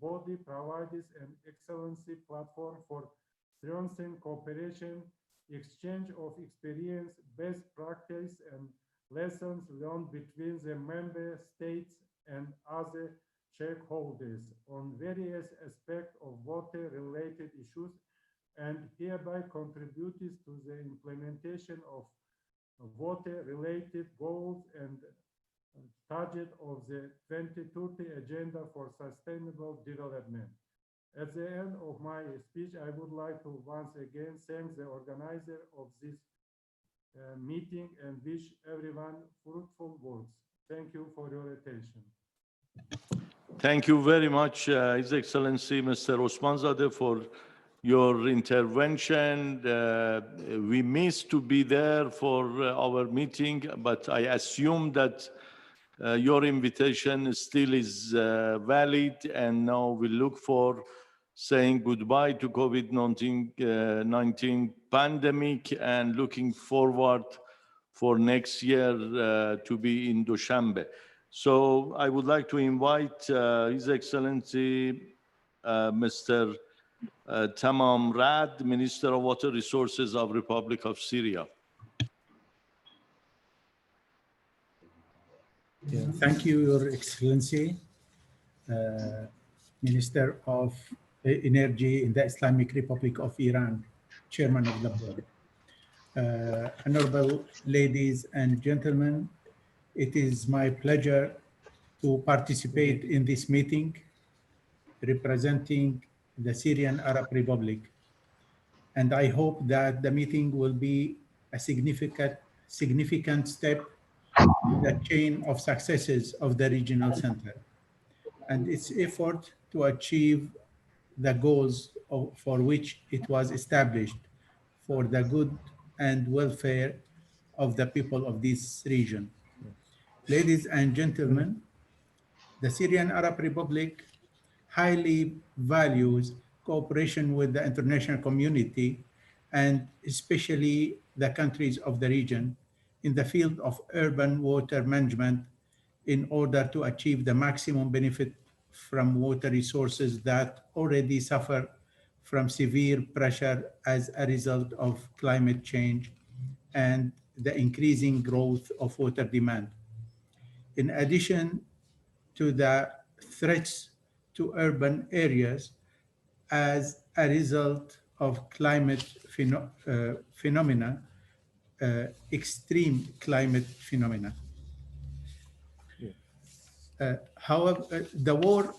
body provides an excellency platform for strengthening cooperation, exchange of experience, best practice, and lessons learned between the member states and other stakeholders on various aspects of water-related issues, and hereby contributes to the implementation of water-related goals and target of the 2030 Agenda for Sustainable Development. At the end of my speech, I would like to once again thank the organizer of this meeting and wish everyone fruitful works. Thank you for your attention. Thank you very much, His Excellency Mr. Osmanzadeh, for your intervention. We missed to be there for our meeting, but I assume that your invitation still is valid, and now we look for saying goodbye to COVID-19 pandemic and looking forward for next year to be in Dushanbe. So I would like to invite His Excellency Mr. Tamam Rad, Minister of Water Resources of Republic of Syria. Yeah, thank you, Your Excellency, Minister of Energy in the Islamic Republic of Iran, Chairman of the Board. Honorable ladies and gentlemen, it is my pleasure to participate in this meeting representing the Syrian Arab Republic. And I hope that the meeting will be a significant step in the chain of successes of the regional center and its effort to achieve the goals for which it was established for the good and welfare of the people of this region. Ladies and gentlemen, the Syrian Arab Republic highly values cooperation with the international community and especially the countries of the region in the field of urban water management in order to achieve the maximum benefit from water resources that already suffer from severe pressure as a result of climate change and the increasing growth of water demand. In addition to the threats to urban areas as a result of climate phenomena, extreme climate phenomena. However, the war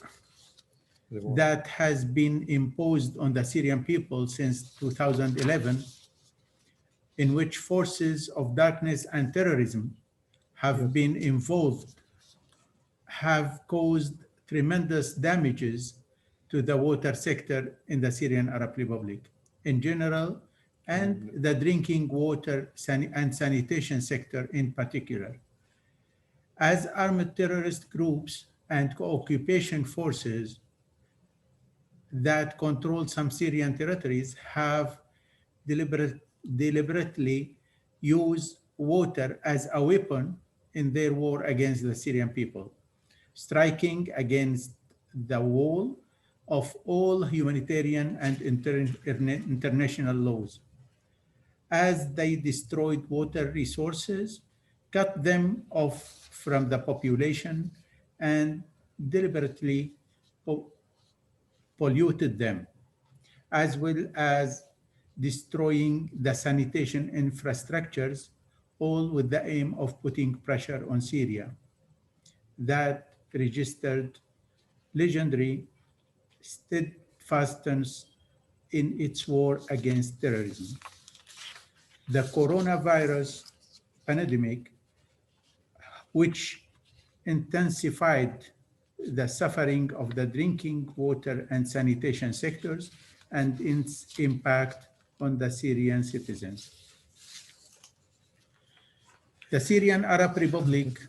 that has been imposed on the Syrian people since 2011, in which forces of darkness and terrorism have been involved, have caused tremendous damages to the water sector in the Syrian Arab Republic in general, and the drinking water and sanitation sector in particular. As armed terrorist groups and occupation forces that control some Syrian territories have deliberately used water as a weapon in their war against the Syrian people, striking against the wall of all humanitarian and international laws. As they destroyed water resources, cut them off from the population, and deliberately polluted them, as well as destroying the sanitation infrastructures, all with the aim of putting pressure on Syria that registered legendary steadfastness in its war against terrorism. The coronavirus pandemic, which intensified the suffering of the drinking water and sanitation sectors and its impact on the Syrian citizens. The Syrian Arab Republic,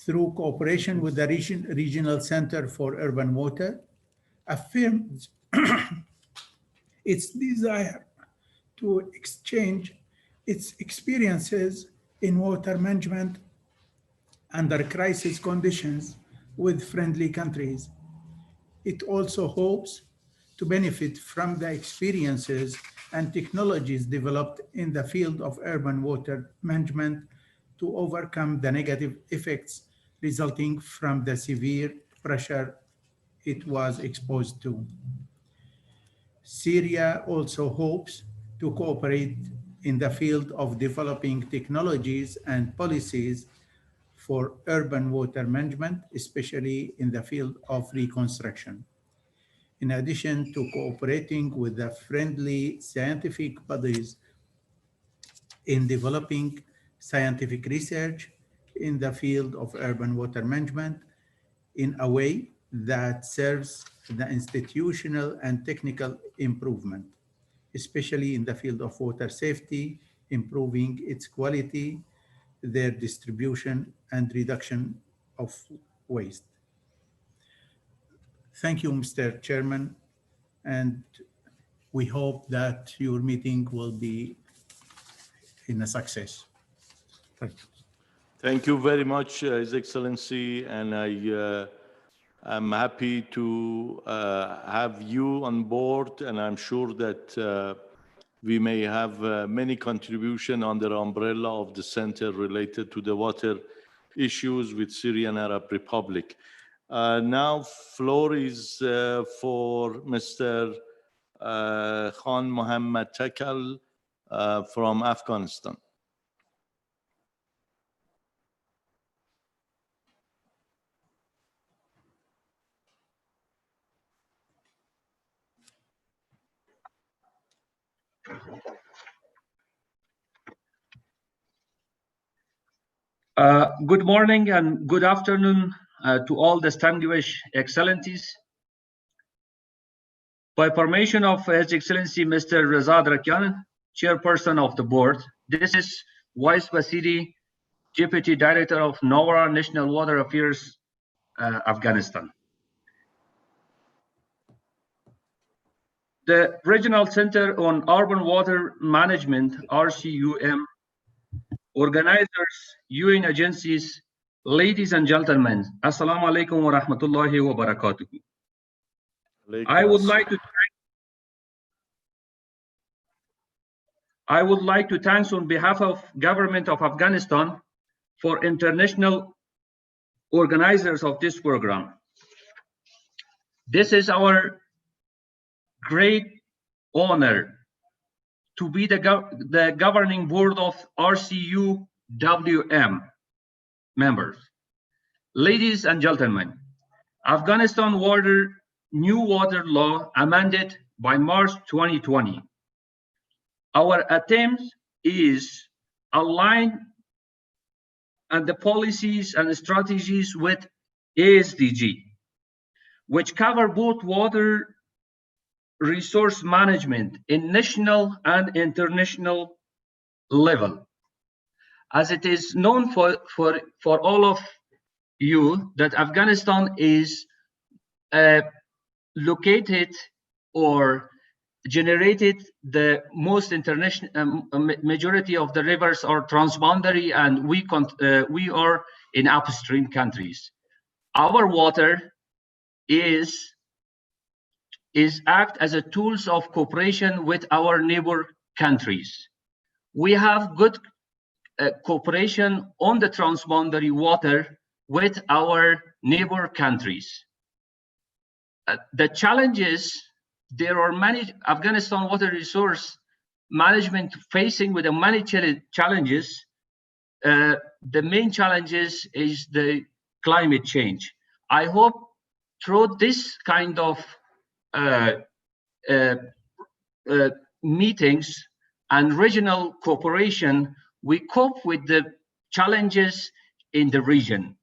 through cooperation with the Regional Center for Urban Water, affirms its desire to exchange its experiences in water management under crisis conditions with friendly countries. It also hopes to benefit from the experiences and technologies developed in the field of urban water management to overcome the negative effects resulting from the severe pressure it was exposed to. Syria also hopes to cooperate in the field of developing technologies and policies for urban water management, especially in the field of reconstruction. In addition to cooperating with the friendly scientific bodies in developing scientific research in the field of urban water management in a way that serves the institutional and technical improvement, especially in the field of water safety, improving its quality, their distribution, and reduction of waste. Thank you, Mr. Chairman, and we hope that your meeting will be in a success. Thank you. Thank you very much, His Excellency, and I'm happy to have you on board, and I'm sure that we may have many contributions under the umbrella of the center related to the water issues with Syrian Arab Republic. Now, floor is for Mr. Khan Mohammed Takal from Afghanistan. Good morning and good afternoon to all distinguished excellencies. By permission of His Excellency Mr. Reza Drakian, Chairperson of the Board, this is Wais Basiri, Deputy Director of NORA National Water Affairs, Afghanistan. The Regional Center on Urban Water Management, RCUWM, organizers, UN agencies, ladies and gentlemen, Assalamu alaikum wa rahmatullahi wa barakatuh. I would like to thank on behalf of Government of Afghanistan for international organizers of this program. This is our great honor to be the governing board of RCUWM members. Ladies and gentlemen, Afghanistan water new water law amended by March 2020. Our attempt is align and the policies and strategies with ASDG, which cover both water resource management in national and international level. As it is known for all of you that Afghanistan is located or generated the most international majority of the rivers are transboundary, and we are in upstream countries. Our water is act as a tools of cooperation with our neighbor countries. We have good cooperation on the transboundary water with our neighbor countries. The challenges, there are many Afghanistan water resource management facing with many challenges. The main challenges is the climate change. I hope through this kind of meetings and regional cooperation, we cope with the challenges in the region.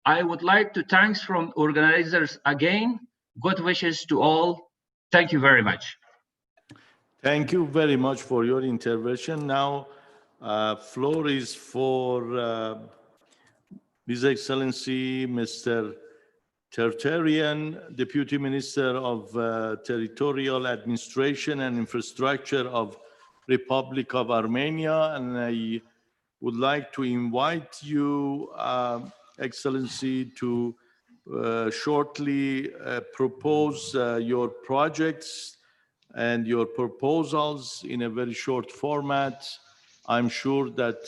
I would like to thank from organizers again. Good wishes to all. Thank you very much. Thank you very much for your intervention. Now, floor is for His Excellency Mr. Tertarian, Deputy Minister of Territorial Administration and Infrastructure of Republic of Armenia, and I would like to invite you, Excellency, to shortly propose your projects and your proposals in a very short format. I'm sure that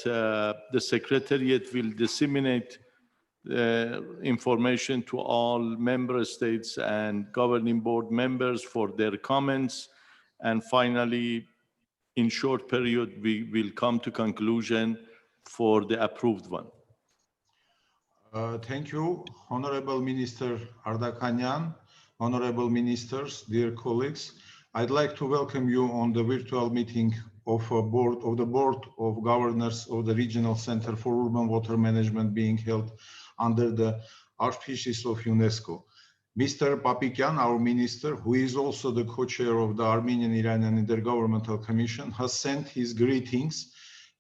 the Secretariat will disseminate information to all member states and governing board members for their comments. And finally, in short period, we will come to conclusion for the approved one. Thank you, Honorable Minister Ardakanyan, Honorable Ministers, dear colleagues. I'd like to welcome you on the virtual meeting of the Board of Governors of the Regional Center for Urban Water Management being held under the auspices of UNESCO. Mr. Papikyan, our minister, who is also the co-chair of the Armenian-Iranian Intergovernmental Commission, has sent his greetings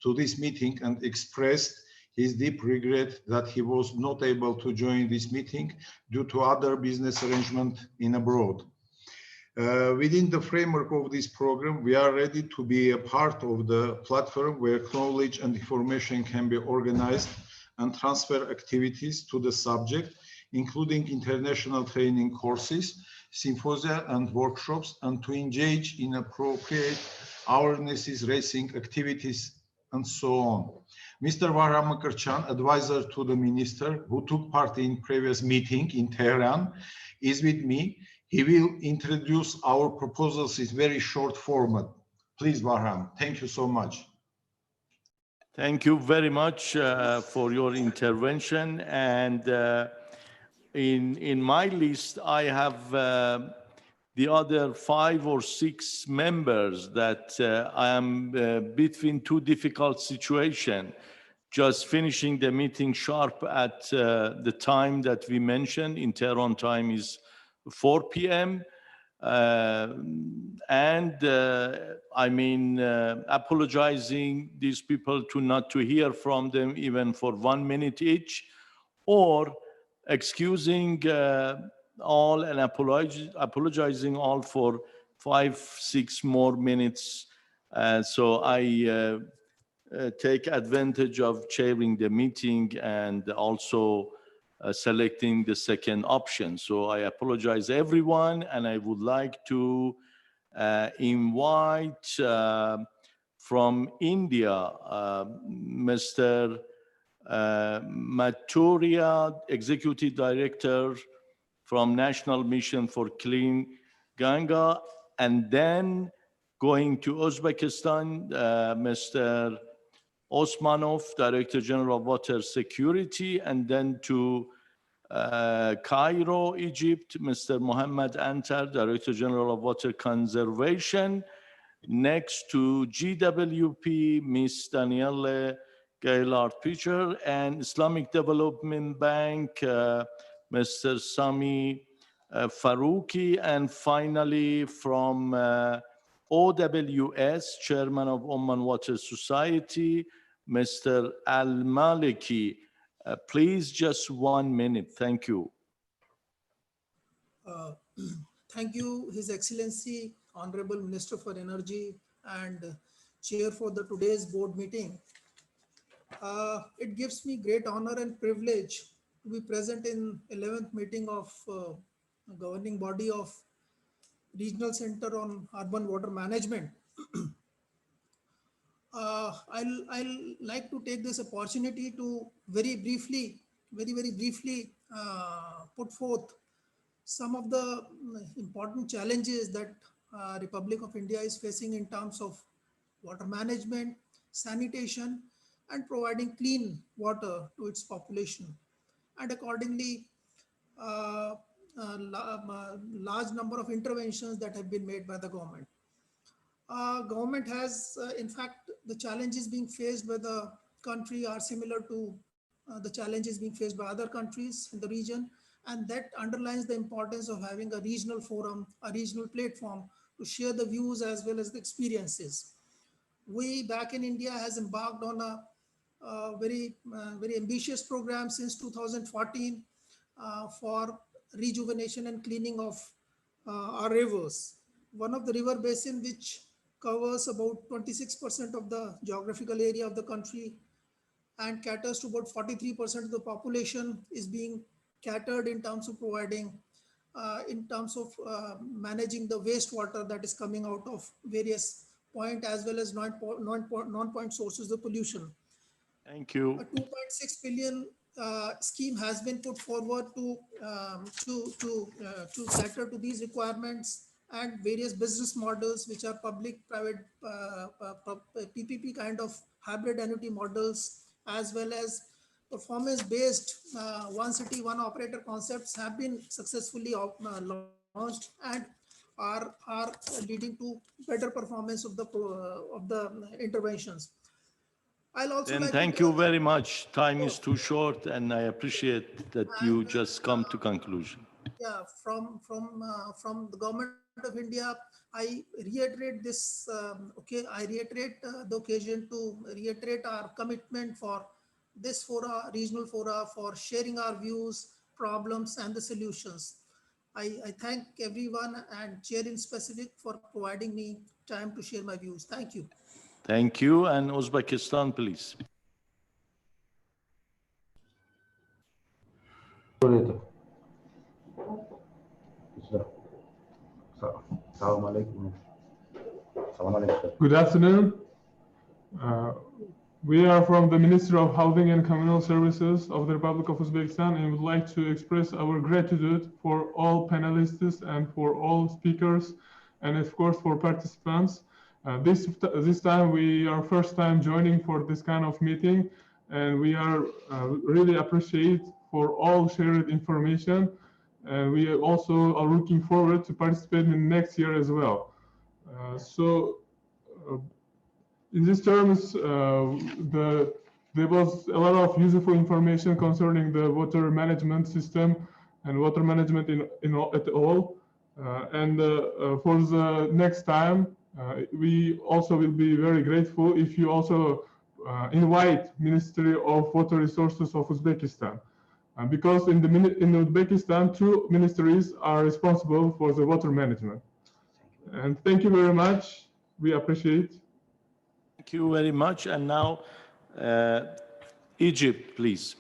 to this meeting and expressed his deep regret that he was not able to join this meeting due to other business arrangements in abroad. Within the framework of this program, we are ready to be a part of the platform where knowledge and information can be organized and transfer activities to the subject, including international training courses, symposia and workshops, and to engage in appropriate awarenesses, raising activities, and so on. Mr. Bahram Makarchan, advisor to the minister who took part in previous meeting in Tehran, is with me. He will introduce our proposals in very short format. Please, Bahram, thank you so much. Thank you very much for your intervention. And in my list, I have the other 5 or 6 members that I am between 2 difficult situations. Just finishing the meeting sharp at the time that we mentioned. In Tehran time is 4 p.m. I mean, apologizing these people to not to hear from them even for 1 minute each, or excusing all and apologizing all for 5-6 more minutes. So I take advantage of chairing the meeting and also selecting the second option. So I apologize everyone, and I would like to invite from India, Mr. Maturia, Executive Director from National Mission for Clean Ganga, and then going to Uzbekistan, Mr. Osmanov, Director General of Water Security, and then to Cairo, Egypt, Mr. Mohammed Antar, Director General of Water Conservation. Next to GWP, Ms. Danielle Gaillard-Pitcher, and Islamic Development Bank, Mr. Sami Farouki, and finally from OWS, Chairman of Oman Water Society, Mr. Al-Maliki. Please, just 1 minute. Thank you. Thank you, His Excellency, Honorable Minister for Energy and Chair for the today's board meeting. It gives me great honor and privilege to be present in 11th meeting of governing body of Regional Center on Urban Water Management. I'll like to take this opportunity to very briefly put forth some of the important challenges that Republic of India is facing in terms of water management, sanitation, and providing clean water to its population. And accordingly, large number of interventions that have been made by the government. Government has, in fact, the challenges being faced by the country are similar to the challenges being faced by other countries in the region, and that underlines the importance of having a regional forum, a regional platform to share the views as well as the experiences. We back in India has embarked on a very ambitious program since 2014 for rejuvenation and cleaning of our rivers. One of the river basin which covers about 26% of the geographical area of the country and caters to about 43% of the population is being catered in terms of providing, in terms of managing the wastewater that is coming out of various point as well as non-point sources of pollution. Thank you. A 2.6 billion scheme has been put forward to cater to these requirements, and various business models which are public-private PPP kind of hybrid annuity models, as well as performance-based one city, one operator concepts have been successfully launched and are leading to better performance of the interventions. I'll also Then like thank you very much. Time is too short, and I appreciate that you just come to conclusion. Yeah, from the government of India, I reiterate this. I reiterate the occasion to reiterate our commitment for this fora, regional fora, for sharing our views, problems, and the solutions. I thank everyone and Chair in specific for providing me time to share my views. Thank you. Thank you. And Uzbekistan, please. Good afternoon. We are from the Ministry of Housing and Communal Services of the Republic of Uzbekistan and would like to express our gratitude for all panelists and for all speakers and of course for participants. This time we are first time joining for this kind of meeting, and we are really appreciate for all shared information, and we also are looking forward to participate in next year as well. In these terms, there was a lot of useful information concerning the water management system and water management at all. For the next time, we also will be very grateful if you also invite Ministry of Water Resources of Uzbekistan, because in Uzbekistan, 2 ministries are responsible for the water management. And thank you very much. We appreciate. Thank you very much. And now, Egypt, please.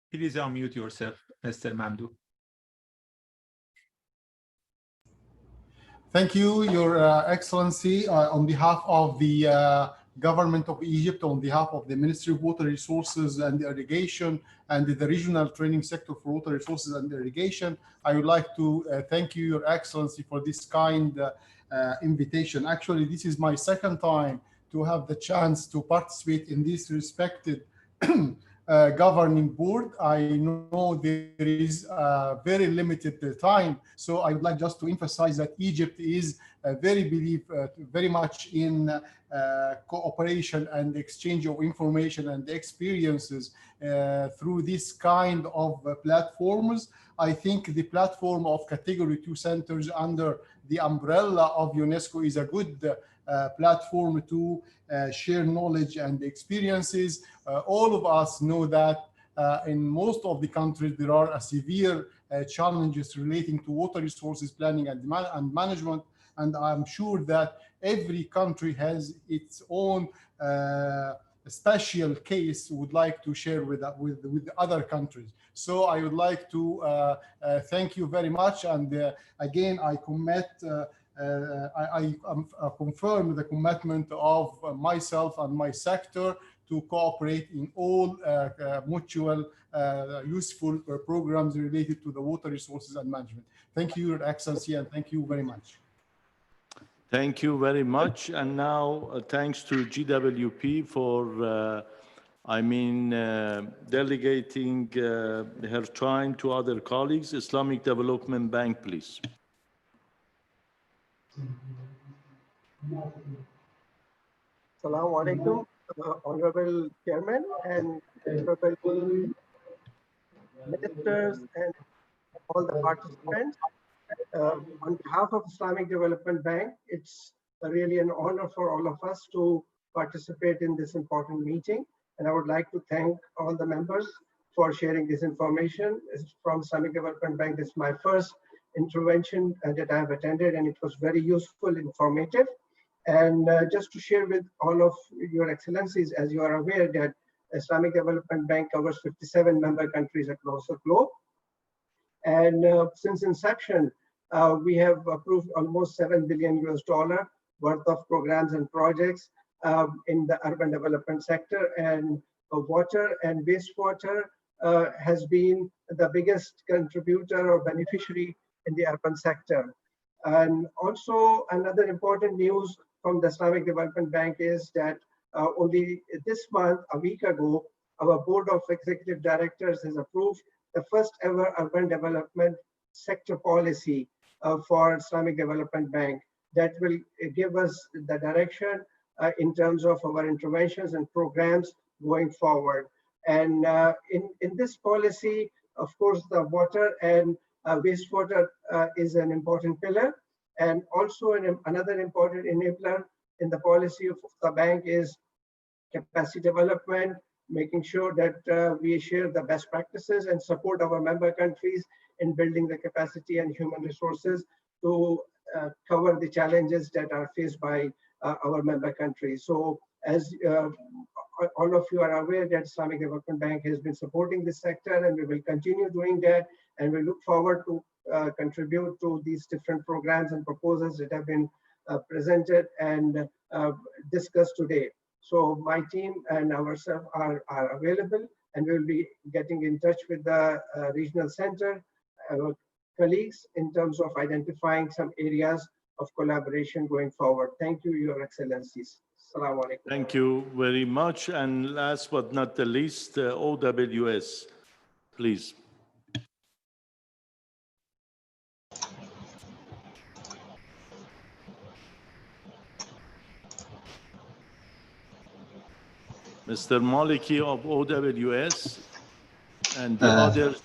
Please unmute yourself, Mr. Mamdou. Thank you, Your Excellency. On behalf of the Government of Egypt, on behalf of the Ministry of Water Resources and Irrigation and the Regional Training Sector for Water Resources and Irrigation, I would like to thank you, Your Excellency, for this kind invitation. Actually, this is my second time to have the chance to participate in this respected governing board. I know there is very limited time, so I would like just to emphasize that Egypt is very much in cooperation and exchange of information and experiences through this kind of platforms. I think the platform of Category 2 centers under the umbrella of UNESCO is a good platform to share knowledge and experiences. All of us know that in most of the countries there are severe challenges relating to water resources planning and management, and I'm sure that every country has its own special case would like to share with other countries. So I would like to thank you very much, and again I confirm the commitment of myself and my sector to cooperate in all mutual useful programs related to the water resources and management. Thank you, Your Excellency, and thank you very much. Thank you very much. And now thanks to GWP for delegating her time to other colleagues. Islamic Development Bank, please. Assalamu alaikum, Honorable Chairman and Honorable Ministers and all the participants. On behalf of Islamic Development Bank, it's really an honor for all of us to participate in this important meeting. And I would like to thank all the members for sharing this information. From Islamic Development Bank, this is my first intervention that I have attended, and it was very useful, informative. And just to share with all of your excellencies, as you are aware that Islamic Development Bank covers 57 member countries across the globe. And since inception, we have approved almost $7 billion worth of programs and projects in the urban development sector, and water and wastewater has been the biggest contributor or beneficiary in the urban sector. And also another important news from the Islamic Development Bank is that only this month, a week ago, our board of executive directors has approved the first ever urban development sector policy for Islamic Development Bank that will give us the direction in terms of our interventions and programs going forward. And in this policy, of course, the water and wastewater is an important pillar. And also another important enabler in the policy of the bank is capacity development, making sure that we share the best practices and support our member countries in building the capacity and human resources to cover the challenges that are faced by our member countries. So as all of you are aware that Islamic Development Bank has been supporting this sector, and we will continue doing that, and we look forward to contribute to these different programs and proposals that have been presented and discussed today. So my team and ourselves are available, and we will be getting in touch with the regional center colleagues in terms of identifying some areas of collaboration going forward. Thank you, Your Excellencies. Assalamu alaikum. Thank you very much. And last but not the least, OWS, please. Mr. Maliki of OWS and the others.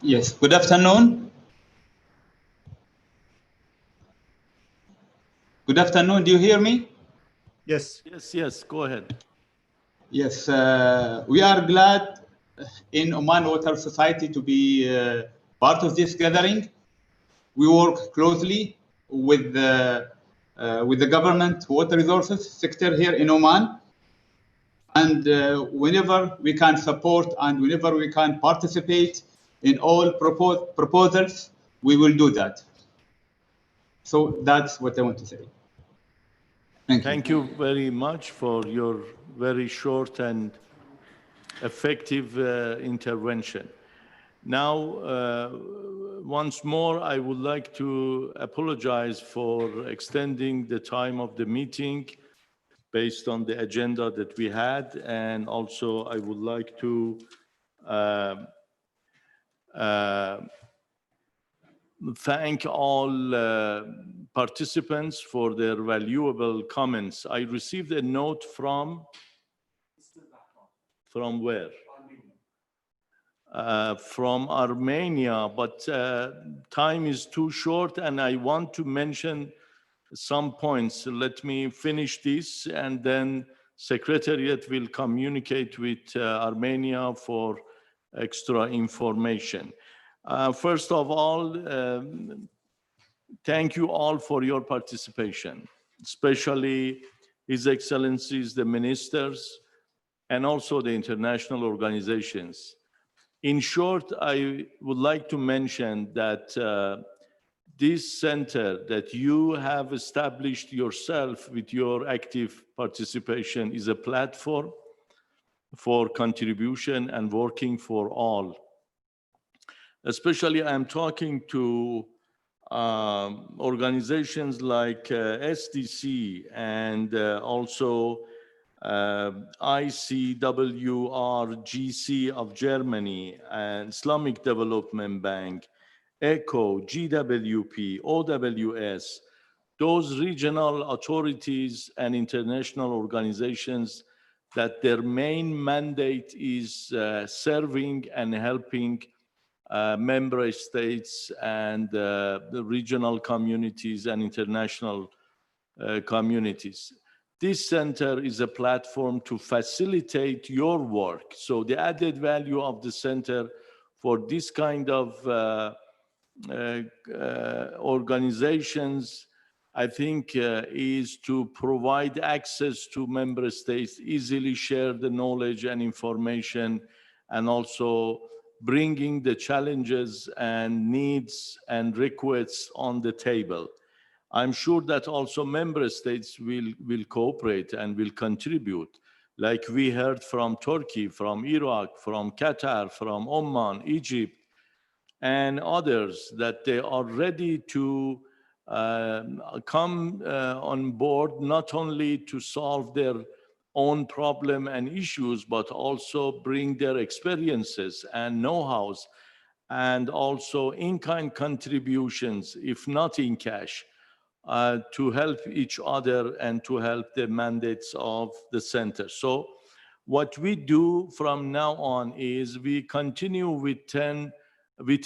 Yes, good afternoon. Good afternoon, do you hear me? Yes. Yes, go ahead. Yes, we are glad in Oman Water Society to be part of this gathering. We work closely with the government water resources sector here in Oman. And whenever we can support and whenever we can participate in all proposals, we will do that. So that's what I want to say. Thank you very much for your very short and effective intervention. Now, once more, I would like to apologize for extending the time of the meeting. based on the agenda that we had. And also I would like to thank all participants for their valuable comments. I received a note from where? From Armenia, but time is too short and I want to mention some points. Let me finish this and then Secretariat will communicate with Armenia for extra information. First of all, thank you all for your participation, especially His Excellencies, the ministers, and also the international organizations. In short, I would like to mention that this center that you have established yourself with your active participation is a platform for contribution and working for all. Especially I'm talking to organizations like SDC and also ICWRGC of Germany and Islamic Development Bank, ECHO, GWP, OWS, those regional authorities and international organizations that their main mandate is serving and helping member states and the regional communities and international communities. This center is a platform to facilitate your work. So the added value of the center for this kind of organizations, I think, is to provide access to member states, easily share the knowledge and information, and also bringing the challenges and needs and requests on the table. I'm sure that also member states will cooperate and will contribute, like we heard from Turkey, from Iraq, from Qatar, from Oman, Egypt, and others, that they are ready to come on board, not only to solve their own problem and issues, but also bring their experiences and know-hows, and also in-kind contributions, if not in cash, to help each other and to help the mandates of the center. So what we do from now on is we continue with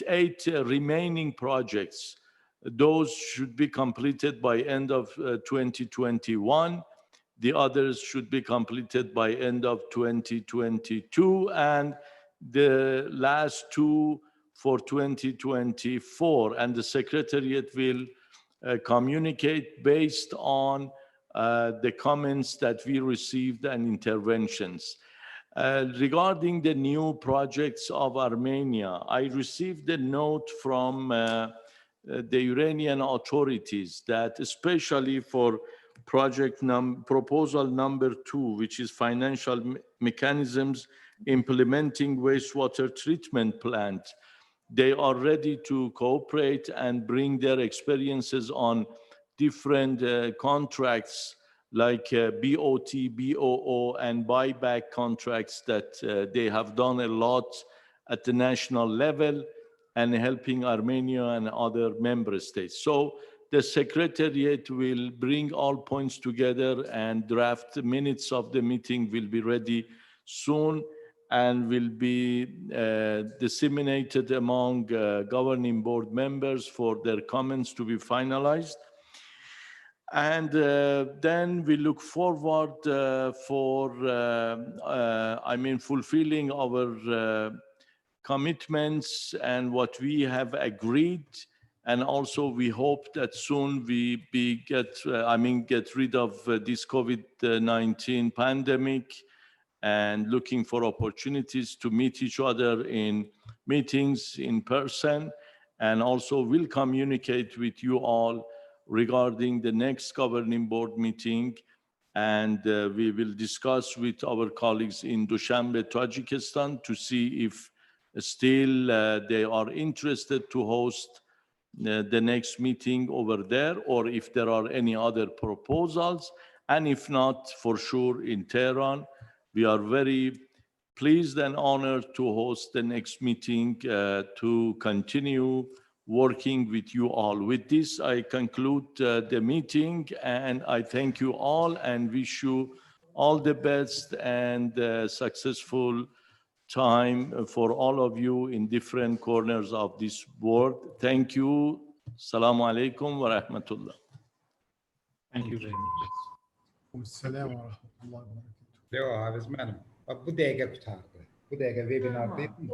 8 remaining projects. Those should be completed by end of 2021. The others should be completed by end of 2022, and the last 2 for 2024. And the Secretariat will communicate based on the comments that we received and interventions. Regarding the new projects of Armenia, I received a note from the Iranian authorities that especially for proposal number 2, which is financial mechanisms implementing wastewater treatment plant, they are ready to cooperate and bring their experiences on different contracts like BOT, BOO, and buyback contracts that they have done a lot at the national level and helping Armenia and other member states. So the Secretariat will bring all points together and draft minutes of the meeting will be ready soon and will be disseminated among governing board members for their comments to be finalized. And then we look forward for, fulfilling our commitments and what we have agreed. And also we hope that soon we get rid of this COVID-19 pandemic and looking for opportunities to meet each other in meetings in person. And also we'll communicate with you all regarding the next governing board meeting. And we will discuss with our colleagues in Dushanbe, Tajikistan, to see if still they are interested to host the next meeting over there, or if there are any other proposals. and if not, for sure in Tehran. We are very pleased and honored to host the next meeting to continue working with you all. With this, I conclude the meeting, and I thank you all and wish you all the best and successful time for all of you in different corners of this world. Thank you. Assalamu alaikum wa rahmatullah. Thank you very much. Assalamu alaikum. Leo, I was man. Bu da ga kutardı. Bu da ga webinar değil mi?